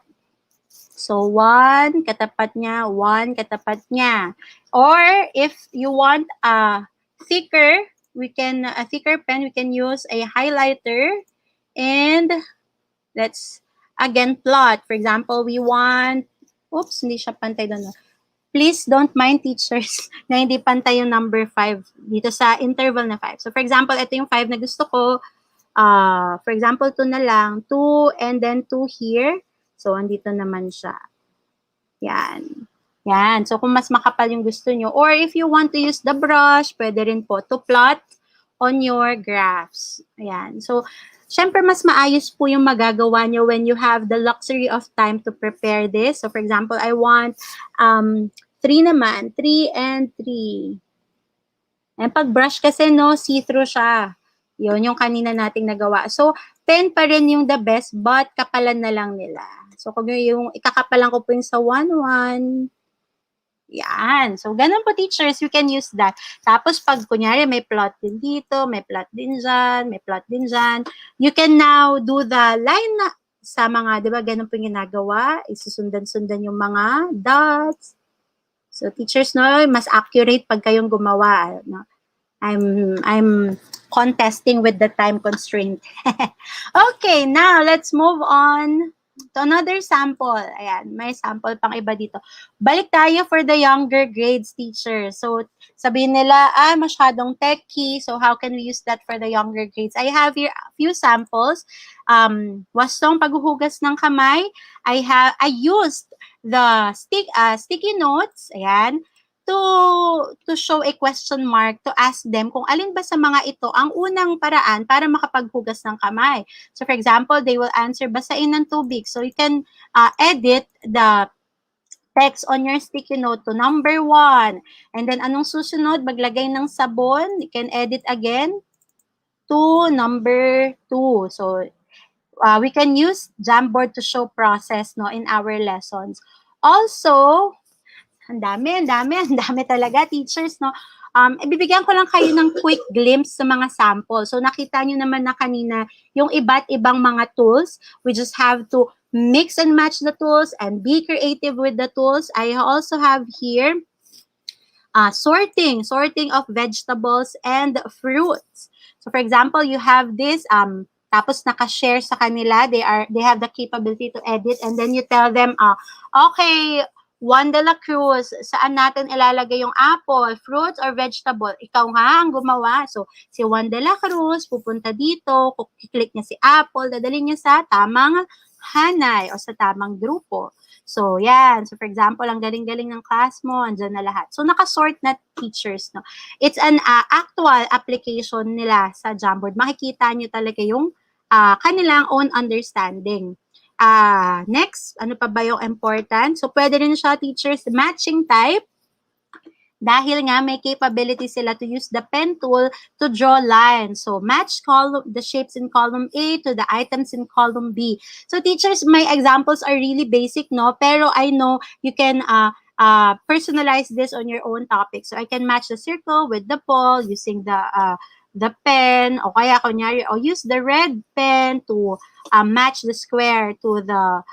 So, 1, katapat niya, 1, katapat niya. Or, if you want a thicker pen, we can use a highlighter. And, let's, again, plot. For example, we want, oops, hindi siya pantay doon. Please don't mind, teachers, na hindi pantay yung number 5 dito sa interval na 5. So, for example, ito yung 5 na gusto ko. For example, 2 na lang. 2 and then 2 here. So, andito naman siya. Yan. Yan. So, kung mas makapal yung gusto nyo. Or if you want to use the brush, pwede rin po to plot on your graphs. Ayan. So, syempre, mas maayos po yung magagawa nyo when you have the luxury of time to prepare this. So, for example, I want 3 naman. 3 and 3. And pag brush kasi, no, see-through siya. Yun, yung kanina nating nagawa. So, pen pa rin yung the best, but kapalan na lang nila. So, kung yung ikakapalan ko po yung sa 1, 1. Yan. So, ganun po, teachers, you can use that. Tapos, pag kunyari, may plot din dito, may plot din dyan, may plot din dyan, you can now do the line na sa mga, di ba, ganun po yung ginagawa. Isusundan-sundan yung mga dots. So, teachers, no, mas accurate pag kayong gumawa. No? I'm contesting with the time constraint. Okay, now let's move on to another sample. Ayan, may sample pang iba dito. Balik tayo for the younger grades, teachers. So, sabihin nila, masyadong techy. So, how can we use that for the younger grades? I have here a few samples. Wastong paghuhugas ng kamay. I used the sticky notes. Ayan. To show a question mark, to ask them kung alin ba sa mga ito ang unang paraan para makapaghugas ng kamay. So, for example, they will answer, basain ng tubig. So, you can edit the text on your sticky note to number 1. And then, anong susunod? Maglagay ng sabon. You can edit again to number 2. So, we can use Jamboard to show process, no, in our lessons. Also, ang dami talaga, teachers, no? Ibibigyan ko lang kayo ng quick glimpse sa mga sample. So, nakita nyo naman na kanina yung iba't ibang mga tools. We just have to mix and match the tools and be creative with the tools. I also have here sorting of vegetables and fruits. So, for example, you have this, tapos naka-share sa kanila. They have the capability to edit, and then you tell them, okay, Juan de la Cruz, saan natin ilalagay yung apple, fruits, or vegetable? Ikaw nga ang gumawa. So, si Juan de la Cruz, pupunta dito, kuklik niya si apple, dadalhin niya sa tamang hanay o sa tamang grupo. So, yan. So, for example, ang galing-galing ng class mo, andyan na lahat. So, nakasort na, teachers, no? It's an actual application nila sa Jamboard. Makikita niyo talaga yung kanilang own understanding. Next, ano pa ba yung important? So, pwede rin siya, teachers, matching type. Dahil nga may capability sila to use the pen tool to draw lines. So match the shapes in column A to the items in column B. So teachers, my examples are really basic, no? Pero I know you can personalize this on your own topic. So I can match the circle with the ball using the pen, o kaya kunyari, use the red pen to match the square to the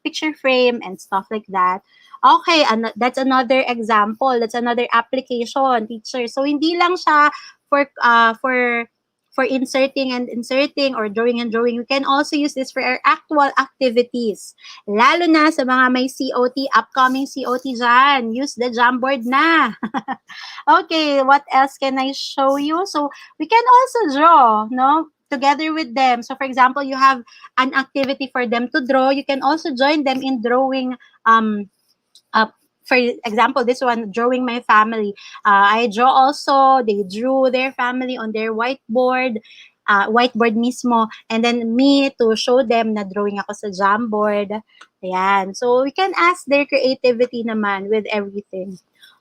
picture frame and stuff like that. Okay, that's another example. That's another application, teacher. So hindi lang siya for inserting and inserting or drawing and drawing. We can also use this for our actual activities. Lalo na sa mga may COT, upcoming COT dyan. Use the Jamboard na. Okay, what else can I show you? So we can also draw, no? Together with them. So for example, you have an activity for them to draw. You can also join them in drawing for example, this one, drawing my family. I draw also, they drew their family on their whiteboard mismo, and then me to show them na drawing ako sa Jamboard. Ayan. So we can ask their creativity naman with everything.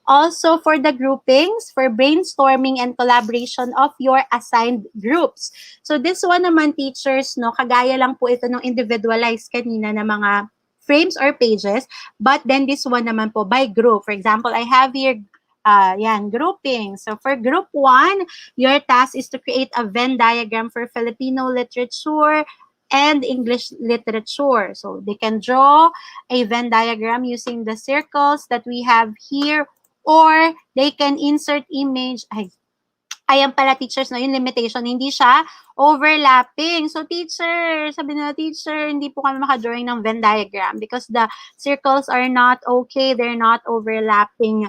Also, for the groupings, for brainstorming and collaboration of your assigned groups. So this one naman, teachers, no, kagaya lang po ito ng individualized kanina na mga frames or pages, but then this one naman po by group. For example, I have here grouping. So for group 1, your task is to create a Venn diagram for Filipino literature and English literature. So they can draw a Venn diagram using the circles that we have here, or they can insert image. Ayan pala, teachers, no, yung limitation, hindi siya overlapping. So teacher, sabi na teacher, hindi po kami makadrawing ng Venn diagram because the circles are not okay, they're not overlapping,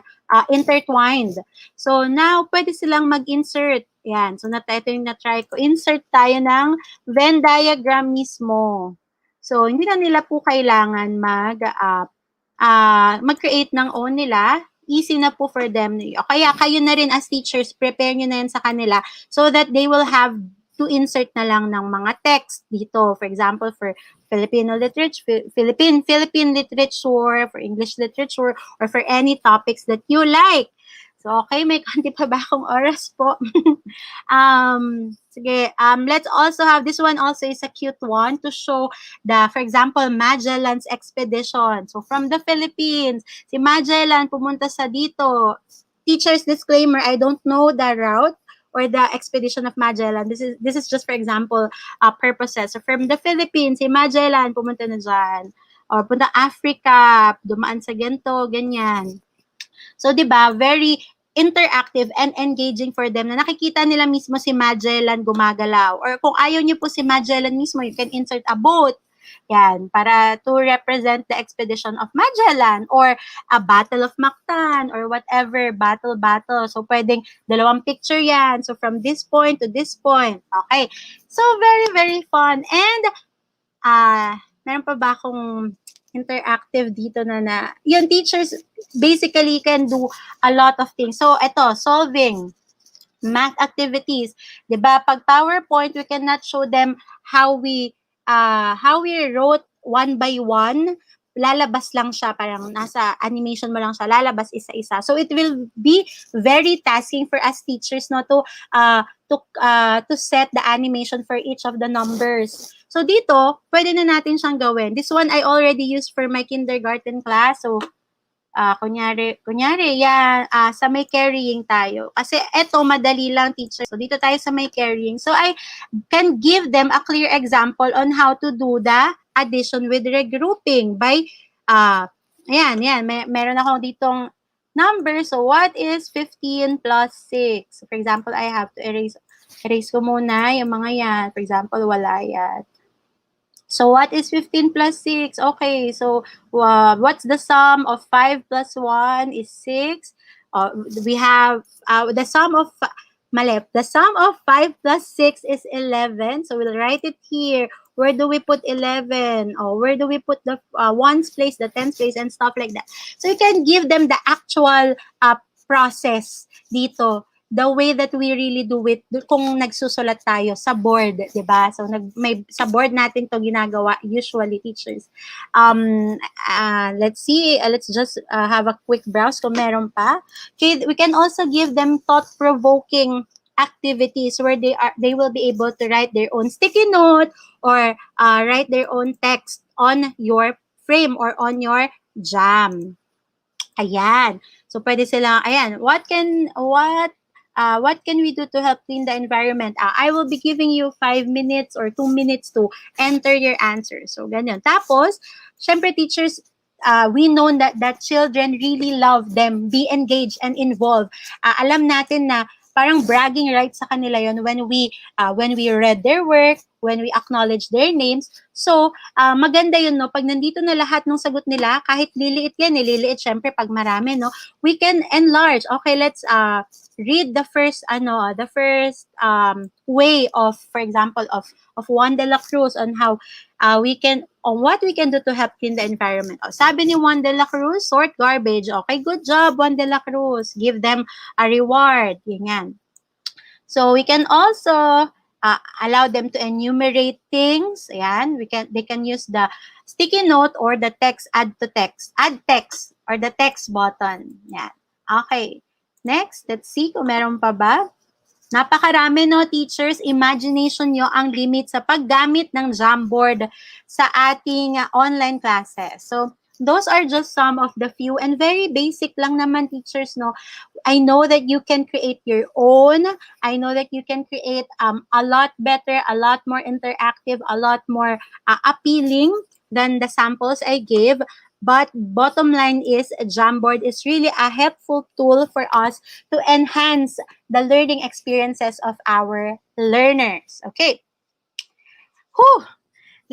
intertwined. So now, pwede silang mag-insert. Yan, so ito yung na-try ko. Insert tayo ng Venn diagram mismo. So hindi na nila po kailangan mag-create ng own nila. Easy na po for them. Kaya kayo na rin as teachers, prepare nyo na yan sa kanila so that they will have to insert na lang ng mga text dito. For example, for Filipino literature, Philippine literature, for English literature, or for any topics that you like. So, okay, may konti pa ba akong oras po? Sige, let's also have, this one also is a cute one to show for example, Magellan's expedition. So, from the Philippines, si Magellan pumunta sa dito. Teacher's disclaimer, I don't know the route or the expedition of Magellan. This is just, for example, purposes. So, from the Philippines, si Magellan pumunta na dyan. Or punta Africa, dumaan sa ganito, ganyan. So, di ba, very interactive and engaging for them na nakikita nila mismo si Magellan gumagalaw. Or kung ayaw niyo po si Magellan mismo, you can insert a boat. Yan, para to represent the expedition of Magellan or a Battle of Mactan or whatever, battle. So, pwedeng dalawang picture yan. So, from this point to this point. Okay. So, very, very fun. And, meron pa ba akong interactive dito na yung teachers basically can do a lot of things. So, ito, solving math activities. Diba? Pag PowerPoint, we cannot show them how we wrote one by one. Lalabas lang siya, parang nasa animation mo lang siya, lalabas isa-isa. So, it will be very tasking for us teachers, no, to set the animation for each of the numbers. So, dito, pwede na natin siyang gawin. This one I already used for my kindergarten class. So, kunyari, yan, sa may carrying tayo. Kasi eto, madali lang, teacher. So, dito tayo sa may carrying. So, I can give them a clear example on how to do the addition with regrouping by, meron ako ditong number. So, what is 15 plus 6? So, for example, I have to erase ko muna yung mga yan. For example, wala yan. So, what is 15 plus 6? Okay, so what's the sum of 5 plus 1 is 6. We have the sum of 5 plus 6 is 11. So, we'll write it here. Where do we put 11? Or where do we put the ones place, the tens place, and stuff like that. So, you can give them the actual process dito. the way that we really do it kung nagsusulat tayo sa board, 'di ba? So may sa board natin 'to ginagawa usually, teachers. Let's see, let's just have a quick browse kung meron pa. Okay, we can also give them thought-provoking activities where they will be able to write their own sticky note or write their own text on your frame or on your jam. Ayan. So pwede sila, ayan, what can we do to help clean the environment? I will be giving you 5 minutes or 2 minutes to enter your answers. So ganyan. Tapos, syempre teachers, we know that children really love them, be engaged and involved. Alam natin na parang bragging rights sa kanila yon when we read their work, when we acknowledge their names. So, maganda yun, no? Pag nandito na lahat ng sagot nila, kahit liliit yan, liliit syempre pag marami, no? We can enlarge. Okay, let's read the first way of, for example, of Juan de la Cruz on how on what we can do to help clean the environment. Sabi ni Juan de la Cruz, sort garbage. Okay, good job, Juan de la Cruz. Give them a reward. Yan. So we can also allow them to enumerate things. Ayan, they can use the sticky note or the text, add text or the text button. Yan. Okay. Next, let's see kung meron pa ba. Napakarami, no, teachers. Imagination nyo ang limit sa paggamit ng Jamboard sa ating online classes. So, those are just some of the few and very basic lang naman, teachers, no. I know that you can create your own. I know that you can create a lot better, a lot more interactive, a lot more appealing than the samples I gave. But bottom line is, Jamboard is really a helpful tool for us to enhance the learning experiences of our learners. Okay. Whew.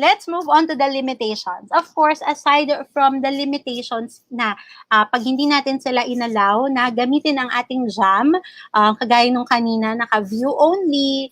Let's move on to the limitations. Of course, aside from the limitations na pag hindi natin sila inalaw na gamitin ang ating jam, kagaya nung kanina, naka-view only,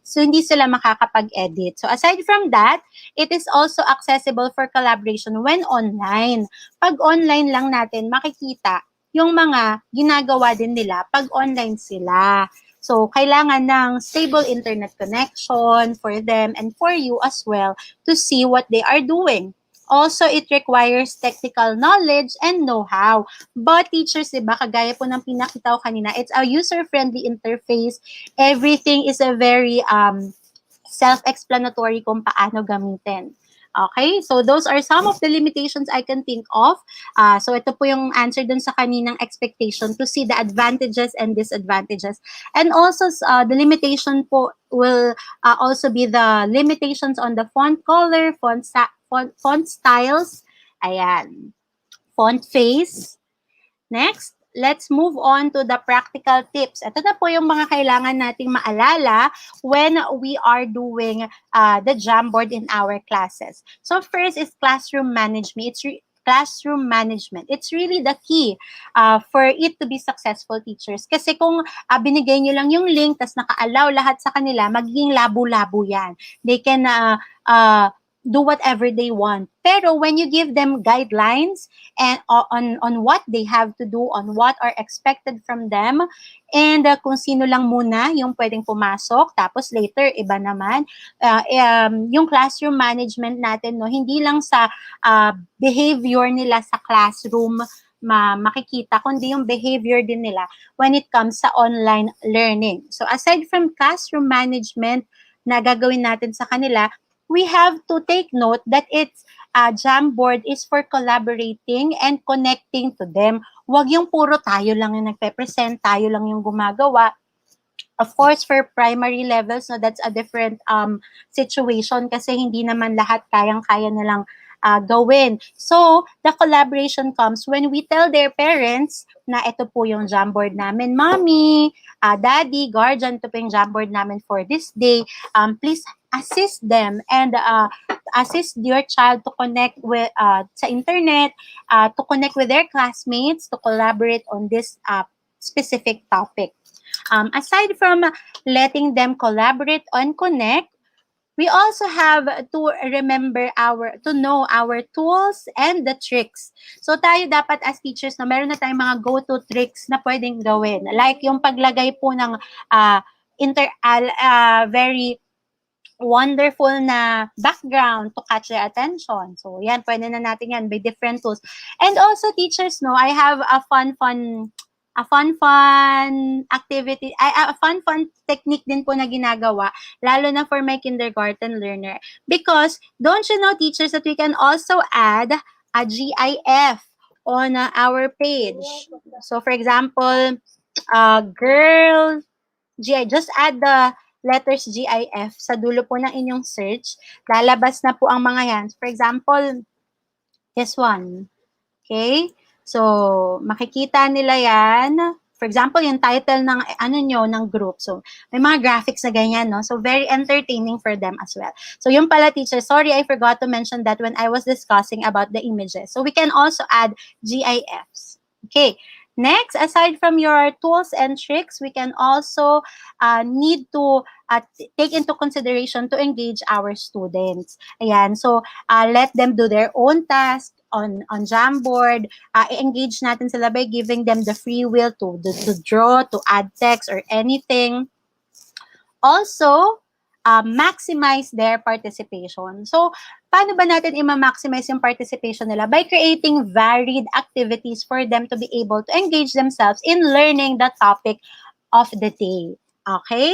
so hindi sila makakapag-edit. So aside from that, it is also accessible for collaboration when online. Pag online lang natin, makikita yung mga ginagawa din nila pag online sila. So, kailangan ng stable internet connection for them and for you as well to see what they are doing. Also, it requires technical knowledge and know-how. But teachers, diba, kagaya po ng pinakita ko kanina, it's a user-friendly interface. Everything is a very self-explanatory kung paano gamitin. Okay, so those are some of the limitations I can think of. So ito po yung answer dun sa kaninang expectation to see the advantages and disadvantages. And also the limitation po will also be the limitations on the font color, font styles, ayan, font face. Next, let's move on to the practical tips. Ito na po yung mga kailangan nating maalala when we are doing the Jamboard in our classes. So first is classroom management. Classroom management. It's really the key for it to be successful, teachers. Kasi kung binigay nyo lang yung link, tas naka-allow lahat sa kanila, magiging labo-labo yan. They can do whatever they want. Pero when you give them guidelines and on what they have to do, on what are expected from them, and kung sino lang muna yung pwedeng pumasok, tapos later iba naman, yung classroom management natin, no, hindi lang sa behavior nila sa classroom makikita, kundi yung behavior din nila when it comes sa online learning. So aside from classroom management na gagawin natin sa kanila, we have to take note that it's Jamboard is for collaborating and connecting to them. Huwag yung puro tayo lang yung nagpe-present, tayo lang yung gumagawa. Of course, for primary levels, no, that's a different situation kasi hindi naman lahat kayang-kaya nilang gawin. So, the collaboration comes when we tell their parents na ito po yung Jamboard namin, Mommy, Daddy, Guardian, ito po yung Jamboard namin for this day. Please assist them and assist your child to connect with sa internet, to connect with their classmates, to collaborate on this specific topic. Aside from letting them collaborate and connect, we also have to to know our tools and the tricks. So tayo dapat as teachers na meron na tayong mga go-to tricks na pwedeng gawin. Like yung paglagay po ng very wonderful na background to catch their attention. So yan, pwede na natin yan by different tools. And also teachers, no, I have a fun activity, a fun technique din po na ginagawa, lalo na for my kindergarten learner. Because, don't you know, teachers, that we can also add a GIF on our page. So, for example, girl, GI, just add the letters GIF sa dulo po ng inyong search. Lalabas na po ang mga yan. For example, this one. Okay? So, makikita nila yan. For example, yung title ng ng group. So, may mga graphics na ganyan, no? So, very entertaining for them as well. So, yung pala, teacher, sorry, I forgot to mention that when I was discussing about the images. So, we can also add GIFs. Okay. Next, aside from your tools and tricks, we can also need to take into consideration to engage our students. Ayan, so let them do their own task on Jamboard. Engage natin sila by giving them the free will to draw, to add text or anything. Also, maximize their participation. So, paano ba natin i-maximize yung participation nila? By creating varied activities for them to be able to engage themselves in learning the topic of the day. Okay?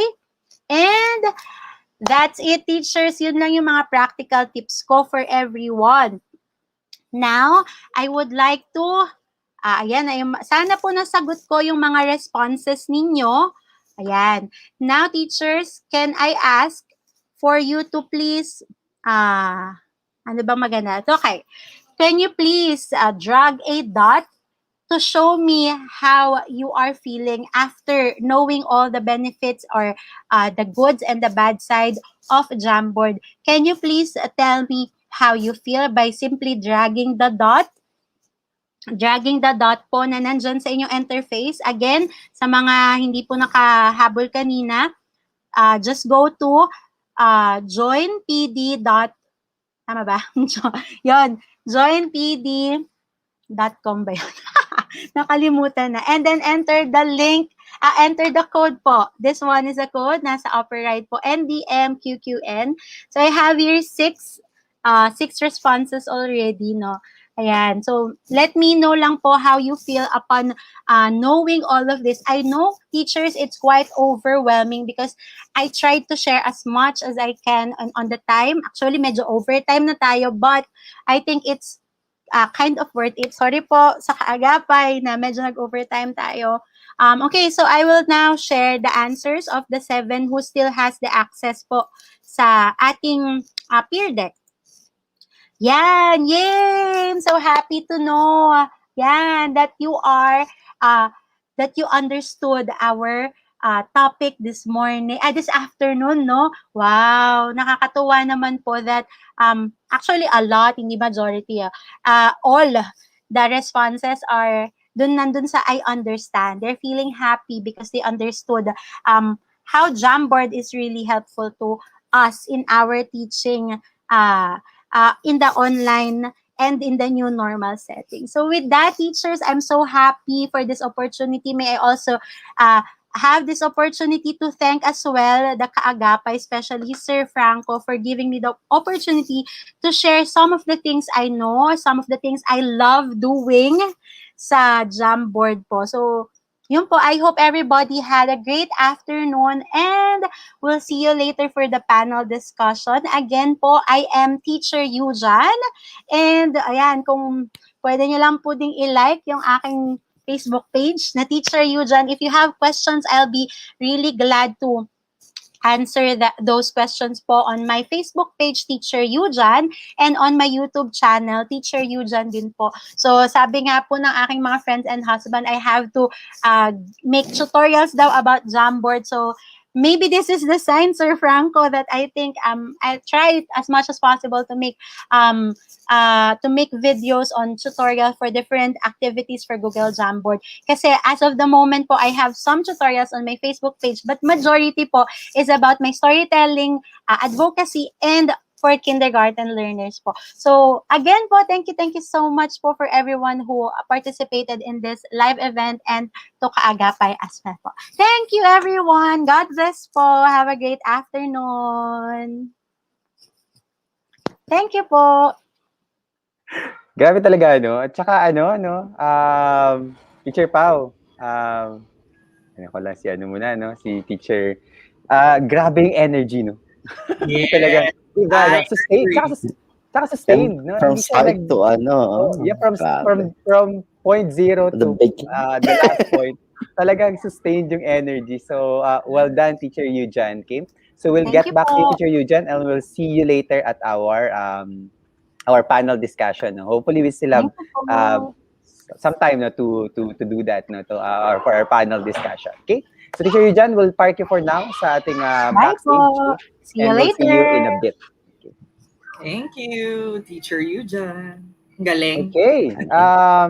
And that's it, teachers. Yun lang yung mga practical tips ko for everyone. Now, I would like to, sana po nasagot ko yung mga responses ninyo. Ayan. Now, teachers, can I ask for you to please, ano ba maganda? Okay. Can you please drag a dot to show me how you are feeling after knowing all the benefits or the goods and the bad side of Jamboard? Can you please tell me how you feel by simply dragging the dot? Dragging the dot po na nandyan sa inyong interface. Again, sa mga hindi po nakahabol kanina, just go to joinpd. Tama ba? Yun, joinpd.com ba yun? Nakalimutan na. And then enter the link, enter the code po. This one is a code, nasa upper right po, NDMQQN. So I have here six responses already, no? Ayan. So, let me know lang po how you feel upon knowing all of this. I know, teachers, it's quite overwhelming because I tried to share as much as I can on the time. Actually, medyo overtime na tayo, but I think it's kind of worth it. Sorry po sa Kaagapay na medyo nag-overtime tayo. Okay, so I will now share the answers of the 7 who still has the access po sa ating peer deck. Yan, yay! I'm so happy to know, yan, that you are, that you understood our topic this morning, this afternoon, no? Wow, nakakatuwa naman po that, actually a lot, hindi majority, all the responses are, nandun sa I understand. They're feeling happy because they understood how Jamboard is really helpful to us in our teaching, in the online and in the new normal setting. So with that, teachers, I'm so happy for this opportunity. May I also have this opportunity to thank as well the Kaagapay, especially Sir Franco, for giving me the opportunity to share some of the things I know, some of the things I love doing sa Jamboard po. So, yun po, I hope everybody had a great afternoon and we'll see you later for the panel discussion. Again po, I am Teacher Yujan. And ayan, kung pwede nyo lang po ding i-like yung aking Facebook page na Teacher Yujan. If you have questions, I'll be really glad to answer those questions po on my Facebook page, Teacher Yujan, and on my YouTube channel, Teacher Yujan din po. So, sabi nga po ng aking mga friends and husband, I have to make tutorials daw about Jamboard. So, maybe this is the sign, Sir Franco, that I think I try as much as possible to make videos on tutorial for different activities for Google Jamboard. Kasi as of the moment po, I have some tutorials on my Facebook page, but majority po is about my storytelling, advocacy, and for kindergarten learners po. So again po, thank you so much po for everyone who participated in this live event and to Kaagapay as well po. Thank you everyone. God bless po. Have a great afternoon. Thank you po. Grabe talaga, no? At saka, Teacher Pao, ano ko lang si muna, no? Si Teacher, grabe yung energy, no? Yeah. Talaga, diba, no? I Sustained, agree. tsaka sustained, no? From Hindi siya start to yeah, from point zero the to big the last point. Talagang sustained yung energy. So, well done, Teacher Eujan. Okay? So, we'll Thank get you back to you, po. Teacher Eujan, and we'll see you later at our panel discussion. No? Hopefully, we still have Thank you po. some time no, to do that no, for our panel discussion. Okay? So, Teacher Eujan, we'll park you for now sa ating Bye backstage. po. See you And we'll see you in a later. bit. Thank you, Teacher Yujan. Galing. Okay.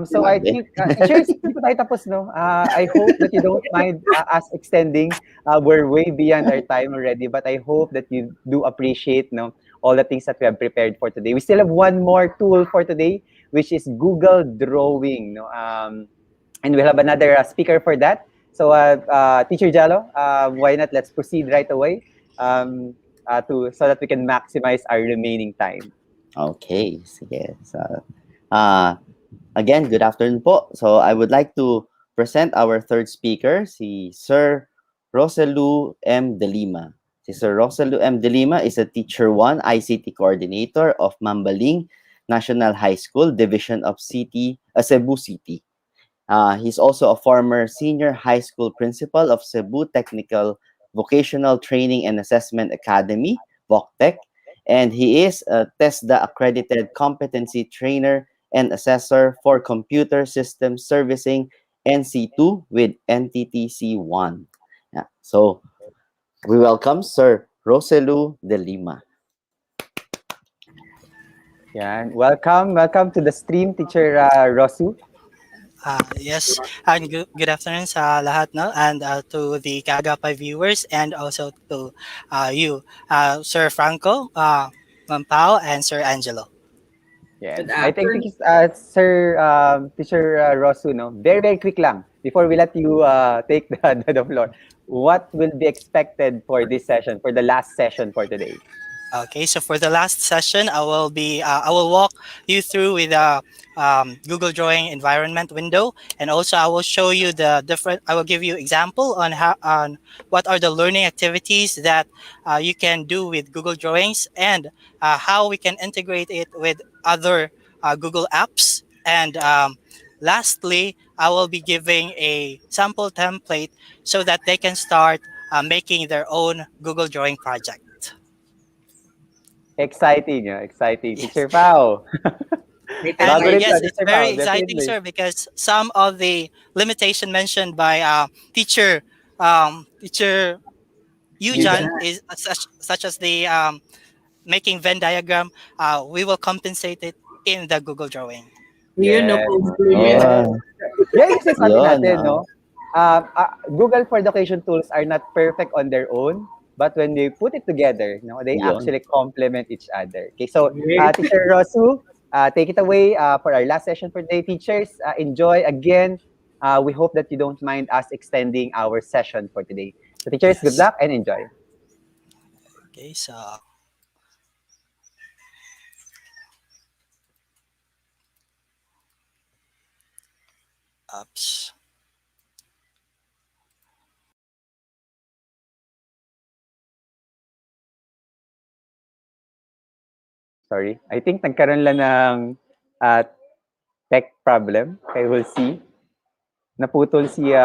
So I Grabe. think, teachers, hindi po tayo tapos, no? I hope that you don't mind us extending. We're way beyond our time already, but I hope that you do appreciate, no, all the things that we have prepared for today. We still have one more tool for today, which is Google Drawing, no? And we'll have another speaker for that. So, Teacher Jalo, why not let's proceed right away so that we can maximize our remaining time. Okay, sige. So, again, good afternoon po. So, I would like to present our third speaker, si Sir Roselu M. De Lima. Si Sir Roselu M. De Lima is a Teacher 1 ICT Coordinator of Mambaling National High School, Division of Cebu City. He's also a former Senior High School Principal of Cebu Technical Vocational Training and Assessment Academy, VOCTEC, and he is a TESDA accredited competency trainer and assessor for computer system servicing NC2 with NTTC1. Yeah. So we welcome Sir Roselu De Lima. Yan. Welcome to the stream, Teacher Rosu. Yes, and good afternoon sa lahat, no? And to the Kaagapay viewers and also to you, Sir Franco, Ma'am Pao, and Sir Angelo. Yes. Good I think afternoon. Sir Teacher Rosu, no, very quick lang before we let you take the floor. What will be expected for this session, for the last session for today? Okay, so for the last session, I will walk you through with a Google Drawing environment window, and also I will show you I will give you example on what are the learning activities that you can do with Google Drawings, and how we can integrate it with other Google apps. And lastly, I will be giving a sample template so that they can start making their own Google Drawing project. Exciting. Yes. Teacher Pao. And yes, it's Teacher very Pao, exciting, definitely. sir, because some of the limitation mentioned by teacher Eujan is such as the making Venn diagram. We will compensate it in the Google Drawing. Yun, no, Yeah. Yeah, kasi sabi Yun, natin, no? Google for Education tools are not perfect on their own, but when they put it together, no, they Yun. actually complement each other. Okay, so Teacher Rosu, take it away for our last session for today. Teachers, enjoy again. We hope that you don't mind us extending our session for today. So teachers, good luck and enjoy. Okay, so oops. Sorry. I think nagkaroon lang ng tech problem. Okay, we'll see. Naputol si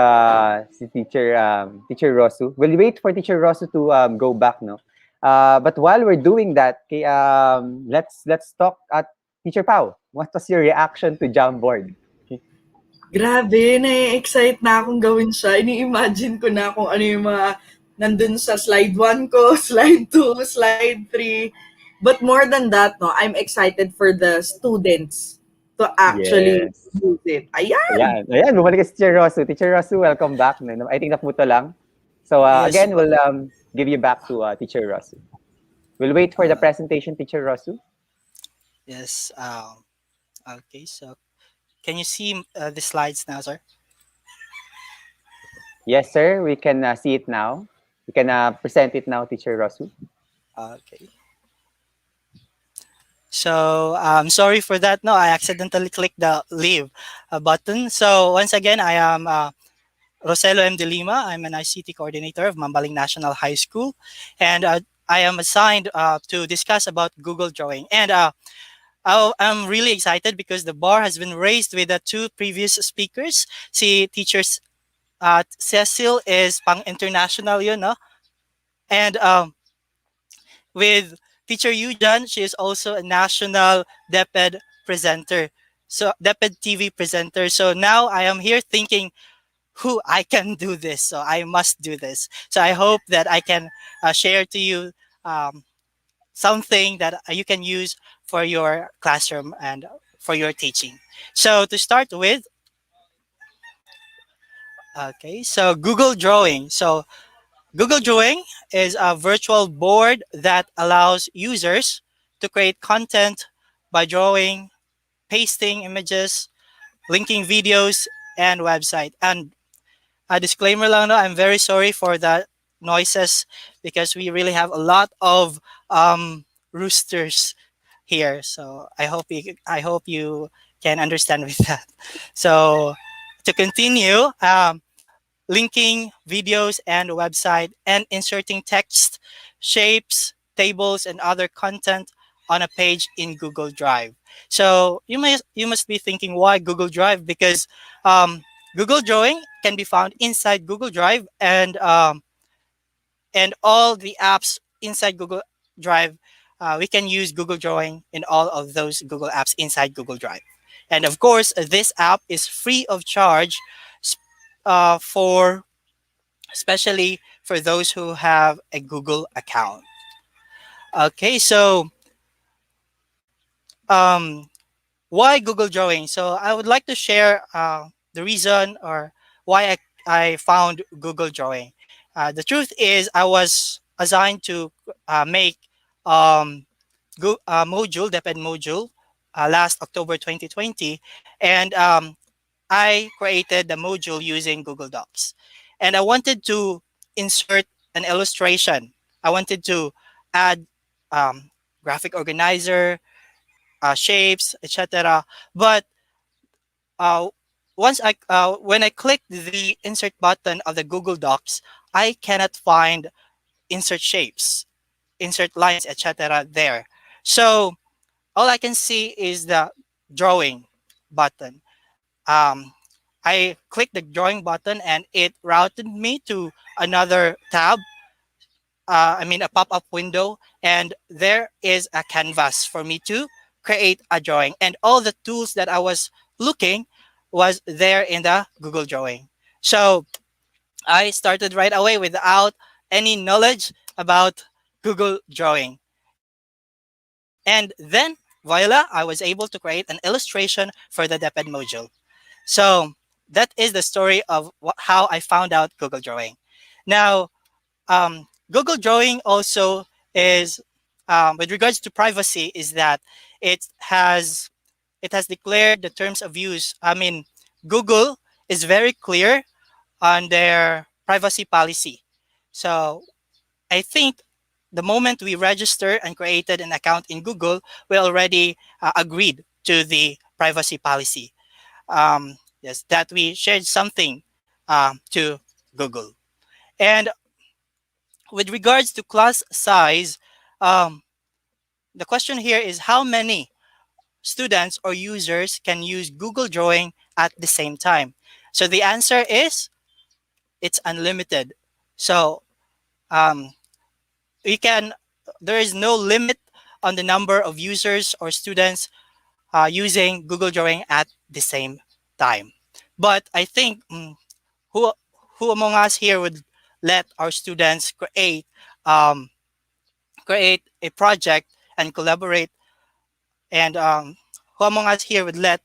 Teacher Rosu. We'll wait for Teacher Rosu to go back, no? But while we're doing that, okay, let's talk at Teacher Pao. What was your reaction to Jamboard? Grabe, na-excite na akong gawin siya. Ini-imagine ko na kung ano yung mga nandun sa slide 1 ko, slide 2, slide 3. But more than that, no, I'm excited for the students to actually Yes. use it. Ayan! Ayan, bumalik si Teacher Rosu. Teacher Rosu, welcome back. I think naputo lang. So Yes. again, we'll give you back to Teacher Rosu. We'll wait for the presentation, Teacher Rosu. Yes. Okay. So, can you see the slides now, sir? Yes, sir. We can see it now. We can present it now, Teacher Rosu. Okay. So, sorry for that. No, I accidentally clicked the leave button. So, once again, I am Roselo M. De Lima. I'm an ICT coordinator of Mambaling National High School, and I am assigned to discuss about Google Drawing. And I'm really excited because the bar has been raised with the two previous speakers. Si teachers Cecil is pang international yun, no? And with teacher Yujan, she is also a national DepEd presenter. So DepEd TV presenter. So now I am here thinking, who I can do this. So I must do this. So I hope that I can share to you something that you can use for your classroom and for your teaching. So to start with, okay, so Google Drawing. So Google Drawing is a virtual board that allows users to create content by drawing, pasting images, linking videos, and website. And a disclaimer lang, no, I'm very sorry for the noises because we really have a lot of roosters here. So I hope you can understand with that. So to continue, linking videos and website and inserting text, shapes, tables, and other content on a page in Google Drive. So you must be thinking, why Google Drive? Because Google Drawing can be found inside Google Drive, and all the apps inside Google Drive, we can use Google Drawing in all of those Google apps inside Google Drive. And of course, this app is free of charge for especially for those who have a Google account. Okay, so um, why Google Drawing? So I would like to share the reason or why I found Google Drawing. The truth is, I was assigned to make module, DepEd module, last October 2020, and I created the module using Google Docs. And I wanted to insert an illustration. I wanted to add um, graphic organizer, shapes, etc. But uh, when I click the insert button of the Google Docs, I cannot find insert shapes, insert lines, etc. there. So all I can see is the drawing button. Um, I clicked the drawing button and it routed me to another tab. A pop-up window, and there is a canvas for me to create a drawing. And all the tools that I was looking was there in the Google Drawing. So I started right away without any knowledge about Google Drawing. And then, voila, I was able to create an illustration for the DepEd module. So that is the story of how I found out Google Drawing. Now, Google Drawing also is, with regards to privacy, is that it has declared the terms of use. I mean, Google is very clear on their privacy policy. So I think the moment we register and created an account in Google, we already agreed to the privacy policy. Yes, that we shared something to Google. And with regards to class size, the question here is how many students or users can use Google Drawing at the same time? So the answer is it's unlimited. So there is no limit on the number of users or students using Google Drawing at the same time. But I think who among us here would let our students um, create a project and collaborate. And who among us here would let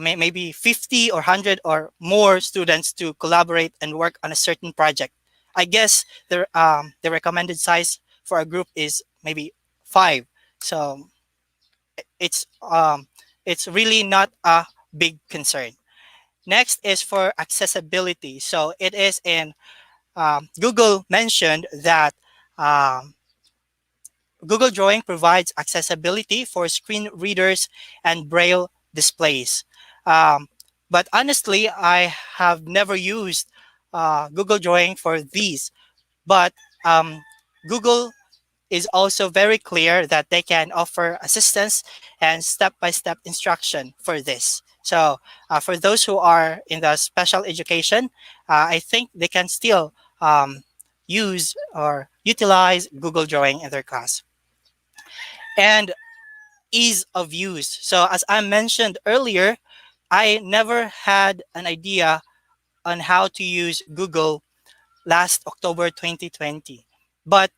maybe 50 or 100 or more students to collaborate and work on a certain project? I guess the recommended size for a group is maybe 5. So it's um, it's really not a big concern. Next is for accessibility. So it is in Google mentioned that um, Google Drawing provides accessibility for screen readers and braille displays. Um, but honestly, I have never used Google Drawing for these. But Google is also very clear that they can offer assistance and step-by-step instruction for this. So for those who are in the special education, I think they can still use or utilize Google Drawing in their class. And ease of use. So as I mentioned earlier, I never had an idea on how to use Google last October 2020. But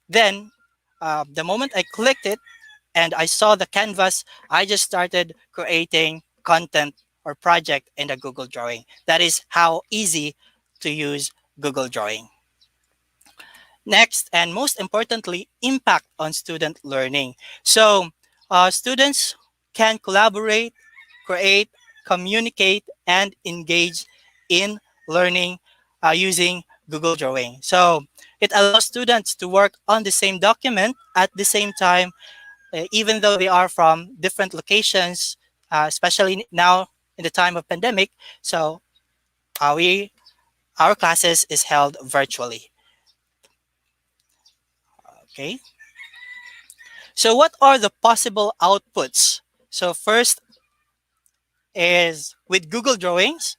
then the moment I clicked it and I saw the canvas, I just started creating content or project in the Google Drawing. That is how easy to use Google Drawing. Next, and most importantly, impact on student learning. So students can collaborate, create, communicate, and engage in learning using Google Drawing. So it allows students to work on the same document at the same time, even though they are from different locations, especially now in the time of pandemic. So our classes is held virtually. Okay. So what are the possible outputs? So first is with Google Drawings,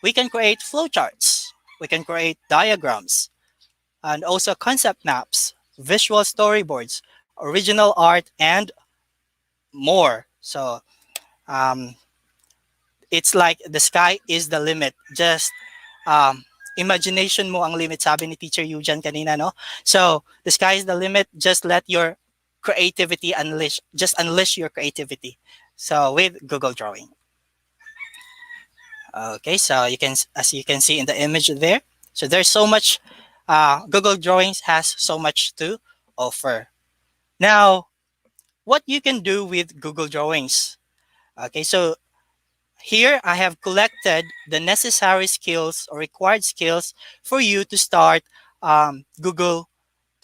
we can create flowcharts, we can create diagrams, and also concept maps, visual storyboards, original art, and more. So um, it's like the sky is the limit. Just imagination mo ang limit, sabi ni Teacher Eugen kanina, no? So the sky is the limit. Just let your creativity unleash. Just unleash your creativity. So with Google Drawing. Okay, so as you can see in the image there. So there's so much. Google Drawings has so much to offer. Now, what you can do with Google Drawings? Okay, so here I have collected the necessary skills or required skills for you to start to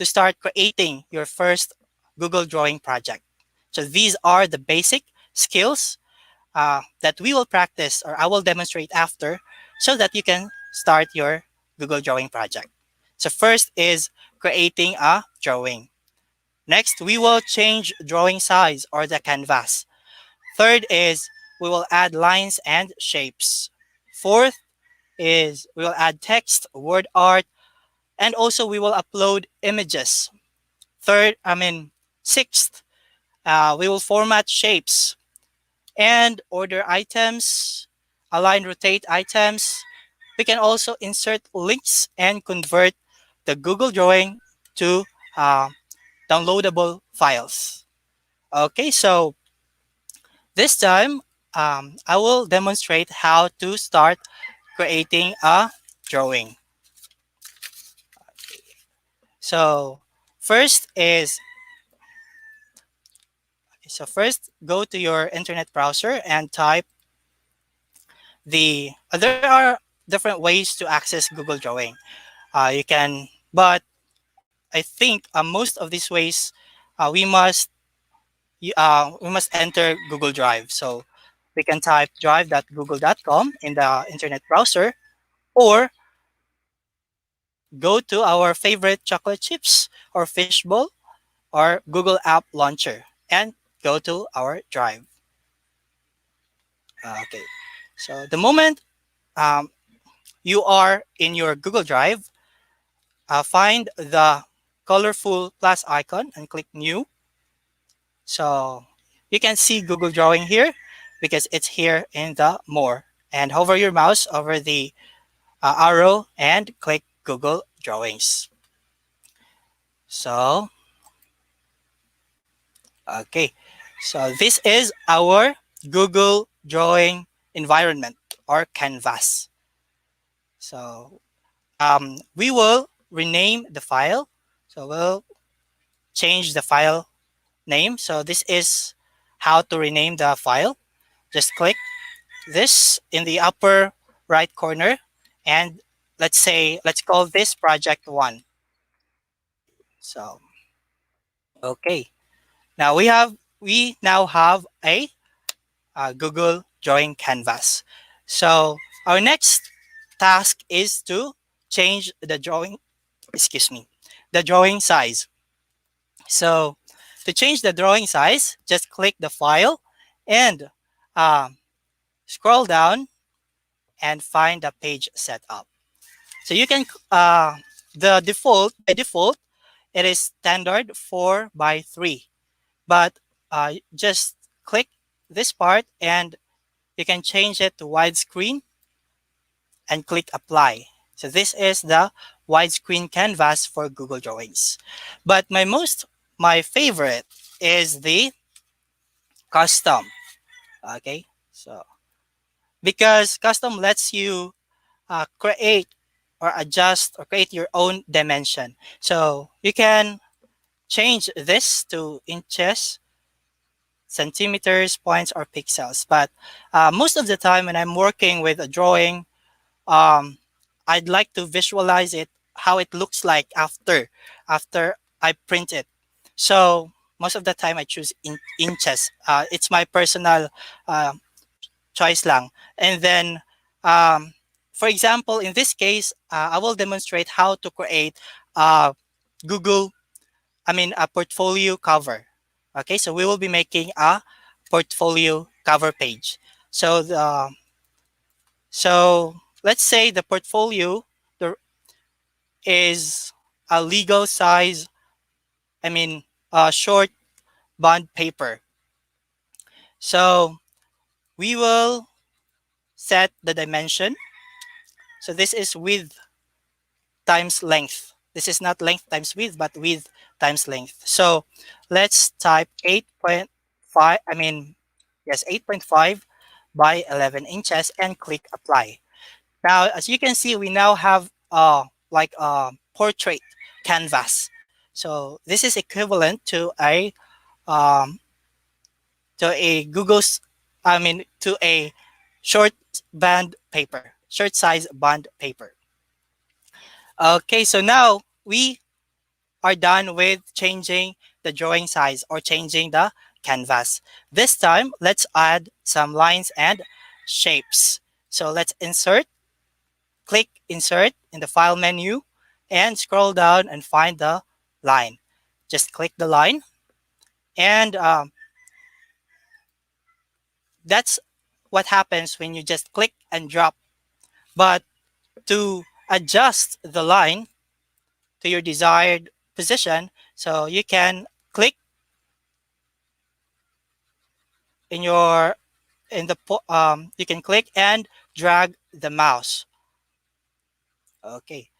start creating your first Google Drawing project. So these are the basic skills that we will practice or I will demonstrate after so that you can start your Google Drawing project. So first is creating a drawing. Next, we will change drawing size or the canvas. Third is we will add lines and shapes. Fourth is we will add text, word art, and also we will upload images. Sixth, we will format shapes and order items, align, rotate items. We can also insert links and convert the Google Drawing to downloadable files. Okay, so this time I will demonstrate how to start creating a drawing. So first go to your internet browser and type there are different ways to access Google Drawing. But I think most of these ways we must enter Google Drive. So we can type drive.google.com in the internet browser, or go to our favorite chocolate chips or fishbowl or Google App Launcher and go to our Drive. Okay, so the moment you are in your Google Drive, find the colorful plus icon and click New. So you can see Google Drawing here because it's here in the More. And hover your mouse over the arrow and click Google Drawings. So, okay. So this is our Google Drawing environment or canvas. So we will rename the file. So we'll change the file name. So this is how to rename the file. Just click this in the upper right corner, and let's call this project 1. So okay, now we now have a Google Drawing canvas. So our next task is to change the drawing, excuse me, the drawing size. So to change the drawing size, just click the file and scroll down and find the page setup. So you can, by default, it is standard 4:3, but just click this part and you can change it to widescreen and click apply. So this is the widescreen canvas for Google Drawings. But my favorite is the custom. Okay, so because custom lets you create or adjust or create your own dimension. So you can change this to inches, centimeters, points, or pixels. But most of the time when I'm working with a drawing, I'd like to visualize it, how it looks like after I print it. So most of the time I choose inches. It's my personal choice lang. And then, for example, in this case, I will demonstrate how to create a portfolio cover. Okay, so we will be making a portfolio cover page. So let's say the portfolio is a legal size, short bond paper. So we will set the dimension. So this is width times length. This is not length times width, but width times length. So let's type 8.5, 8.5 by 11 inches and click apply. Now, as you can see, we now have like a portrait canvas. So this is equivalent to a to a short size bond paper. Okay, so now we are done with changing the drawing size or changing the canvas. This time, let's add some lines and shapes. So let's click insert in the file menu and scroll down and find the line. Just click the line, and that's what happens when you just click and drop. But to adjust the line to your desired position, so you can click you can click and drag the mouse. Okay,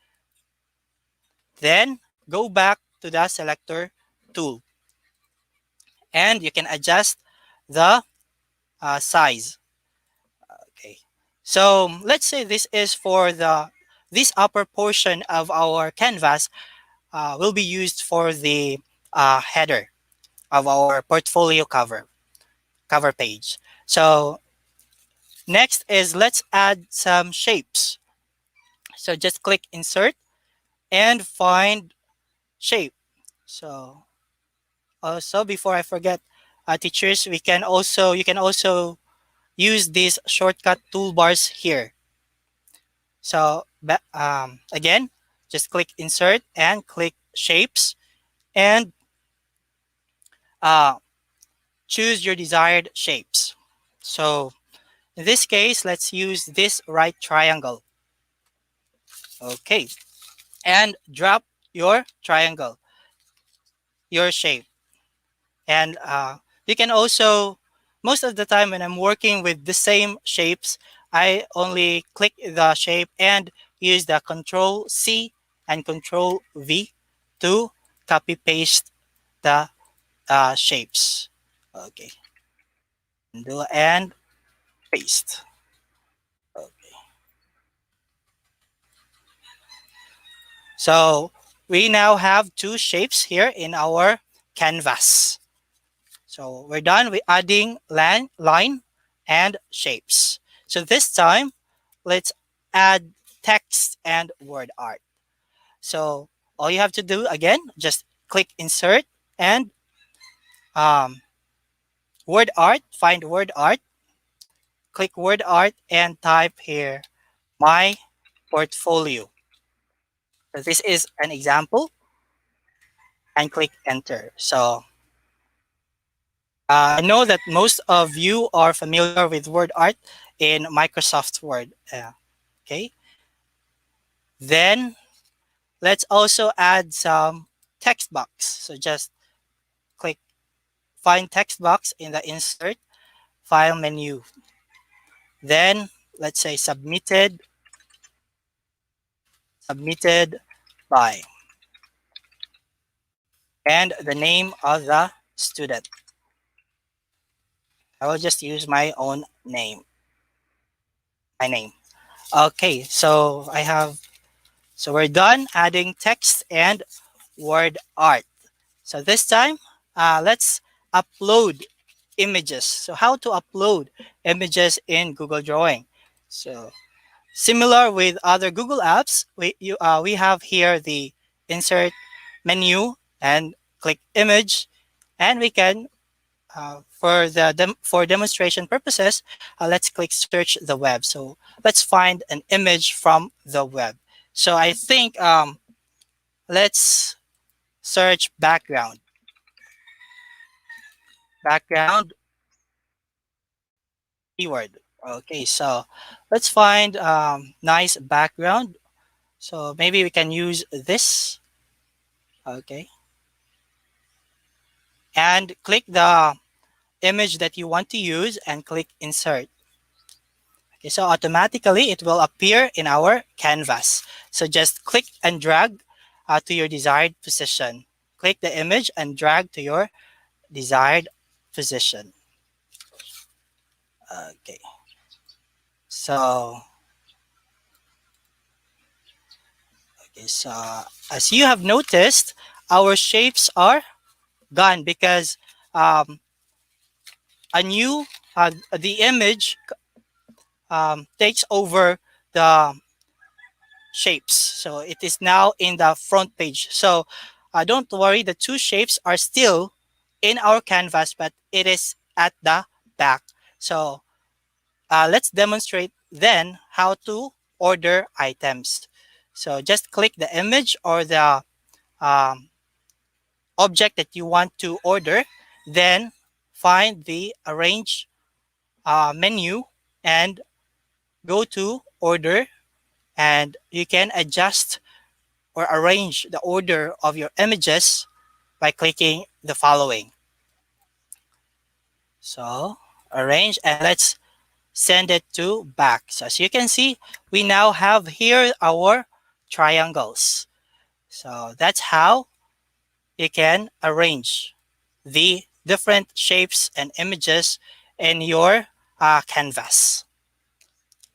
then go back to the selector tool and you can adjust the size. Okay, so let's say this is for this upper portion of our canvas will be used for the header of our portfolio cover page. So next is let's add some shapes. So just click insert and find shape. So also, before I forget, teachers, you can also use these shortcut toolbars here. So again, just click insert and click shapes and choose your desired shapes. So in this case, let's use this right triangle. Okay, and drop your triangle, your shape. And you can also, most of the time when I'm working with the same shapes, I only click the shape and use the Control C and Control V to copy paste the shapes. Okay. Undo and paste. Okay. So we now have two shapes here in our canvas. So we're done with adding line and shapes. So this time, let's add text and word art. So all you have to do again, just click insert and word art, find word art, click word art and type here, my portfolio. So this is an example and click enter. So I know that most of you are familiar with word art in Microsoft Word. Okay. Then let's also add some text box. So just click find text box in the insert file menu. Then let's say submitted by and the name of the student. I will just use my own name. My name. Okay, so we're done adding text and word art. So this time, let's upload images. So how to upload images in Google Drawing? So similar with other Google apps, we have here the insert menu and click image, and we can for demonstration purposes, let's click search the web. So let's find an image from the web. So I think let's search background keyword. Okay, so let's find nice background. So maybe we can use this. Okay, and click the image that you want to use and click insert. Okay, so automatically it will appear in our canvas. So just click and drag to your desired position. Click the image and drag to your desired position. Okay. So as you have noticed, our shapes are gone because the image takes over the shapes. So it is now in the front page. So don't worry, the two shapes are still in our canvas, but it is at the back. So let's demonstrate then how to order items. So just click the image or the object that you want to order, then find the arrange menu and go to order, and you can adjust or arrange the order of your images by clicking the following. So arrange, and let's send it to back. So as you can see, we now have here our triangles. So that's how you can arrange the different shapes and images in your canvas.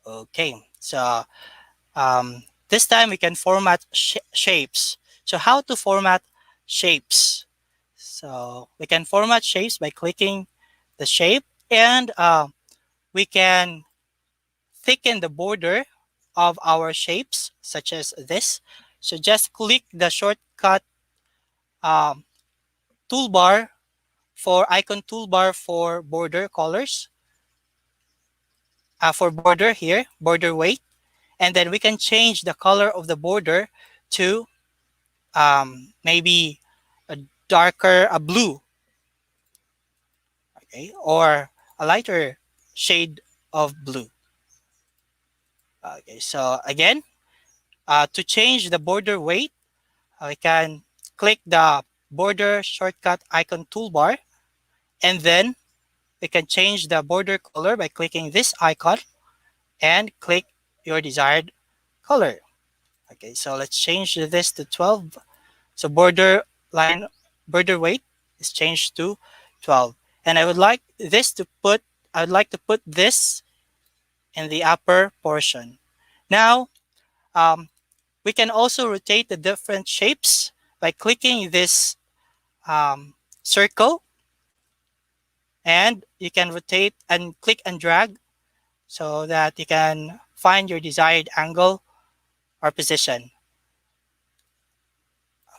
Okay, so this time we can format shapes. So how to format shapes? So we can format shapes by clicking the shape, and we can thicken the border of our shapes, such as this. So just click the shortcut toolbar icon toolbar for border colors, for border here, border weight, and then we can change the color of the border to maybe a blue, okay, or a lighter shade of blue. Okay, so again, to change the border weight, we can click the border shortcut icon toolbar, and then we can change the border color by clicking this icon and click your desired color. Okay, so let's change this to 12. So border weight is changed to 12. And I would like to put this in the upper portion. Now, we can also rotate the different shapes by clicking this circle, and you can rotate and click and drag so that you can find your desired angle or position.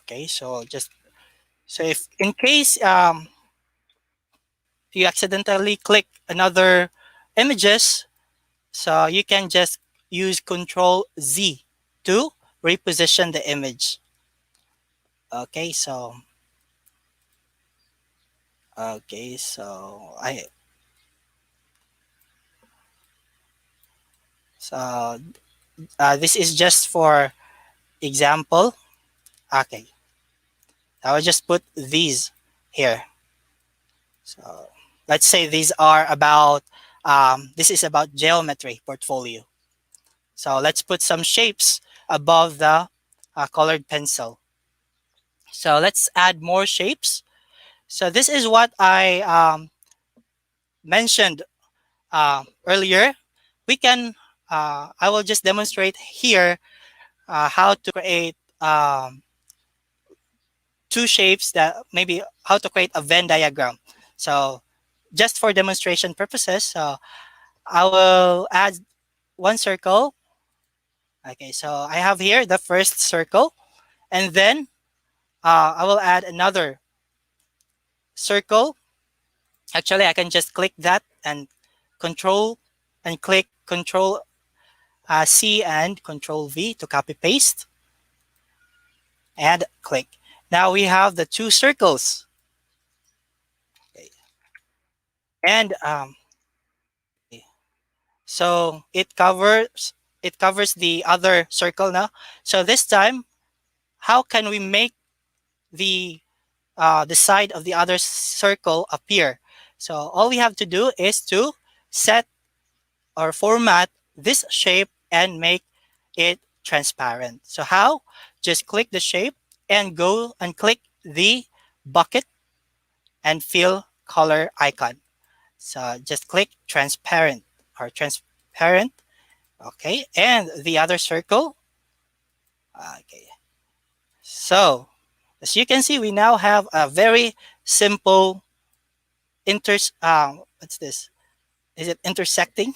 Okay, so if in case you accidentally click another images, so you can just use Control Z to reposition the image. Okay, so I so this is just for example. Okay, I will just put these here. So let's say these are about this is about geometry portfolio. So let's put some shapes above the colored pencil. So let's add more shapes. So this is what I mentioned earlier. We can, I will just demonstrate here how to create two shapes, that maybe how to create a Venn diagram. So just for demonstration purposes, so I will add one circle. Okay, so I have here the first circle, and then I will add another circle. Actually, I can just click that and click Control C and Control V to copy paste and click. Now we have the two circles. Okay. And so it covers the other circle now. So this time, how can we make the side of the other circle appear? So all we have to do is to set or format this shape and make it transparent. So how? Just click the shape and go and click the bucket and fill color icon. So just click transparent or transparent. Okay, and the other circle. Okay, so as you can see, we now have a very simple what's this? Is it intersecting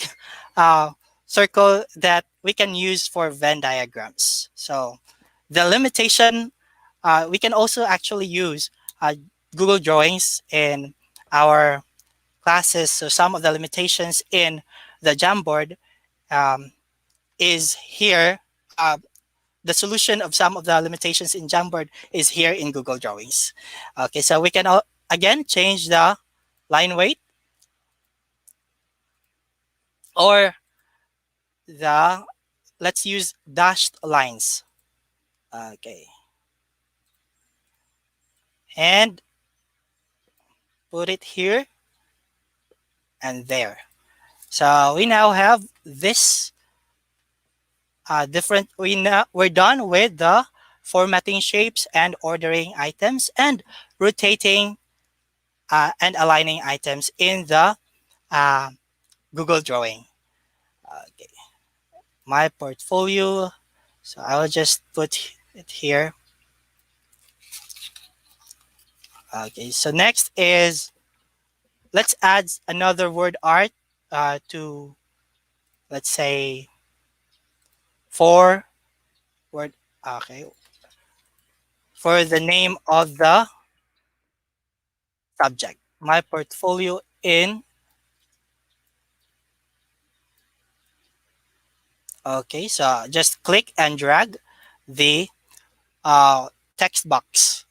circle that we can use for Venn diagrams? So the limitation, we can also actually use Google Drawings in our classes. So some of the limitations in the Jamboard is here. The solution of some of the limitations in Jamboard is here in Google Drawings. Okay, so we can again change the line weight or let's use dashed lines. Okay. And put it here and there. So we now have this we're done with the formatting shapes and ordering items and rotating and aligning items in the Google Drawing. Okay. My portfolio. So I will just put it here. Okay, so next is, let's add another word art to, let's say, for the name of the subject. My portfolio in. Okay, so just click and drag the text box.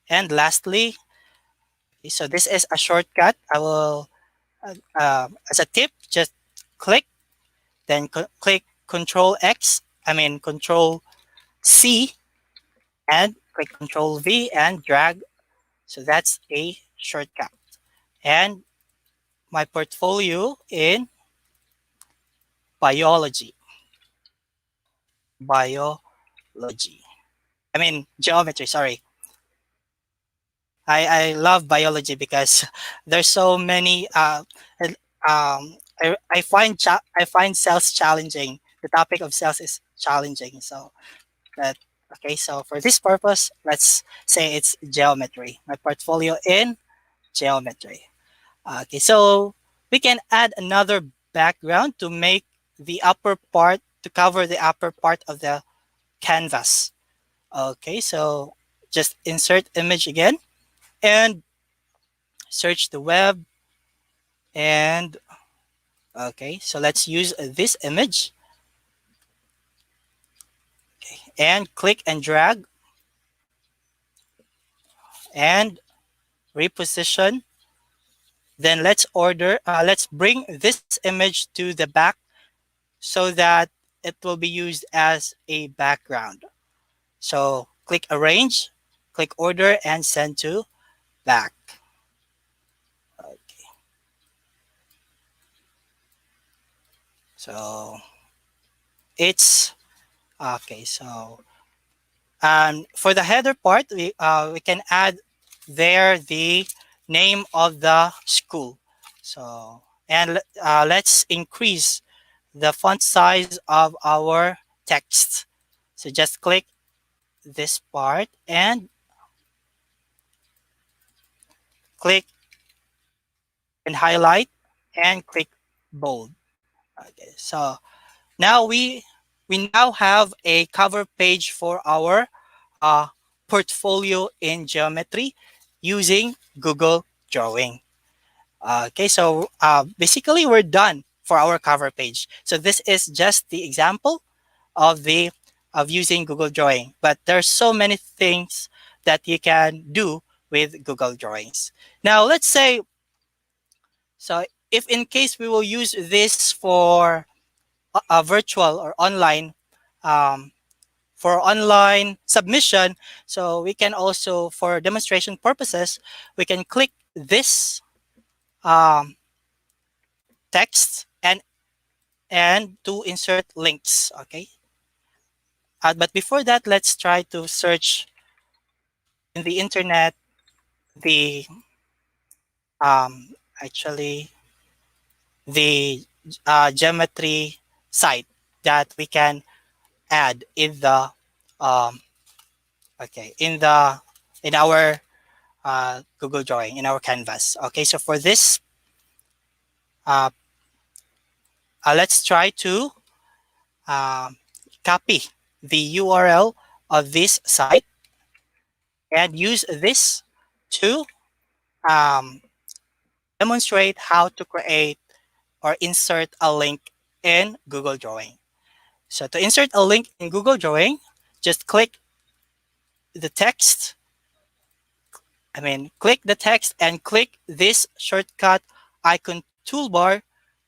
And lastly, so this is a shortcut. I will, as a tip, just click, then click Control C, and click Control V and drag. So that's a shortcut. And my portfolio in biology. biology. I mean, geometry, sorry. I love biology because there's so many I find cells challenging. The topic of cells is challenging. So that okay, so for this purpose, let's say it's geometry. My portfolio in geometry. Okay, so we can add another background to make the upper part to cover the upper part of the canvas. Okay, so just insert image again and search the web. And okay, so let's use this image. Okay, and click and drag and reposition. Then let's bring this image to the back so that it will be used as a background. So click arrange, click order, and send to back. Okay. So it's okay. So for the header part, we can add there the name of the school. So and let's increase the font size of our text. So just click this part and click and highlight and click bold. Okay, so now we now have a cover page for our uh, portfolio in geometry using Google Drawing. Okay, so basically we're done for our cover page. So this is just the example of the of using Google Drawing, but there's so many things that you can do with Google Drawings. Now let's say, so if in case we will use this for a virtual or online um, for online submission, so we can also, for demonstration purposes, we can click this um, text and to insert links. Okay, but before that, let's try to search in the internet the actually the geometry site that we can add in the um, okay in our Google Drawing, in our canvas. Okay, so for this uh, let's try to copy the URL of this site and use this to um, demonstrate how to create or insert a link in Google Drawing. So to insert a link in Google Drawing, just click the text. Click the text and click this shortcut icon toolbar,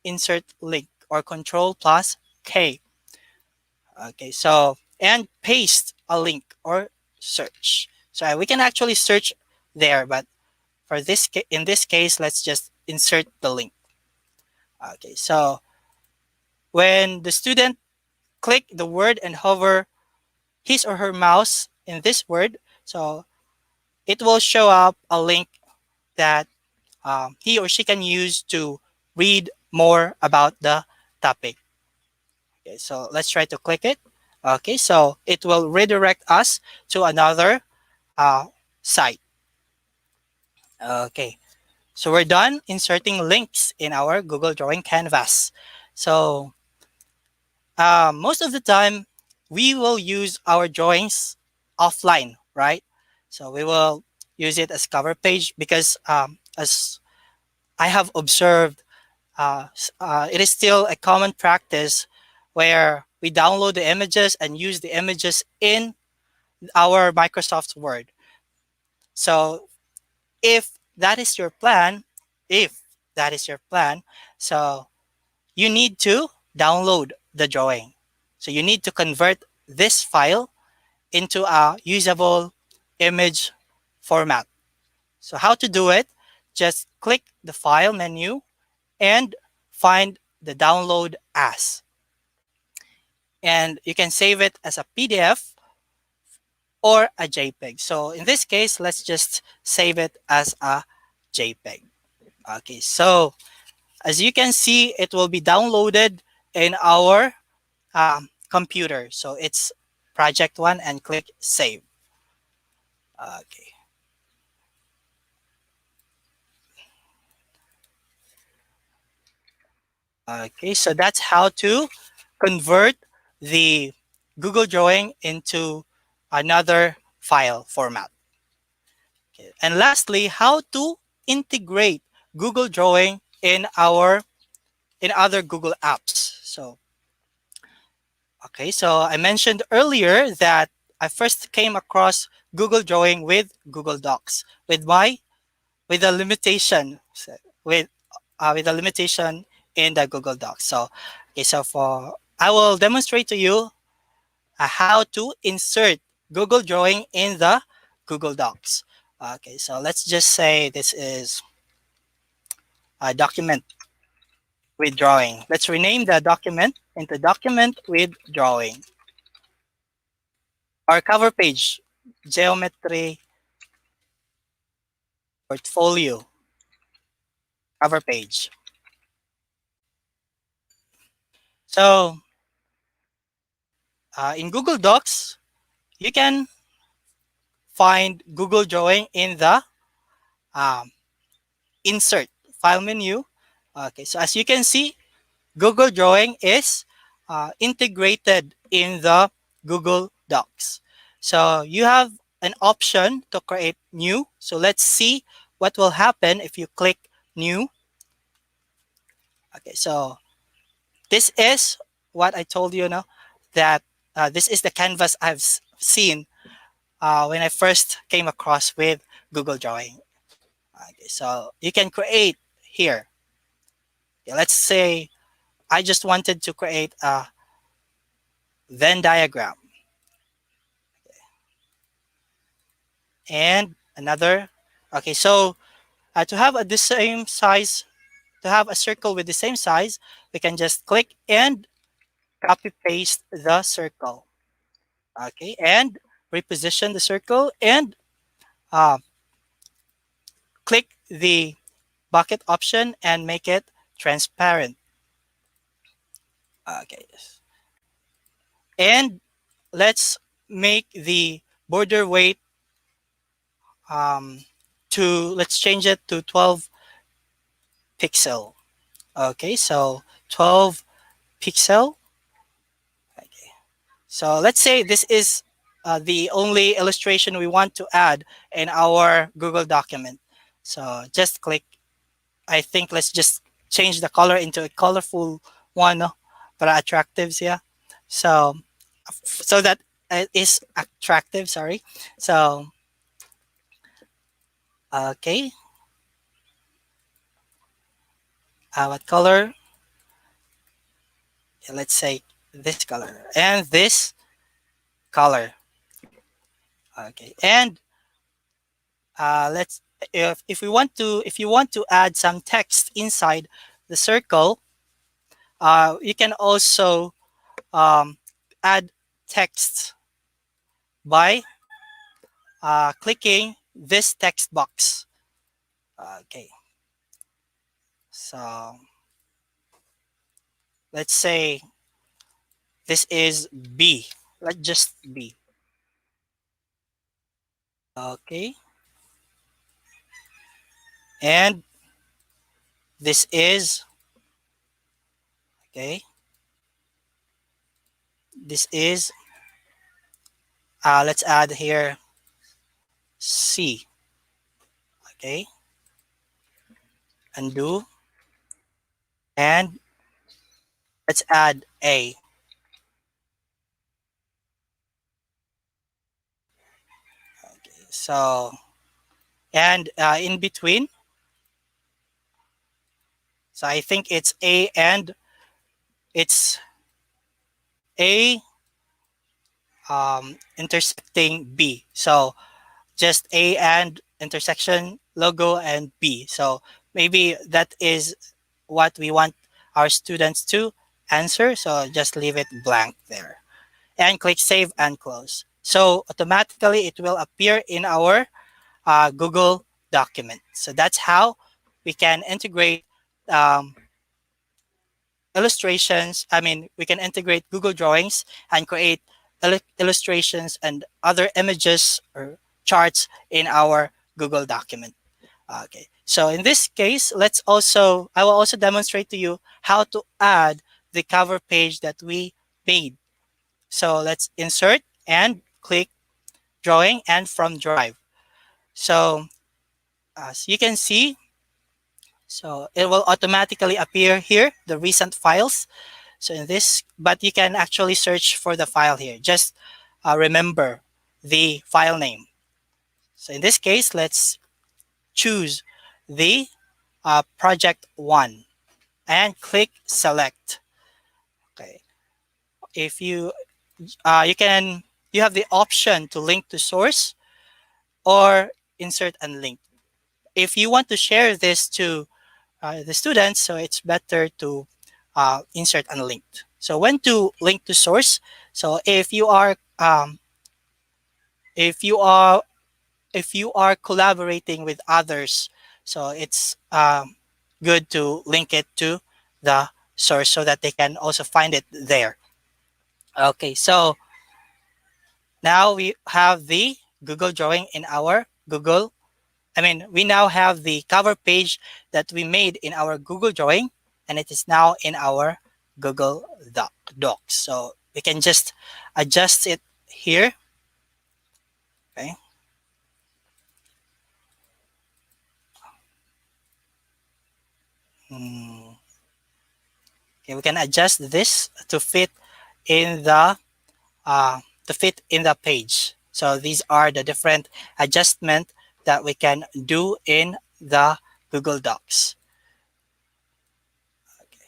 insert link, or Control plus K. Okay, so and paste a link or search. So we can actually search there, but for this in this case, let's just insert the link. Okay, so when the student click the word and hover his or her mouse in this word, so it will show up a link that he or she can use to read more about the topic. Okay, so let's try to click it. Okay, so it will redirect us to another site. Okay, so we're done inserting links in our Google Drawing canvas. So most of the time, we will use our drawings offline, right? So we will use it as cover page because as I have observed, it is still a common practice where we download the images and use the images in our Microsoft Word. So if that is your plan, so you need to download the drawing. So you need to convert this file into a usable image format. So how to do it? Just click the file menu and find the download as. And you can save it as a PDF or a JPEG. So in this case, let's just save it as a JPEG. Okay, so as you can see, it will be downloaded in our computer. So it's project 1 and click save. Okay. Okay, so that's how to convert the Google Drawing into another file format. Okay. And lastly, how to integrate Google Drawing in other Google apps. So okay, so I mentioned earlier that I first came across Google Drawing with Google Docs with a limitation with a limitation in the Google Docs. So okay, so I will demonstrate to you how to insert Google Drawing in the Google Docs. Okay, so let's just say this is a document with drawing. Let's rename the document into document with drawing. Our cover page, geometry portfolio cover page. So in Google Docs, you can find Google Drawing in the insert file menu. Okay, so as you can see, Google Drawing is integrated in the Google Docs. So you have an option to create new. So let's see what will happen if you click new. Okay, so this is what I told you now, that this is the canvas I've seen when I first came across with Google Drawing. Okay, so you can create here. Okay, let's say I just wanted to create a Venn diagram. Okay. And another. Okay, so to have the same size, to have a circle with the same size, we can just click and copy paste the circle. Okay, and reposition the circle and click the bucket option and make it transparent. Okay, and let's make the border weight let's change it to 12 pixel. Okay, so 12 pixel. Okay, so let's say this is the only illustration we want to add in our Google document. So just click. I think let's just change the color into a colorful one, no? Para attractives, yeah. So that it is attractive. Sorry. So okay. What color? Yeah, let's say this color and this color. Okay, and let's if you want to add some text inside the circle, you can also add text by clicking this text box. Okay, so let's say this is B. Let's just B. Okay, and this is okay. This is let's add here C. Okay, undo, and let's add A. Okay, so and in between, so I think it's A and it's A intersecting B. So just A and intersection logo and B. So maybe that is what we want our students to answer. So just leave it blank there and click save and close. So automatically it will appear in our Google document. So that's how we can integrate um, illustrations. I mean, we can integrate Google Drawings and create illustrations and other images or charts in our Google document. Okay. So in this case, I will also demonstrate to you how to add the cover page that we made. So let's insert and click drawing and from drive. So as you can see, so it will automatically appear here, the recent files. So in this, but you can actually search for the file here. Just remember the file name. So in this case, let's choose the project 1 and click select. Okay. If you have the option to link to source or insert and link. If you want to share this to the students, so it's better to insert unlinked. So when to link to source, so if you are if you are collaborating with others, so it's good to link it to the source so that they can also find it there. Okay, so now we have the Google drawing in our we now have the cover page that we made in our Google drawing, and it is now in our Google Docs. So we can just adjust it here. Okay. Okay, we can adjust this to fit in the page. So these are the different adjustment that we can do in the Google Docs. Okay.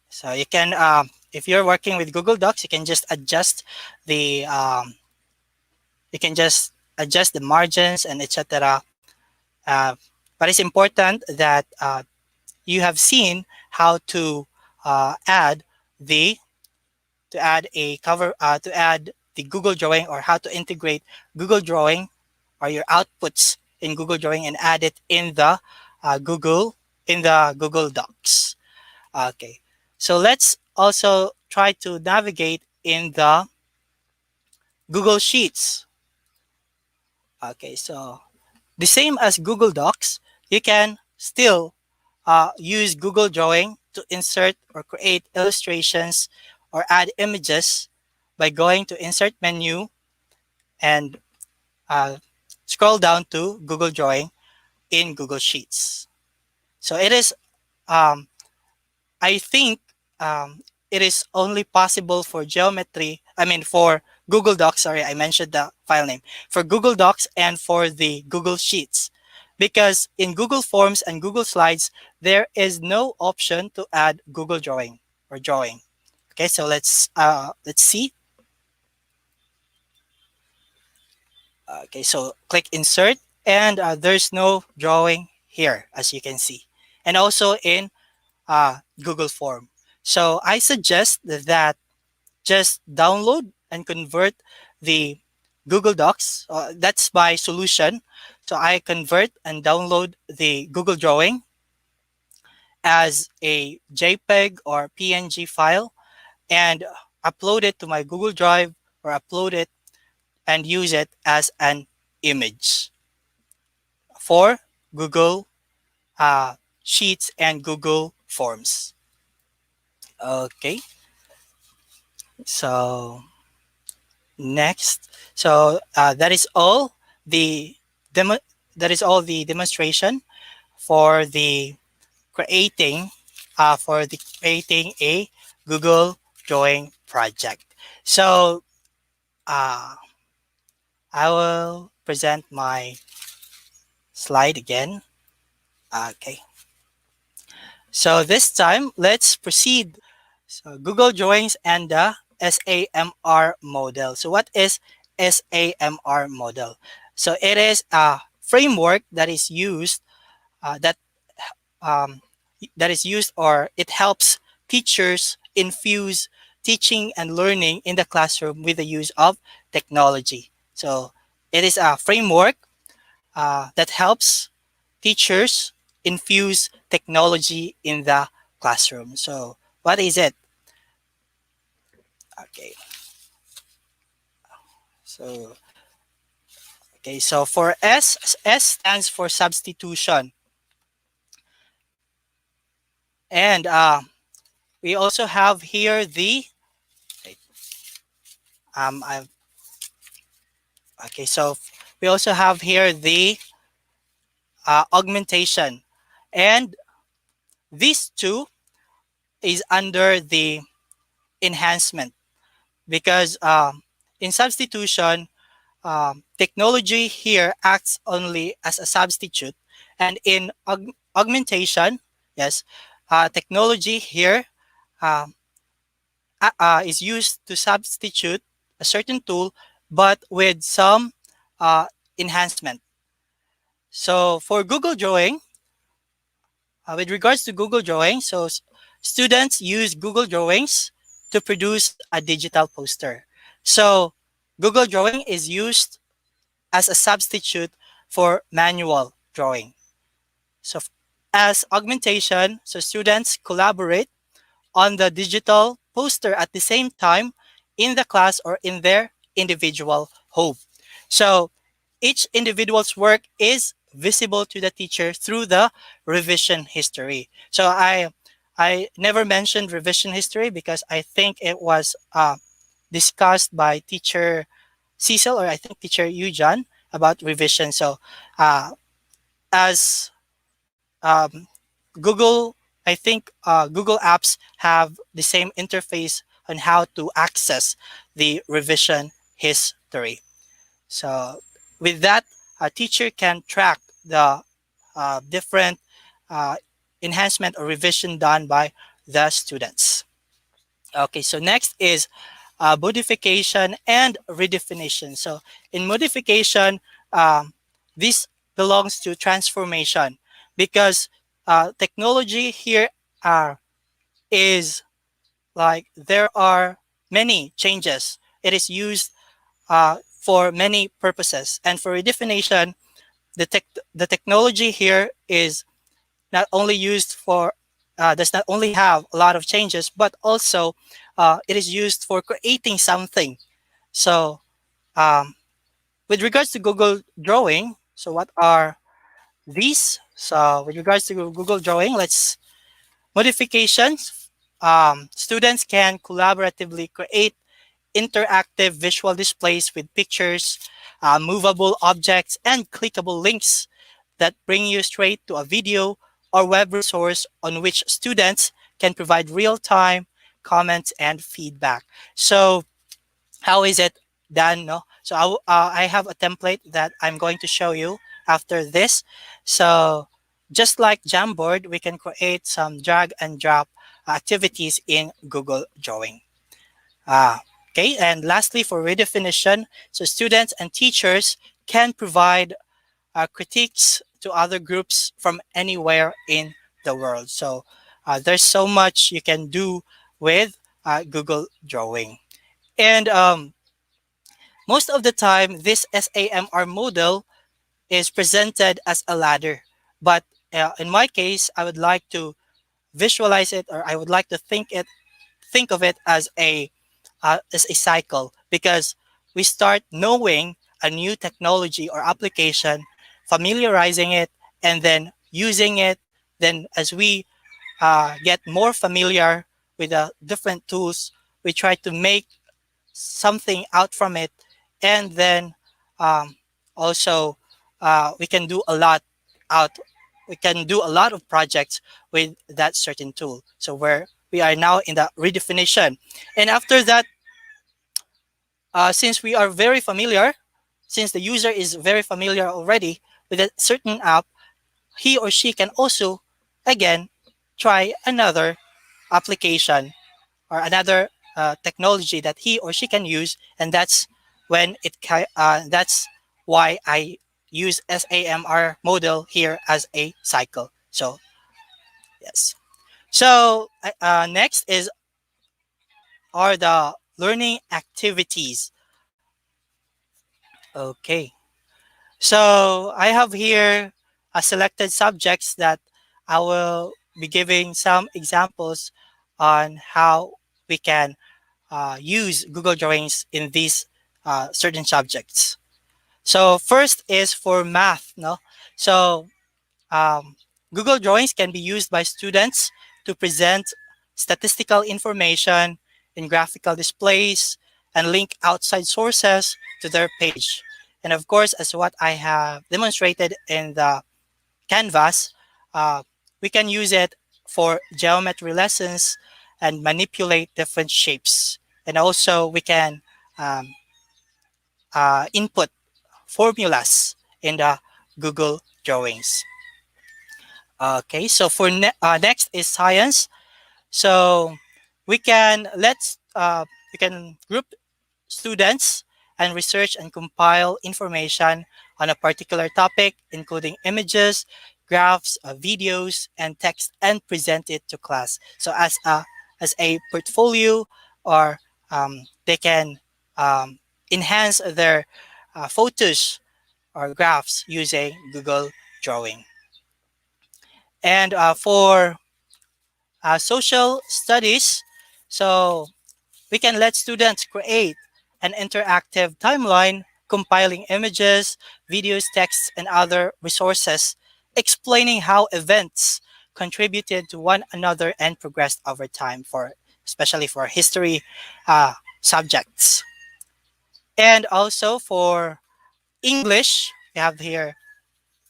So you can, if you're working with Google Docs, you can just adjust the margins and etc. But it's important that you have seen how to add the Google Drawing, or how to integrate Google Drawing or your outputs in Google Drawing and add it in the Google Docs. Okay, so let's also try to navigate in the Google Sheets. Okay, so the same as Google Docs, you can still use Google Drawing to insert or create illustrations or add images by going to Insert menu and scroll down to Google Drawing in Google Sheets. So it is, I think it is only possible for for Google Docs, sorry, I mentioned the file name, for Google Docs and for the Google Sheets. Because in Google Forms and Google Slides, there is no option to add Google Drawing or drawing. Okay, so let's see. Okay, so click Insert, and there's no drawing here, as you can see, and also in Google Form. So I suggest that just download and convert the Google Docs. That's my solution. So I convert and download the Google Drawing as a JPEG or PNG file and upload it to my Google Drive, or upload it and use it as an image for Google Sheets and Google Forms. Okay. So next, so that is all the demonstration for the creating a Google Drawing project. So I will present my slide again. Okay. So this time, let's proceed. So Google Drawings and the SAMR model. So what is SAMR model? So it is a framework that is used or it helps teachers infuse teaching and learning in the classroom with the use of technology. So it is a framework that helps teachers infuse technology in the classroom. So what is it? Okay. So so for S stands for substitution. And we also have here the I okay, so we also have here the augmentation, and these two is under the enhancement, because in substitution, technology here acts only as a substitute, and in augmentation, yes, technology here um, is used to substitute a certain tool, but with some uh, enhancement. So for Google Drawing, with regards to Google Drawing, so students use Google Drawings to produce a digital poster. So Google Drawing is used as a substitute for manual drawing. So as augmentation, so students collaborate on the digital poster at the same time in the class or in their individual home. So each individual's work is visible to the teacher through the revision history. So I never mentioned revision history because I think it was discussed by teacher Cecil, or I think teacher Yujan, about revision. So as Google, I think Google Apps have the same interface on how to access the revision history. So with that, a teacher can track the different uh, enhancement or revision done by the students. Okay, so next is modification and redefinition. So in modification, this belongs to transformation, because technology here is like there are many changes. It is used for many purposes, and for redefinition, the technology here is not only used for does not only have a lot of changes, but also it is used for creating something. So with regards to Google Drawing, so what are these? So with regards to Google Drawing, let's modifications. Students can collaboratively create interactive visual displays with pictures, movable objects, and clickable links that bring you straight to a video or web resource on which students can provide real-time comments and feedback. So how is it done? No? So I have a template that I'm going to show you after this. So just like Jamboard, we can create some drag and drop activities in Google Drawing. Okay, and lastly, for redefinition, so students and teachers can provide critiques to other groups from anywhere in the world. So there's so much you can do with Google Drawing. And most of the time, this SAMR model is presented as a ladder. But in my case, I would like to visualize it, or I would like to think of it as a cycle, because we start knowing a new technology or application, familiarizing it, and then using it. Then as we get more familiar with the different tools, we try to make something out from it, and then also we can do a lot out we can do a lot of projects with that certain tool. So where we are now in the redefinition, and after that, since we are very familiar, since the user is very familiar already with a certain app, he or she can also again try another application or another technology that he or she can use, and that's when that's why I use SAMR model here as a cycle. So yes. So next is are the learning activities. Okay. So I have here selected subjects that I will be giving some examples on how we can use Google Drawings in these certain subjects. So first is for math. No, so um, Google Drawings can be used by students to present statistical information in graphical displays and link outside sources to their page. And of course, as what I have demonstrated in the Canvas, uh, we can use it for geometry lessons and manipulate different shapes. And also, we can um, input formulas in the Google Drawings. Okay, so for next is science. So we can group students and research and compile information on a particular topic, including images, graphs, videos, and text, and present it to class. So as a portfolio, or they can um, enhance their photos or graphs using Google Drawing. And for social studies, so we can let students create an interactive timeline compiling images, videos, texts, and other resources, explaining how events contributed to one another and progressed over time, for especially for history subjects. And also for English, we have here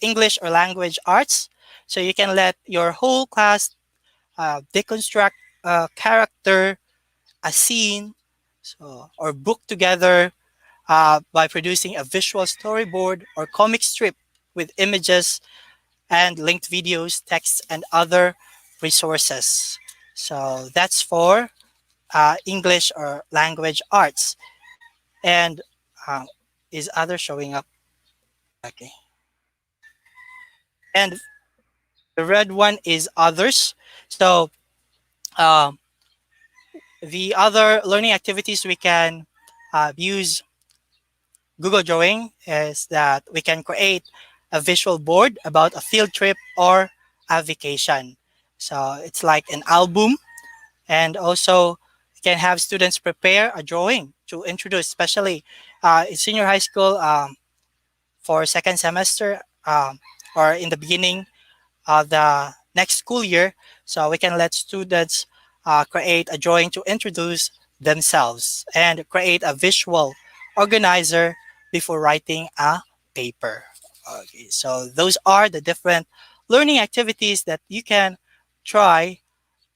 English or language arts. So you can let your whole class deconstruct a character, a scene, or book together by producing a visual storyboard or comic strip with images and linked videos, texts, and other resources. So that's for English or language arts. And is other showing up? Okay. And the red one is others. So um, the other learning activities we can use Google Drawing is that we can create a visual board about a field trip or a vacation. So it's like an album, and also you can have students prepare a drawing to introduce, especially in senior high school for second semester or in the beginning the next school year. So we can let students create a drawing to introduce themselves and create a visual organizer before writing a paper. Okay, so those are the different learning activities that you can try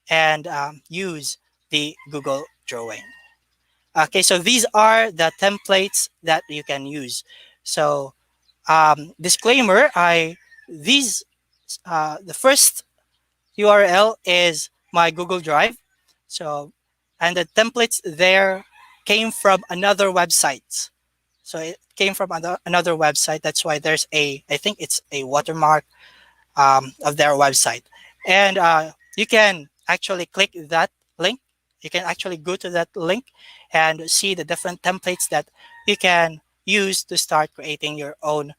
and use the Google Drawing. Okay, so these are the templates that you can use. So disclaimer, these the first URL is my Google Drive. So, and the templates there came from another website. So it came from another website. That's why there's I think it's a watermark of their website. And you can actually click that link. You can actually go to that link and see the different templates that you can use to start creating your own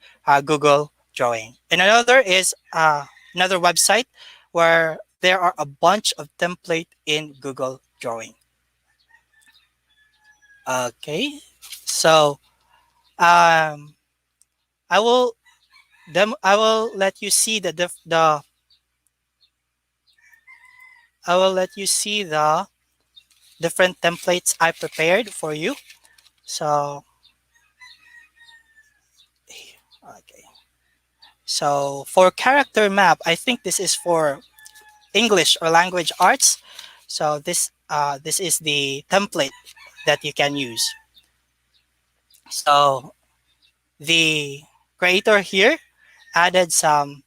Google Drawing. And another is another website where there are a bunch of template in Google Drawing. Okay, so I will I will let you see I will let you see the different templates I prepared for you. So okay, so for character map, I think this is for English or language arts. So this is the template that you can use. So the creator here added some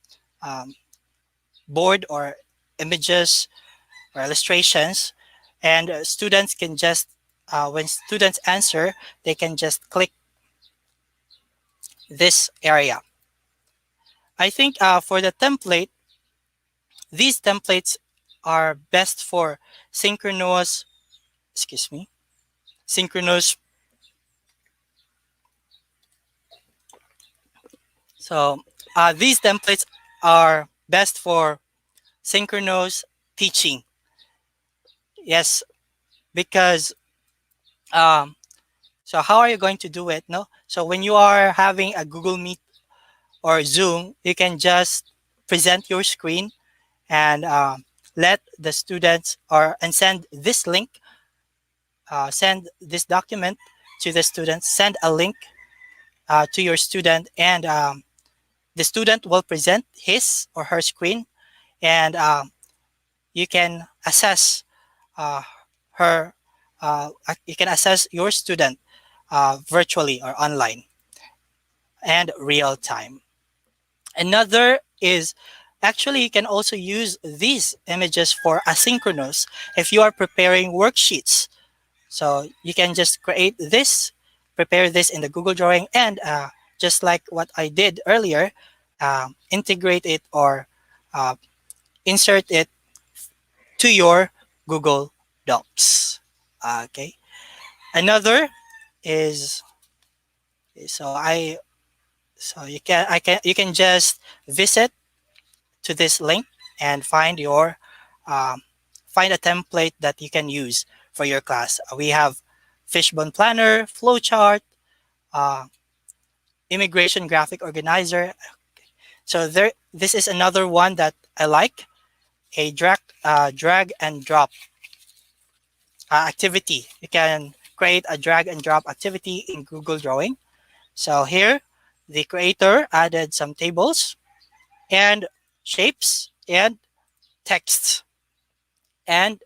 board or images or illustrations, and students can just when students answer, they can just click this area. I think for the template, these templates are best for synchronous excuse me, synchronous. So these templates are best for synchronous teaching. Yes, because so how are you going to do it? No, so when you are having a Google Meet or Zoom, you can just present your screen and let the students and send this link, send this document to the students, send a link to your student, and the student will present his or her screen, and you can assess uh, her, you can assess your student virtually or online and real time. Another is actually you can also use these images for asynchronous if you are preparing worksheets. So you can just create this, prepare this in the Google Drawing, and just like what I did earlier, integrate it or uh, insert it to your Google Docs. Okay. Another is you can just visit to this link and um, find a template that you can use for your class. We have Fishbone Planner, Flowchart, uh, Immigration Graphic Organizer. So this is another one that I like, a drag and drop activity. You can create a drag and drop activity in Google Drawing. So here, the creator added some tables and shapes and text. And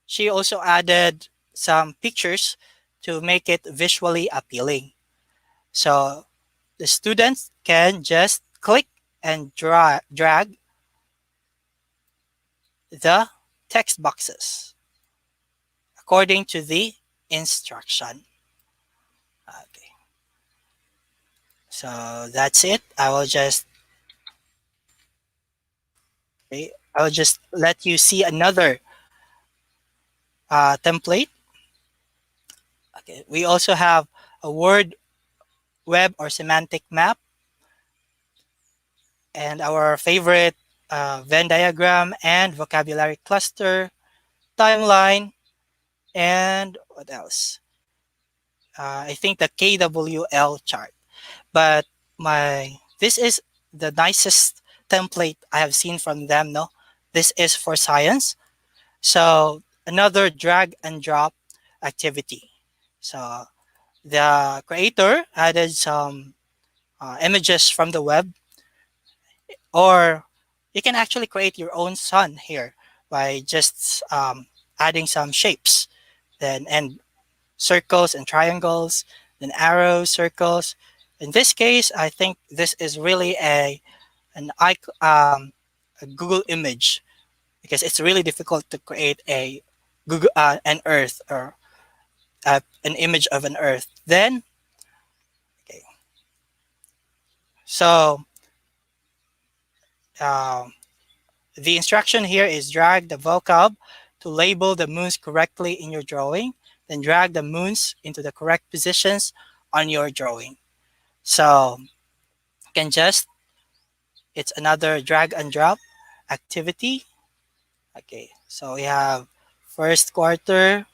she also added some pictures to make it visually appealing. So the students can just click and drag the text boxes according to the instruction. Okay. So that's it. I will just let you see another template. Okay. We also have a word web or semantic map, and our favorite Venn diagram and vocabulary cluster, timeline, and what else? I think the KWL chart. But this is the nicest template I have seen from them. No, this is for science. So another drag and drop activity. So the creator added some images from the web, or you can actually create your own sun here by just adding some shapes, then and circles and triangles, then arrows, circles. In this case, I think this is really a Google image, because it's really difficult to create a Google an Earth or an image of an Earth. Then, okay, so uh, the instruction here is drag the vocab to label the moons correctly in your drawing, then drag the moons into the correct positions on your drawing. So you can just, it's another drag and drop activity. Okay, so we have first quarter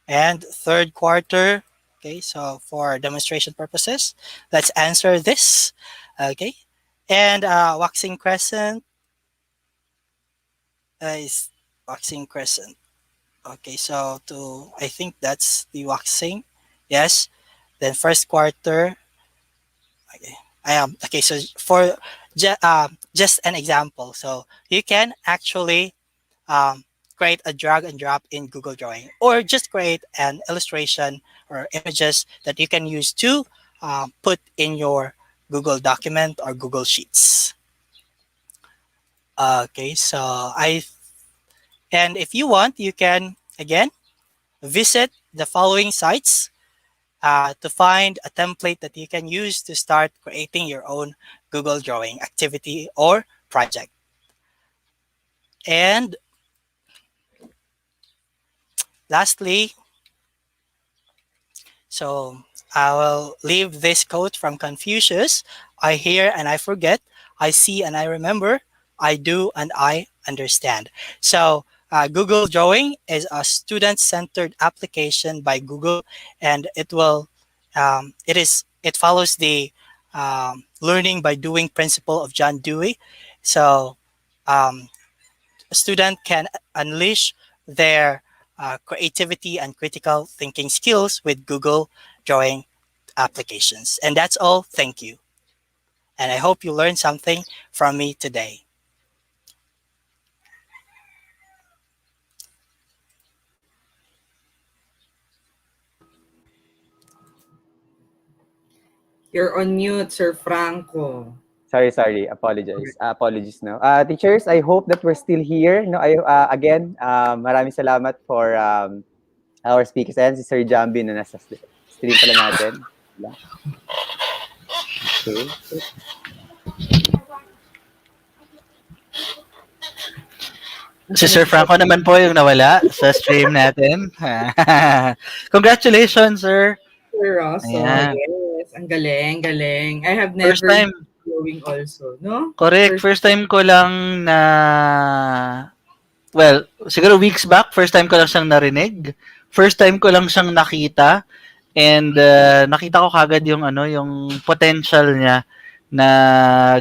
and third quarter. Okay, so for demonstration purposes, let's answer this. Okay, and waxing crescent is waxing crescent. Okay, so I think that's the waxing. Yes. Then first quarter. Okay. Okay. So for just an example, so you can actually create a drag and drop in Google Drawing, or just create an illustration or images that you can use to put in your Google document or Google Sheets. Okay. So and if you want, you can again visit the following sites to find a template that you can use to start creating your own Google Drawing activity or project. And lastly, so I will leave this quote from Confucius: I hear and I forget, I see and I remember, I do and I understand. So Google Drawing is a student-centered application by Google, and it follows the learning by doing principle of John Dewey. So um, a student can unleash their creativity and critical thinking skills with Google Drawing applications. And that's all. Thank you. And I hope you learned something from me today. You're on mute, Sir Franco. Sorry. Apologies, no. Teachers, I hope that we're still here. No, again, maraming salamat for our speakers and si Sir Jambi na nasa stream pala natin. Okay. Si Sir Franco naman po yung nawala sa stream natin. Congratulations, sir. Sir Rosso, Ayan. yes. Ang galing. I have never First time. drawing also, no? Correct. First time ko lang na... Well, siguro weeks back, first time ko lang siyang narinig. First time ko lang siyang nakita. And nakita ko kagad yung yung potential niya na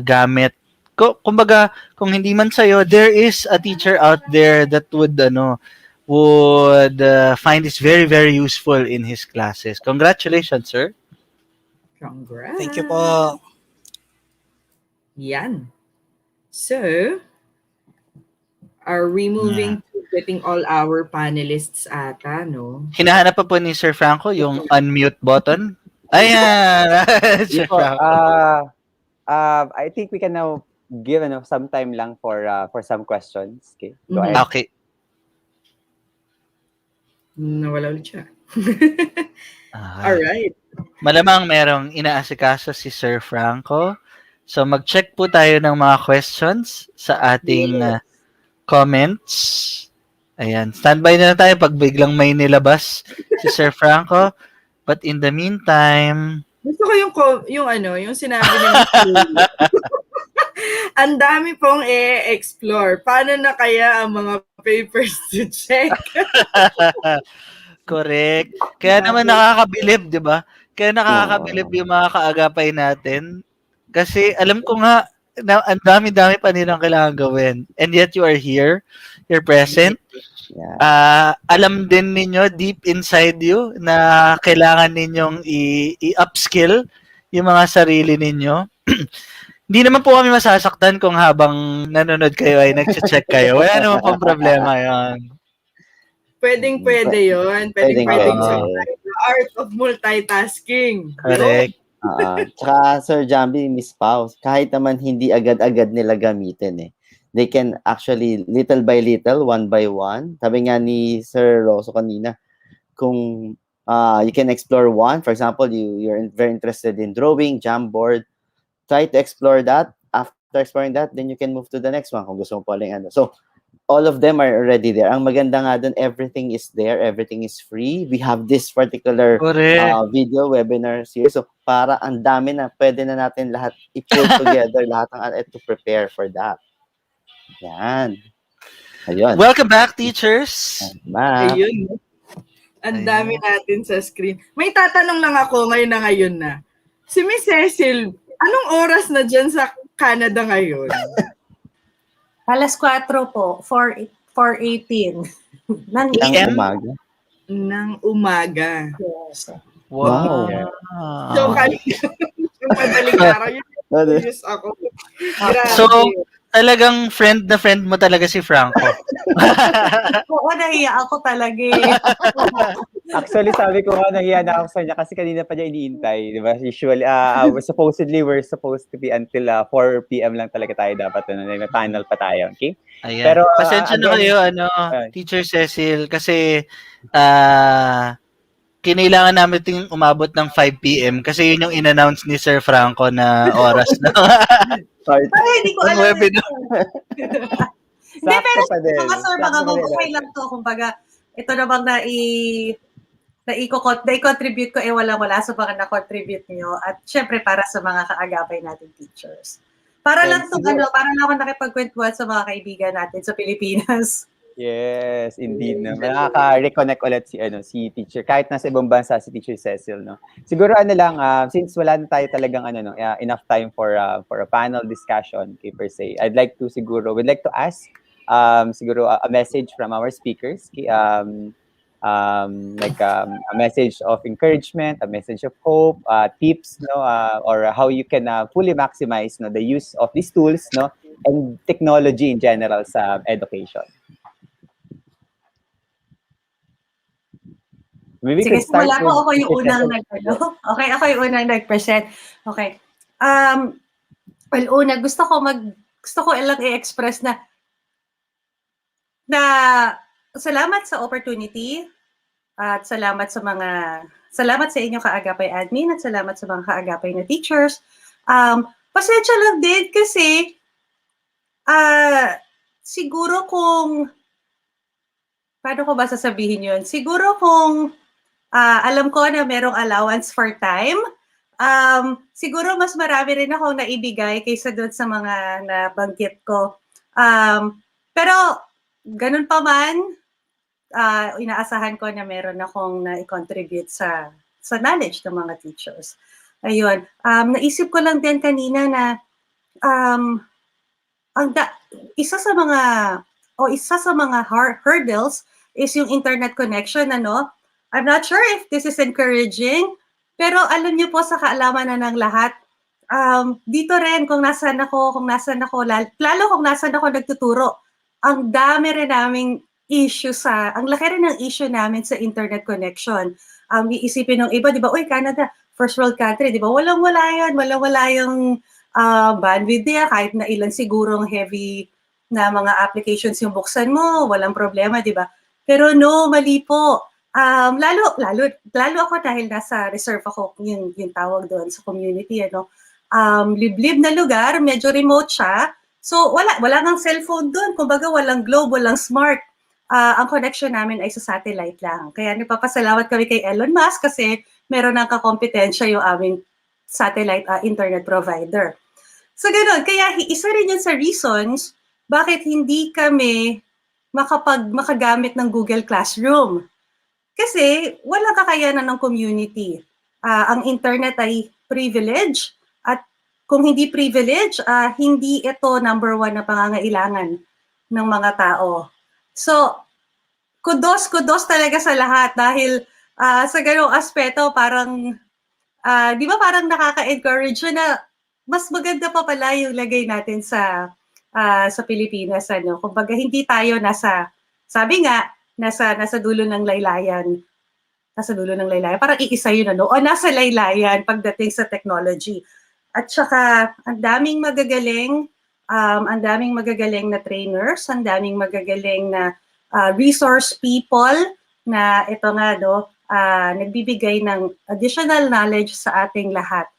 gamit. Kumbaga, kung hindi man sa'yo, there is a teacher out there that would find this very, very useful in his classes. Congratulations, sir. Congrats. Thank you po. Yan. So, are we moving to getting all our panelists ata, no? Hinahanap pa po ni Sir Franco yung unmute button. Ayan! Sir Franco. I think we can now give some time lang for some questions. Okay. Go ahead. Okay. Nawala ulit siya. Alright. Malamang merong inaasikaso si Sir Franco. So mag-check po tayo ng mga questions sa ating comments. Ayan. Standby na tayo pag biglang may nilabas si Sir Franco. But in the meantime... Gusto ko yung sinabi ni ang dami pong explore. Paano na kaya ang mga papers to check? Correct. Kaya naman nakakabilib, di ba? Kaya nakakabilib yung mga kaagapay natin. Kasi alam ko nga, na ang dami-dami pa nilang kailangan gawin. And yet you are here, you're present. Alam din ninyo, deep inside you, na kailangan ninyong i-upskill yung mga sarili ninyo. Hindi naman po kami masasaktan kung habang nanonood kayo ay nag-check kayo. Wala naman pong problema yan. Pwede yun. Pwedeng sa art of multitasking. Correct. Tsaka Sir Jambi, Miss Pau, kahit naman hindi agad-agad nila gamitin they can actually little by little, one by one. Sabi nga ni Sir Rosso kanina, kung you can explore one, for example, you're very interested in drawing, Jamboard, try to explore that. After exploring that, then you can move to the next one kung gusto mo paling So, all of them are already there. Ang maganda nga dun, everything is there, everything is free. We have this particular video webinar series. So, para ang dami na, pwede na natin lahat i-pull together, lahat ng to prepare for that. Yan. Ayun. Welcome back, teachers. Ayun. Ang dami natin sa screen. May tatanong lang ako ngayon na. Si Miss Cecil, anong oras na dyan sa Canada ngayon? Alas 4 po, 4:18. Ng umaga. Ng umaga. Yes. Wow. So, yung madaling araw, yun ako. Grabe. So, talagang friend na friend mo talaga si Franco. Oo, nahiya ako talaga Actually, sabi ko nga, nahiya na ako sa kanya kasi kanina pa niya iniintay. Di ba? Usually, we're supposed to be until 4 p.m. lang talaga tayo dapat. May panel pa tayo. Okay? Ayan. Pero, pasensya na kayo, Teacher Cecil, kasi kinailangan namin ting umabot ng 5 p.m. kasi yun yung in-announce ni Sir Franco na oras na. Ay, hindi ko alam. Hindi, pero mga sir, mga okay lang to. Kumbaga, ito namang na-contribute ko, wala sa mga na-contribute nyo. At syempre, para sa mga kaagapay natin teachers. Para lang ako nakipagkwentuhan sa mga kaibigan natin sa Pilipinas. Yes, indeed. No? Nakaka-reconnect ulit si teacher. Kahit nasa ibang bansa si Teacher Cecil. No? Siguro lang, since wala na tayo talagang enough time for a panel discussion, per se, we'd like to ask siguro a message from our speakers. A message of encouragement, a message of hope, tips, or how you can fully maximize the use of these tools, and technology in general sa education. Maybe Sige, start simula with ko. Ako yung Teacher unang Cecil. Okay, ako yung unang nag-present. Okay. Well, una, gusto ko lang i-express na salamat sa opportunity at salamat sa inyo kaagapay admin at salamat sa mga kaagapay na teachers. Pasensya lang din kasi siguro paano ko ba sasabihin yun? Siguro kung alam ko na merong allowance for time, siguro mas marami rin akong naibigay kaysa doon sa mga nabanggit ko. Pero ganun pa man, inaasahan ko na meron akong na-contribute sa knowledge ng mga teachers. Ayun. Naisip ko lang din kanina na isa sa mga hurdles is yung internet connection, I'm not sure if this is encouraging, pero alam niyo po sa kaalaman na ng lahat, dito rin kung nasaan ako, lalo kung nasaan ako nagtuturo, ang dami rin naming ang laki rin ng issue namin sa internet connection. Iisipin ng iba, di ba, Canada, first world country, di ba, walang-wala yung bandwidth niya, kahit na ilan sigurong heavy na mga applications yung buksan mo, walang problema, di ba? Pero no, mali po. Lalo ako dahil nasa reserve ako, yung tawag doon sa community, liblib na lugar, medyo remote siya. So wala ngang cellphone doon, kumbaga walang globe, walang smart. Ang connection namin ay sa satellite lang. Kaya nagpapasalamat kami kay Elon Musk kasi meron ng kakompetensya yung aming satellite internet provider. So ganoon, kaya isa rin yun sa reasons bakit hindi kami makagamit ng Google Classroom. Kasi walang kakayanan ng community. Ang internet ay privilege at kung hindi privilege, hindi ito number one na pangangailangan ng mga tao. So, kudos talaga sa lahat dahil sa ganung aspeto parang, di ba parang nakaka-encourage na mas maganda pa pala yung lagay natin sa Pilipinas. Kumbaga hindi tayo sabi nga, nasa dulo ng laylayan. Parang iisa yun, o nasa laylayan pagdating sa technology. At saka, ang daming magagaling na trainers, ang daming magagaling na resource people na ito nga, nagbibigay ng additional knowledge sa ating lahat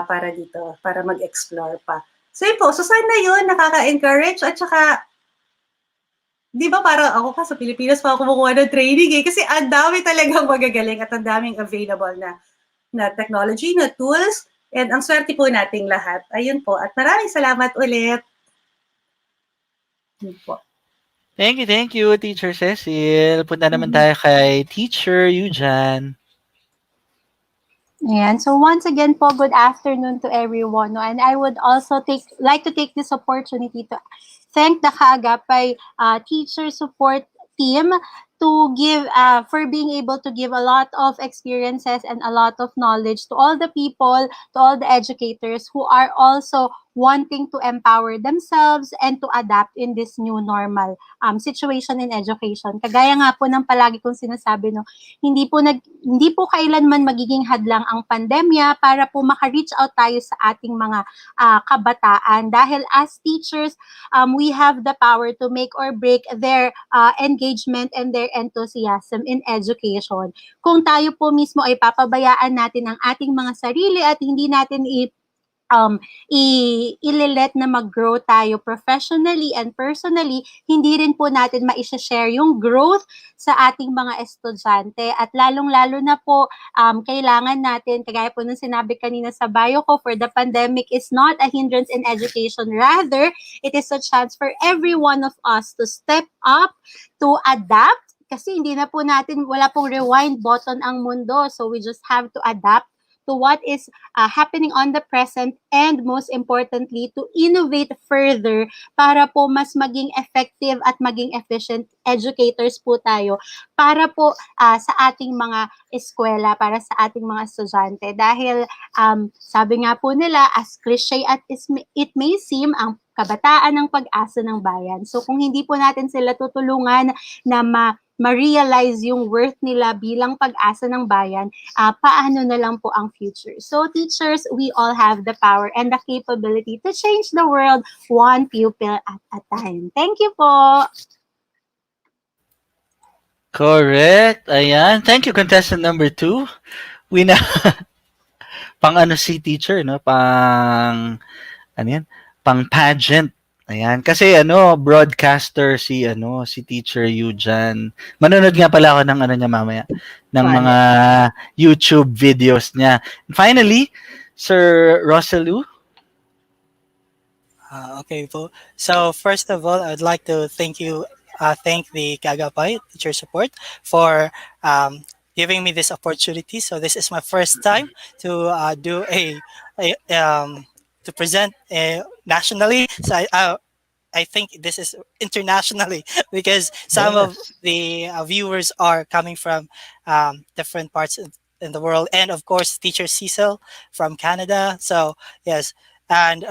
para dito, para mag-explore pa. So yun po, so sana yun, nakaka-encourage at saka di ba parang ako sa Pilipinas pa ako kumukuha ng training kasi ang dami talagang magagaling at ang daming available na technology, na tools, and ang swerte po nating lahat. Ayun po, at maraming salamat ulit. Yun po. Thank you, Teacher Cecil. Punta naman tayo kay Teacher Yujan. Ayan. So once again po, good afternoon to everyone. And I would also like to take this opportunity to thank the Kaagapay teacher support team to give for being able to give a lot of experiences and a lot of knowledge to all the people, to all the educators who are also wanting to empower themselves and to adapt in this new normal situation in education. Kagaya nga po ng palagi kong sinasabi, hindi po kailanman magiging hadlang ang pandemya para po maka-reach out tayo sa ating mga kabataan, dahil as teachers, we have the power to make or break their engagement and their enthusiasm in education. Kung tayo po mismo ay papabayaan natin ang ating mga sarili at hindi natin ililet na mag-grow tayo professionally and personally, hindi rin po natin ma-share yung growth sa ating mga estudyante. At lalong-lalo na po, kailangan natin, kagaya po nung sinabi kanina sa bio ko, for the pandemic is not a hindrance in education. Rather, it is a chance for every one of us to step up, to adapt, kasi hindi na po natin, wala pong rewind button ang mundo. So we just have to adapt to what is happening on the present, and most importantly, to innovate further para po mas maging effective at maging efficient educators po tayo para po sa ating mga eskwela, para sa ating mga estudyante. Dahil sabi nga po nila, as cliche as it may seem, ang kabataan ng pag-asa ng bayan. So kung hindi po natin sila tutulungan na ma-realize yung worth nila bilang pag-asa ng bayan, paano na lang po ang future. So teachers, we all have the power and the capability to change the world one pupil at a time. Thank you po! Correct. Ayan. Thank you, contestant number 2. We na pang ano si teacher, no? Pang ano yan? Pang pageant. Ayan, kasi broadcaster si Teacher Eujan. Manonood nga pala ako ng niya mamaya, ng mga YouTube videos niya. And finally, Sir Rosalu. Okay po. So first of all, I'd like to thank the Kaagapay Teacher Support for giving me this opportunity. So this is my first time to do to present nationally. So I think this is internationally because some of the viewers are coming from different parts in the world, and of course, Teacher Cecil from Canada. So yes, and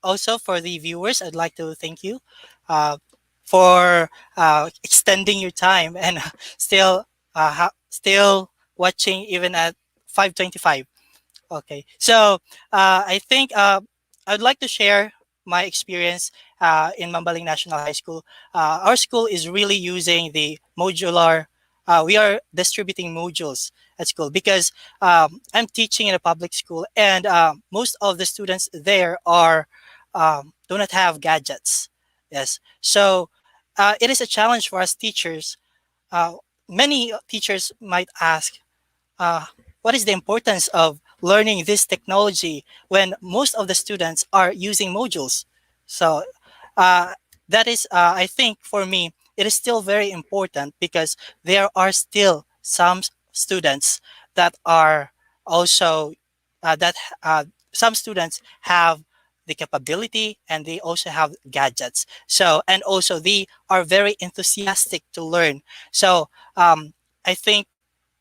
also for the viewers, I'd like to thank you for extending your time and still watching even at 5:25. Okay, so I think I'd like to share my experience in Mambaling National High School. Our school is really using the modular. We are distributing modules at school because I'm teaching in a public school, and most of the students there do not have gadgets. Yes, so it is a challenge for us teachers. Many teachers might ask, what is the importance of learning this technology when most of the students are using modules? So that is, I think for me, it is still very important because there are still some students that are also, some students have the capability and they also have gadgets. So, and also they are very enthusiastic to learn. So I think,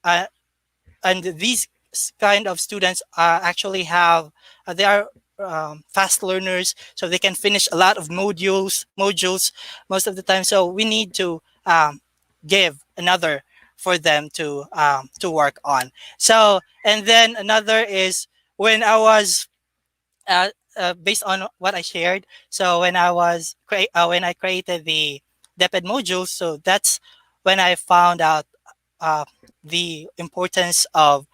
and these kind of students actually have they are fast learners, so they can finish a lot of modules most of the time. So we need to give another for them to work on. So, and then another is when I was based on what I shared. So when I was when I created the DepEd modules, so that's when I found out the importance of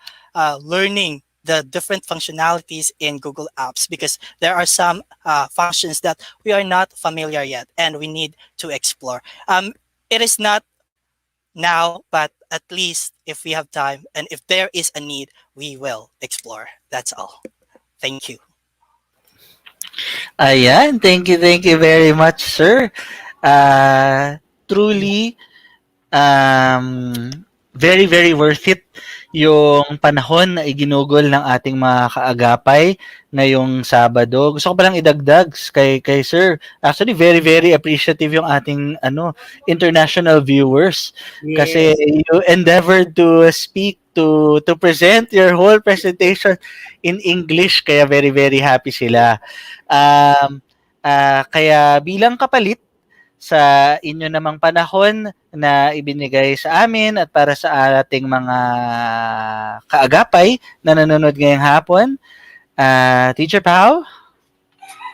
learning the different functionalities in Google Apps, because there are some functions that we are not familiar yet and we need to explore. It is not now, but at least if we have time and if there is a need, we will explore. That's all. Thank you. Ayan, thank you very much, sir. Truly, very, very worth it yung panahon na iginugol ng ating mga kaagapay ngayong Sabado. Gusto ko palang idagdag kay sir. Actually, very, very appreciative yung ating international viewers. Yes. Kasi you endeavored to speak, to present your whole presentation in English. Kaya very, very happy sila. Kaya bilang kapalit sa inyo namang panahon na ibinigay sa amin at para sa ating mga kaagapay na nanonood ngayong hapon, Teacher Pao?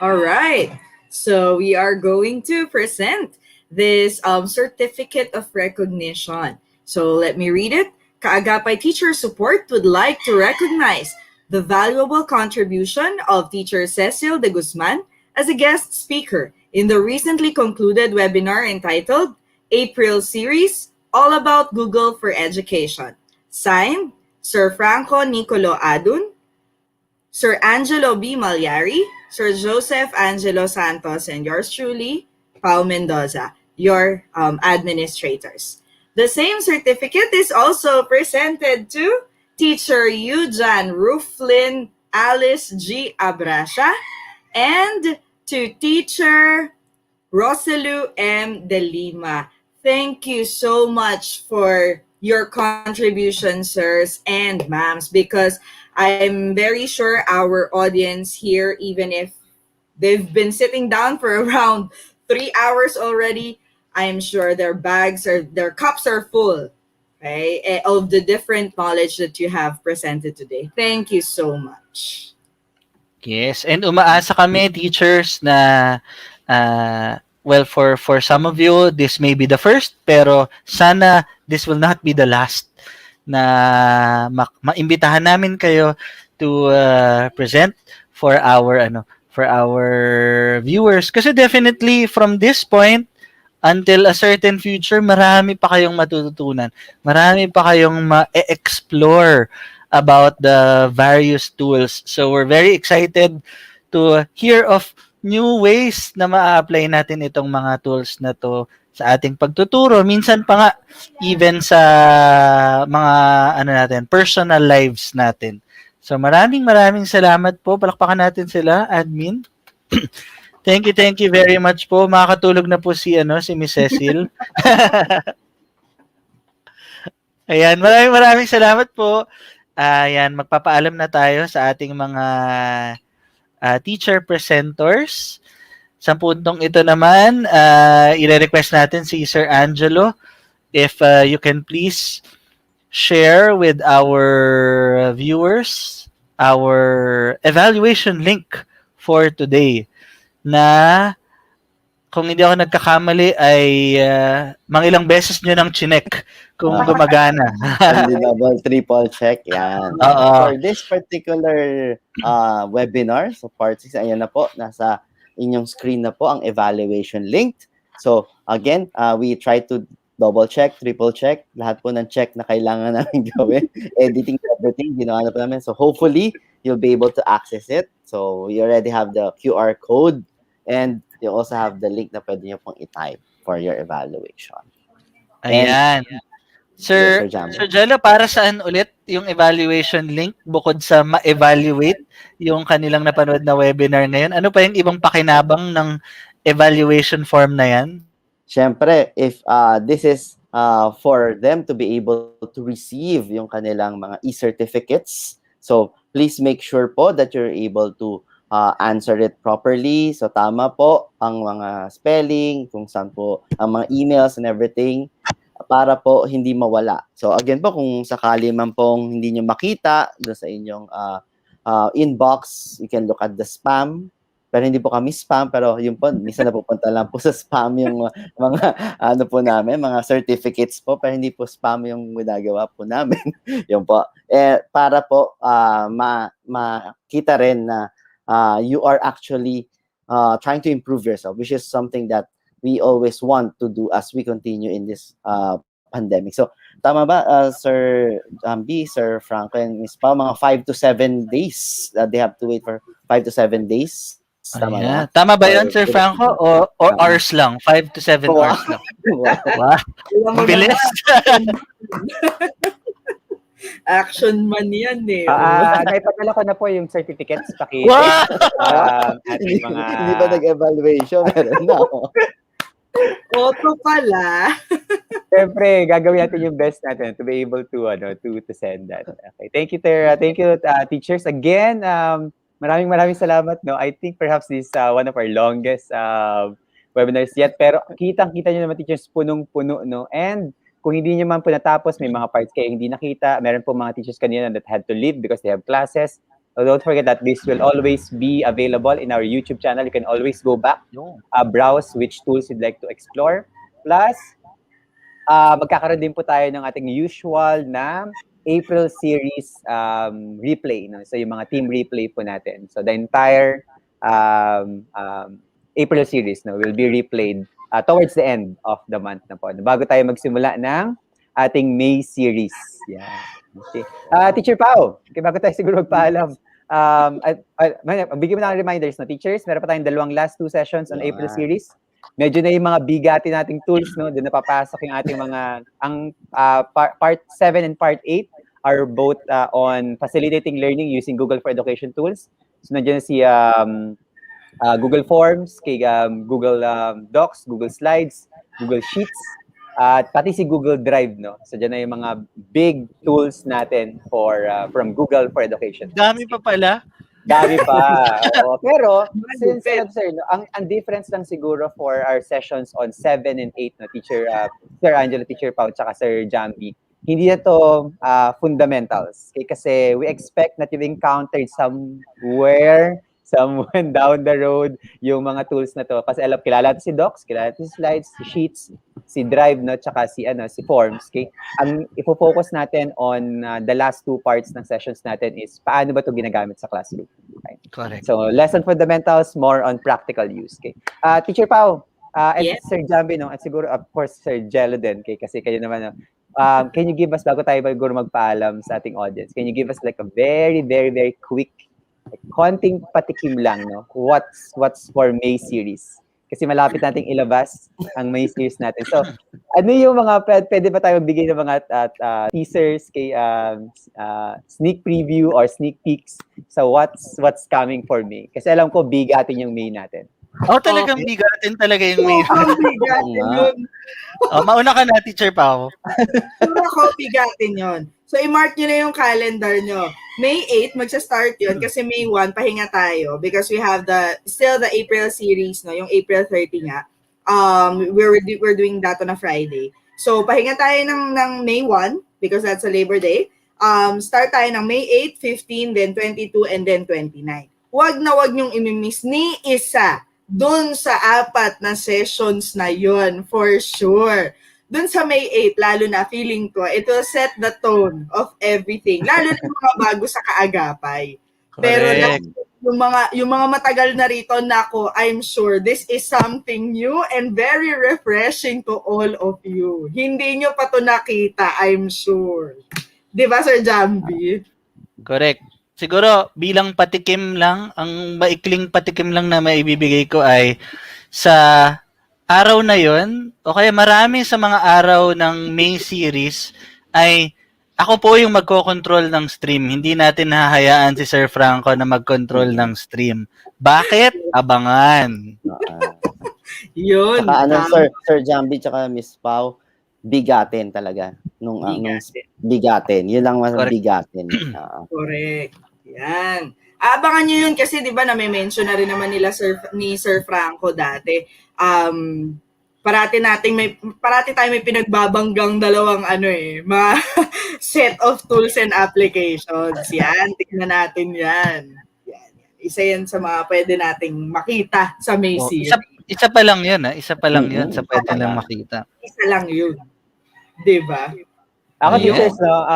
All right. So we are going to present this certificate of recognition. So let me read it. Kaagapay Teacher Support would like to recognize the valuable contribution of teacher Cecil de Guzman as a guest speaker in the recently concluded webinar entitled April Series, All About Google for Education. Signed, Sir Franco Nicolo Adun, Sir Angelo B. Malyari, Sir Joseph Angelo Santos, and yours truly, Pao Mendoza, your administrators. The same certificate is also presented to Teacher Yujan Ruflin Alice G. Abrasha and to Teacher Roselu M. De Lima. Thank you so much for your contribution, sirs and ma'ams, because I'm very sure our audience here, even if they've been sitting down for around 3 hours already, I'm sure their cups are full, okay, of the different knowledge that you have presented today. Thank you so much. Yes, and umaasa kami, teachers, na well, for some of you, this may be the first, pero sana this will not be the last na maimbitahan namin kayo to present for our viewers. Kasi definitely from this point until a certain future, marami pa kayong matututunan. Marami pa kayong ma-explore about the various tools. So we're very excited to hear of new ways na ma-apply natin itong mga tools na to sa ating pagtuturo. Minsan pa nga even sa mga personal lives natin. So maraming salamat po. Palakpakan natin sila, admin. Thank you very much po. Makakatulog na po si Miss Cecil. Ayan, maraming salamat po. Ayan, magpapaalam na tayo sa ating mga teacher presenters. Sa puntong ito naman, i-request natin si Sir Angelo if you can please share with our viewers our evaluation link for today na kung hindi ako nagkakamali ay mangilang beses nyo nang chinek kung gumagana. Double, triple check. Yan. For this particular webinar, so part 6, ayan na po, nasa inyong screen na po ang evaluation link. So again, we try to double check, triple check, lahat po ng check na kailangan namin gawin. Editing everything, ginawa na po namin. So hopefully, you'll be able to access it. So you already have the QR code and you also have the link na pwede nyo pong i-type for your evaluation. Ayan. Sir Jello, para saan ulit yung evaluation link bukod sa ma-evaluate yung kanilang napanood na webinar ngayon? Ano pa yung ibang pakinabang ng evaluation form na yan? Siyempre, if this is for them to be able to receive yung kanilang mga e-certificates, so please make sure po that you're able to answer it properly. So tama po ang mga spelling, kung saan po ang mga emails and everything para po hindi mawala. So again po, kung sakali man pong hindi nyo makita doon sa inyong inbox, you can look at the spam. Pero hindi po kami spam, pero yun po, minsan napupunta lang po sa spam yung mga namin, mga certificates po, pero hindi po spam yung ginagawa po namin. Yun po. Para po makita rin na you are actually trying to improve yourself, which is something that we always want to do as we continue in this pandemic. So, tama ba, Sir B, Sir Franco, and Ms. Pao, mga 5 to 7 days that they have to wait for 5 to 7 days? Tama, tama ba yun, Sir Franco? Or hours lang? 5 to 7 hours lang? Wow. Bilis. Action man yan eh. Naipadala ko na po yung certificates. Wow! Ating mga... Hindi ba nag-evaluation? Meron na. Auto pala. Siyempre, gagawin natin yung best natin to be able to send that. Okay. Thank you, Tara. Thank you, teachers. Again, maraming salamat. No, I think perhaps this is one of our longest webinars yet. Pero kitang-kita nyo naman, teachers, punong-puno, no? And kung hindi nyo man po natapos, may mga parts kayo hindi nakita. Meron po mga teachers kanina that had to leave because they have classes. So don't forget that this will always be available in our YouTube channel. You can always go back, browse which tools you'd like to explore. Plus, magkakaroon din po tayo ng ating usual na April series replay. No? So yung mga team replay po natin. So the entire April series will be replayed towards the end of the month na po. Bago tayo magsimula ng ating May series. Yeah. Okay. Teacher Pao, bago tayo siguro magpaalam, bigyan mo na ng reminders na teachers, meron pa tayong 2 last 2 sessions on April series. Medyo na yung mga bigati nating tools, no? Doon napapasok yung ating mga, part 7 and part 8 are both on facilitating learning using Google for Education tools. So nandiyan si Google Forms, Google Docs, Google Slides, Google Sheets, at pati si Google Drive, no? So dyan na yung mga big tools natin from Google for Education. Dami pa pala. Dami pa. Pero, since, sir, no, ang difference lang siguro for our sessions on 7 and 8, no, Teacher Sir Angelo, Teacher Pao, tsaka Sir Jambi, hindi na to fundamentals. Okay? Kasi we expect that you've encountered someone down the road yung mga tools na to. Kasi kilala natin si Docs, kilala natin si Slides, si Sheets, si Drive, no, tsaka si Forms. Okay? Ang ifo-focus natin on the last 2 parts ng sessions natin is paano ba ito ginagamit sa classroom. Okay? Correct. So, lesson fundamentals, more on practical use. Okay? Teacher Pao, and Yes. Sir Jambi, no, at siguro, of course, Sir Jello din, okay? Kasi kayo naman, no, can you give us, bago tayo siguro magpaalam sa ating audience, can you give us like a very, very, very quick, konting patikim lang, no? What's for May series? Kasi malapit nating ilabas ang May series natin. So, ano yung mga pwede ba tayo magbigay ng mga teasers kay sneak preview or sneak peeks sa what's coming for May? Kasi alam ko bigatin yung May natin. Talagang bigatin talaga yung May. Bigatin yun. Mauna ka na, Teacher Pao. Puro bigatin yun. So, i-mark nyo na yung calendar nyo. May 8, magsa-start yun kasi May 1, pahinga tayo because we have still the April series, no? Yung April 30 nga. We're doing that on a Friday. So, pahinga tayo ng May 1 because that's a Labor Day. Start tayo ng May 8, 15, then 22, and then 29. Wag nyong imimiss ni isa dun sa 4 na sessions na yun, for sure. Dun sa May 8, lalo na feeling ko, it will set the tone of everything. Lalo na mga bago sa Kaagapay. Pero yung mga matagal na rito, nako, I'm sure this is something new and very refreshing to all of you. Hindi nyo pa to nakita, I'm sure. Di ba, Sir Jambi? Correct. Siguro, bilang patikim lang, ang maikling patikim lang na maibibigay ko ay sa araw na yon o kaya marami sa mga araw ng May series ay ako po yung magko-control ng stream. Hindi natin hahayaan si Sir Franco na mag-control ng stream. Bakit? Abangan. Yun. Saka Sir Jambi tsaka Miss Pau, bigatin talaga. Bigatin. Yun lang mas bigatin. Correct. Yan. Abangan nyo yun kasi di ba na-mention na rin naman nila ni Sir Franco dati. Parati tayo may pinagbabanggang dalawang mga set of tools and applications. Yan, tingnan natin yan. Isa yan sa mga pwede nating makita sa May series. Isa pa lang yun, Isa pa lang yun sa pwede lang makita. Isa lang yun. Di ba? Ako teachers, no,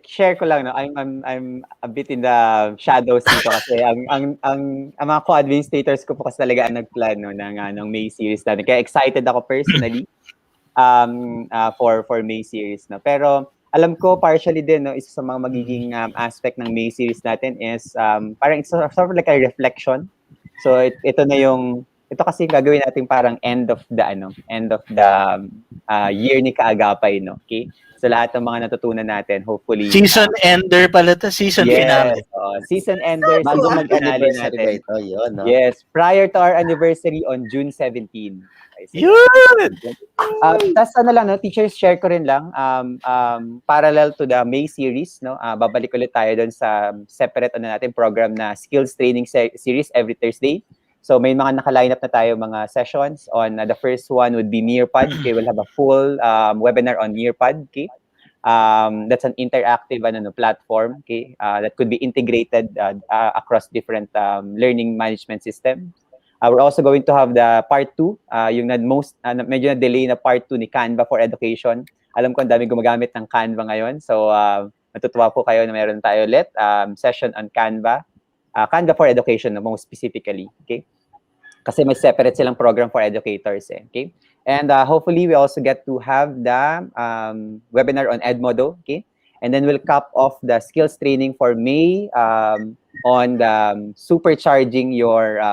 share ko lang, no, I'm a bit in the shadows dito kasi ang mga co-administrators ko po kasi talaga ang nagplan, no, ng May series natin. Kaya excited ako personally for May series, no. Pero alam ko partially din, no, isa sa mga magiging aspect ng May series natin is parang it's sort of like a reflection. So ito kasi gagawin natin parang end of the year ni Kaagapay, no. Okay? So lahat ng mga natutunan natin, hopefully season ender pala to, season finale. Season ender, bago season finale natin. Ito, yun, no? Yes, prior to our anniversary on June 17. Yun! Tapos no, teachers, share ko rin lang, parallel to the May series, no, babalik ulit tayo doon sa separate natin program na skills training series every Thursday. So may mga naka-line up na tayo mga sessions on the first one would be Nearpod. Okay, we'll have a full webinar on Nearpod. Okay, that's an interactive platform. Okay, that could be integrated across different learning management systems. We're also going to have the part 2, yung medyo na delay na part 2 ni Canva for Education. Alam ko ang daming gumagamit ng Canva ngayon. So matutuwa po kayo na meron tayo ulit session on Canva. Canva for Education, most specifically. Okay? Kasi may separate silang program for educators. Okay? And hopefully, we also get to have the webinar on Edmodo. Okay? And then we'll cap off the skills training for May on the supercharging your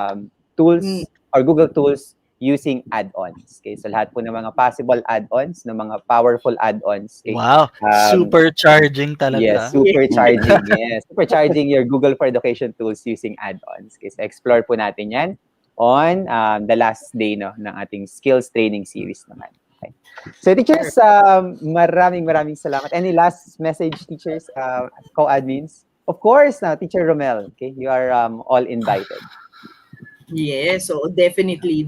tools or Google tools using add-ons. Okay, so lahat po ng mga possible add-ons, ng mga powerful add-ons. Okay? Wow, supercharging talaga. Yes, supercharging. Yes, supercharging your Google for Education tools using add-ons. Okay, so explore po natin yan on the last day ng ating skills training series naman. Okay. So teachers, maraming salamat. Any last message, teachers, co-admins? Of course, now Teacher Romel, okay, you are all invited. Yes, so definitely.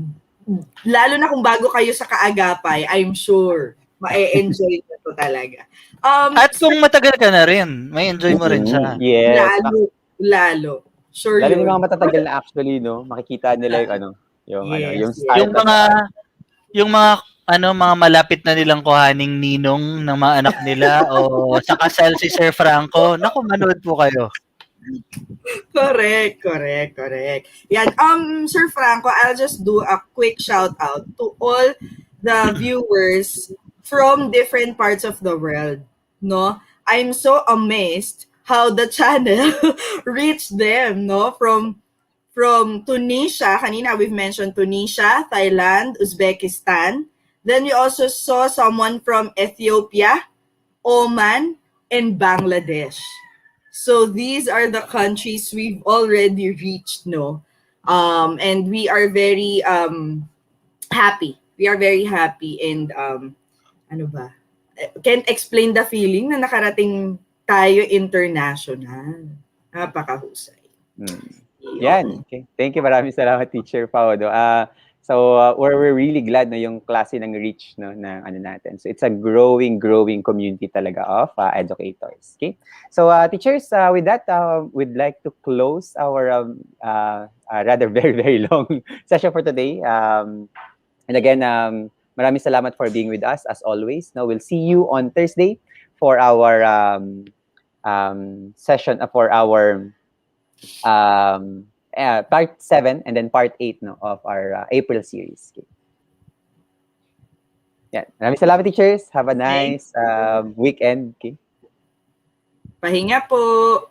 Lalo na kung bago kayo sa Kaagapay, I'm sure ma-enjoy nyo to talaga. At kung matagal ka na rin, may enjoy mo rin siya. Yes. Lalo. Sure lalo yun. yung mga matatagal na actually, no? Makikita nila yung style. Yung mga mga malapit na nilang kuhaning ninong ng mga anak nila o sa kasal si Sir Franco, naku, manood po kayo. Correct. Yan. Sir Franco, I'll just do a quick shout out to all the viewers from different parts of the world. No, I'm so amazed how the channel reached them. No, from Tunisia. Kanina we've mentioned Tunisia, Thailand, Uzbekistan. Then we also saw someone from Ethiopia, Oman, and Bangladesh. So these are the countries we've already reached, no? And we are very happy. We are very happy and can't explain the feeling na nakarating tayo international. Napakahusay. Yan. Okay. Thank you. Maraming salamat, Teacher Paudo. So we're really glad na yung klase ng reach ng natin. So it's a growing community talaga of educators. Okay. So teachers, with that, we'd like to close our rather very long session for today. And again, maraming salamat for being with us as always. Now we'll see you on Thursday for our session for our part 7 and then part 8 of our April series. Okay. Yeah. Maraming salamat, teachers. Have a nice weekend. Okay. Pahinga po.